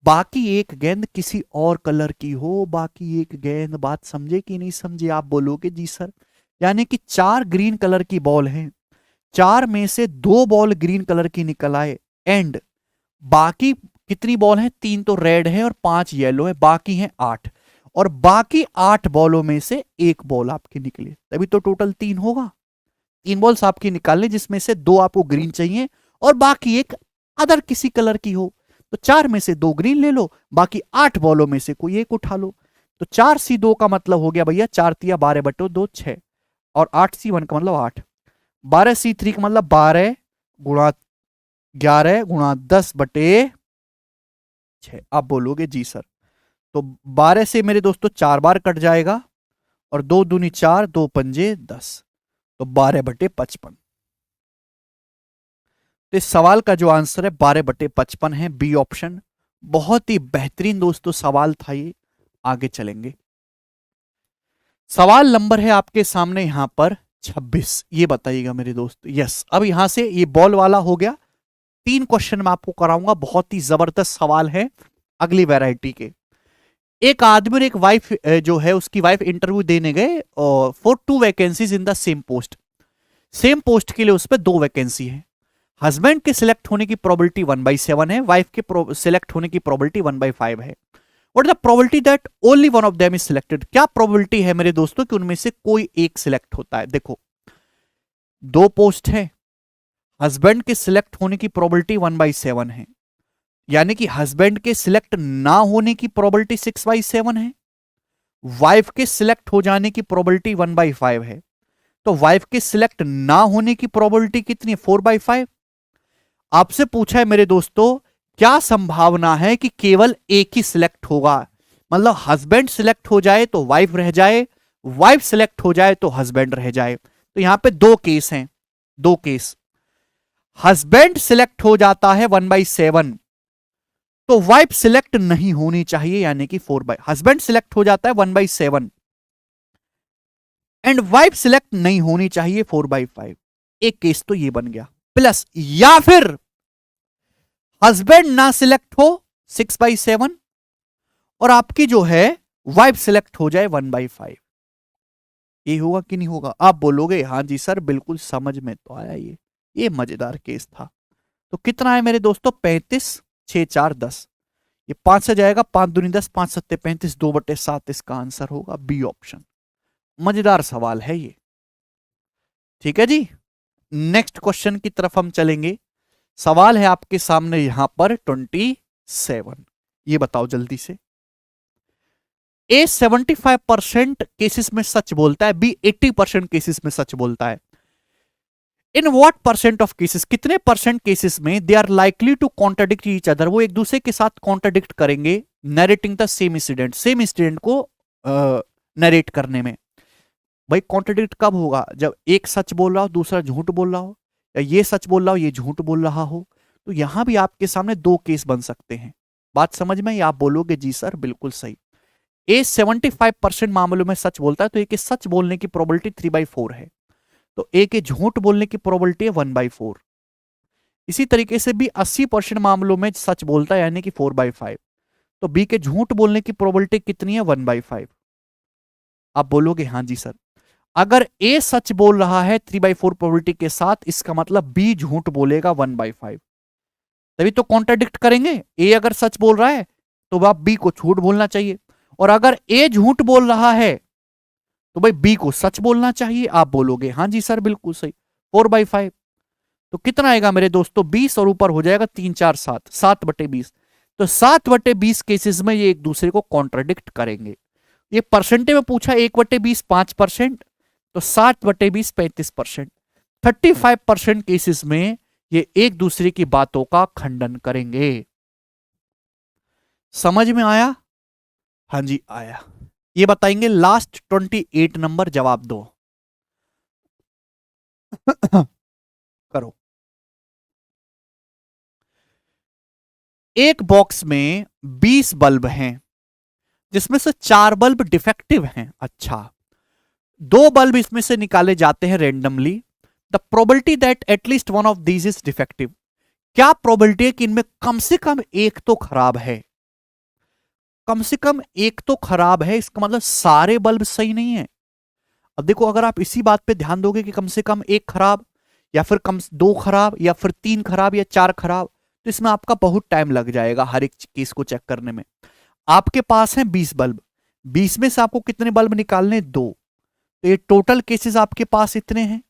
बाकी 1 गेंद किसी और कलर की हो, बाकी 1 गेंद। बात समझे कि नहीं समझे। आप बोलोगे जी सर, यानी कि 4 ग्रीन कलर की बॉल हैं, 4 में से 2 बॉल ग्रीन कलर की निकल आए, एंड बाकी कितनी बॉल हैं, 3 तो रेड है और 5 येलो है, बाकी हैं 8, और बाकी 8 बॉलों में से 1 बॉल आपकी निकली, तभी तो टोटल 3 होगा। 3 बॉल्स आपकी निकालने, जिसमें से 2 आपको ग्रीन चाहिए और बाकी एक अदर किसी कलर की हो। तो 4 में से 2 ग्रीन ले लो, बाकी 8 बॉलों में से कोई एक उठा लो। तो 4C2 का मतलब हो गया भैया 4 तिया 12/2 6, और 8C1 का मतलब 8। 12C3 का मतलब 12 गुणा 11 गुणा 10/6। आप बोलोगे जी सर, तो 12 से मेरे दोस्तों 4 बार कट जाएगा, और 2 दूनी 4, 2 पंजे 10, तो 12/55। तो इस सवाल का जो आंसर है 12/55 है, बी ऑप्शन। बहुत ही बेहतरीन दोस्तों सवाल था ये। आगे चलेंगे, सवाल नंबर है आपके सामने यहां पर 26। ये बताइएगा मेरे दोस्त, यस, अब यहां से ये बॉल वाला हो गया। 3 क्वेश्चन मैं आपको कराऊंगा, बहुत ही जबरदस्त सवाल है अगली वैरायटी के। एक आदमी और एक वाइफ जो है, उसकी वाइफ इंटरव्यू देने गए for 2 vacancies in the same post. Same post के लिए उस पर 2 वैकेंसी है। हस्बैंड के सिलेक्ट होने की प्रोबेबिलिटी 1/7 है, वाइफ के सिलेक्ट होने की प्रोबेबिलिटी 1/5 है। What is the probability that only one of them is selected? क्या प्रोबेबिलिटी है मेरे दोस्तों कि उनमें से कोई एक सिलेक्ट होता है? देखो, 2 पोस्ट है, हस्बैंड के सिलेक्ट होने की प्रोबेबिलिटी 1/7 है, यानी कि हस्बैंड के सिलेक्ट ना होने की प्रोबेबिलिटी 6/7 है, वाइफ के सिलेक्ट हो जाने की प्रोबेबिलिटी 1/5 है। तो वाइफ के सिलेक्ट ना होने की प्रोबेबिलिटी कितनी है? 4/5। आपसे पूछा है मेरे दोस्तों, क्या संभावना है कि केवल एक ही सिलेक्ट होगा? मतलब हस्बैंड सिलेक्ट हो जाए तो वाइफ रह जाए, वाइफ सिलेक्ट हो जाए तो हस्बैंड रह जाए। तो यहां पे 2 केस हैं, 2 केस। हस्बैंड सिलेक्ट हो जाता है 1/7, तो वाइफ सिलेक्ट नहीं होनी चाहिए, यानी कि 4/, हस्बैंड सिलेक्ट हो जाता है 1/7 एंड वाइफ सिलेक्ट नहीं होनी चाहिए 4/5। एक केस तो ये बन गया। प्लस या फिर हस्बैंड ना सिलेक्ट हो 6/7 और आपकी जो है वाइफ सिलेक्ट हो जाए 1/5। ये होगा कि नहीं होगा? आप बोलोगे हाँ जी सर, बिल्कुल समझ में तो आया, ये मजेदार केस था। तो कितना है मेरे दोस्तों? 35, 6 4 10। ये 5 से जाएगा, 5 दूनी 10, 5 सत्ते 35, 2/7 इसका आंसर होगा, बी ऑप्शन। मजेदार सवाल है ये। ठीक है जी, नेक्स्ट क्वेश्चन की तरफ हम चलेंगे। सवाल है आपके सामने यहां पर 27। ये बताओ जल्दी से, ए 75% केसेस में सच बोलता है, बी 80% केसेस में सच बोलता है। In what percent of cases, कितने परसेंट केसेस में they are likely to contradict each other, वो एक दूसरे के साथ कॉन्ट्राडिक्ट करेंगे narrating the same incident, same incident को नरेट करने में। भाई कॉन्ट्राडिक्ट कब होगा? जब एक सच बोल रहा हो दूसरा झूठ बोल रहा हो, या ये सच बोल रहा हो ये झूठ बोल रहा हो। तो यहां भी आपके सामने 2 केस बन सकते हैं। बात समझ में? आप बोलोगे जी सर बिल्कुल सही। ए 75% मामलों में सच बोलता है, तो ए के सच बोलने की प्रोबेबिलिटी 3/4 है, तो ए के झूठ बोलने की प्रोबेबिलिटी है 1/4। इसी तरीके से भी 80% मामलों में सच बोलता है, यानी कि 4/5, तो बी के झूठ बोलने की प्रोबेबिलिटी कितनी है? 1/5। आप बोलोगे हाँ जी सर, अगर ए सच बोल रहा है 3/4 प्रोबेबिलिटी के साथ, इसका मतलब बी झूठ बोलेगा 1/5, तभी तो कॉन्ट्राडिक्ट करेंगे। ए अगर सच बोल रहा है तो आप बी को झूठ बोलना चाहिए, और अगर ए झूठ बोल रहा है तो भाई बी को सच बोलना चाहिए। आप बोलोगे हाँ जी सर बिल्कुल सही, 4/5। तो कितना आएगा मेरे दोस्तों? 20 और ऊपर हो जाएगा 3 4 7, 7/20। तो 7/20 केसेस में ये एक दूसरे को कॉन्ट्राडिक्ट करेंगे। ये परसेंटेज में पूछा, 1/20 5%, तो 7/20 35%। 35% केसेस में ये एक दूसरे की बातों का खंडन करेंगे। समझ में आया? हाँ जी आया। ये बताएंगे लास्ट 28 नंबर, जवाब दो। करो। एक बॉक्स में 20 बल्ब हैं, जिसमें से 4 बल्ब डिफेक्टिव हैं। अच्छा, 2 बल्ब इसमें से निकाले जाते हैं randomly. The probability that at least one of these is defective, क्या प्रोबेबिलिटी है कि इनमें कम से कम एक तो खराब है? कम से कम एक तो खराब है, इसका मतलब सारे बल्ब सही नहीं है। अब देखो, अगर आप इसी बात पे ध्यान दोगे कि कम से कम एक खराब, या फिर 2 खराब, या फिर 3 खराब, या 4 खराब, तो इसमें आपका बहुत टाइम लग जाएगा हर एक केस को चेक करने में। आपके पास है 20 बल्ब, 20 में से आपको कितने बल्ब निकालने? 2। तो ये टोटल केसेस आपके पास इतने हैं।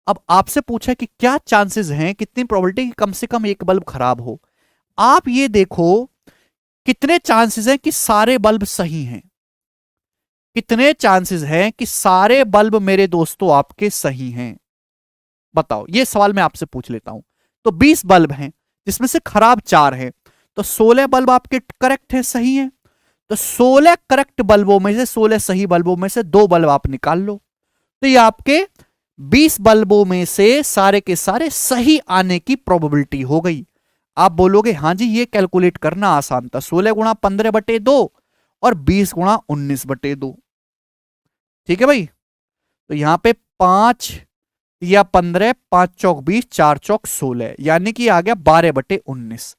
अब आपसे पूछा कि क्या चांसेस हैं, कितनी प्रोबेबिलिटी कि कम से कम एक बल्ब खराब हो। आप ये देखो कितने चांसेस हैं कि सारे बल्ब सही हैं, कितने चांसेस हैं कि सारे बल्ब मेरे दोस्तों आपके सही हैं। बताओ, ये सवाल मैं आपसे पूछ लेता हूं। तो 20 बल्ब हैं जिसमें से खराब 4 हैं, तो 16 बल्ब आपके करेक्ट है, सही है। तो 16 करेक्ट बल्बों में से, 16 सही बल्बों में से 2 बल्ब आप निकाल लो, तो ये आपके 20 बल्बों में से सारे के सारे सही आने की प्रोबेबिलिटी हो गई। आप बोलोगे हाँ जी ये कैलकुलेट करना आसान था, 16 गुणा 15/2 और 20 गुणा 19/2। ठीक है भाई, तो यहां पे 5 या 15, 5 चौक 20, 4 चौक 16, यानी कि आ गया 12/19,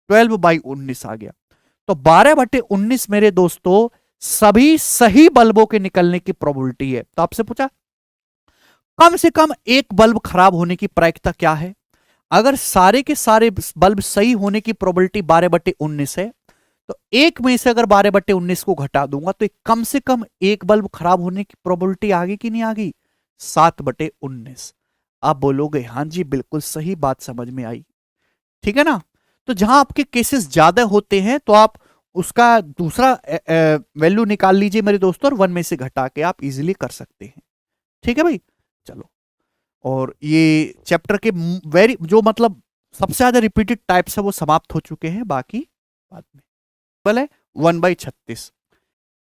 12/19 आ गया। तो 12/19 मेरे दोस्तों सभी सही बल्बों के निकलने की प्रोबेबिलिटी है। तो आपसे पूछा कम से कम एक बल्ब खराब होने की प्रायिकता क्या है। अगर सारे के सारे बल्ब सही होने की प्रोबेबिलिटी 12/19 है, तो एक में से अगर 12/19 को घटा दूंगा तो कम से कम एक बल्ब खराब होने की प्रोबेबिलिटी आ गई कि नहीं आ गई, 7/19। आप बोलोगे हाँ जी बिल्कुल सही बात समझ में आई, ठीक है ना। तो जहां आपके केसेस ज्यादा होते हैं तो आप उसका दूसरा वैल्यू निकाल लीजिए मेरे दोस्तों, और 1 में से घटा के आप इजीली कर सकते हैं। ठीक है भाई, चलो। और ये चैप्टर के वेरी जो मतलब सबसे ज्यादा रिपीटेड टाइप्स है वो समाप्त हो चुके हैं, बाकी बाद में। पहले 1/36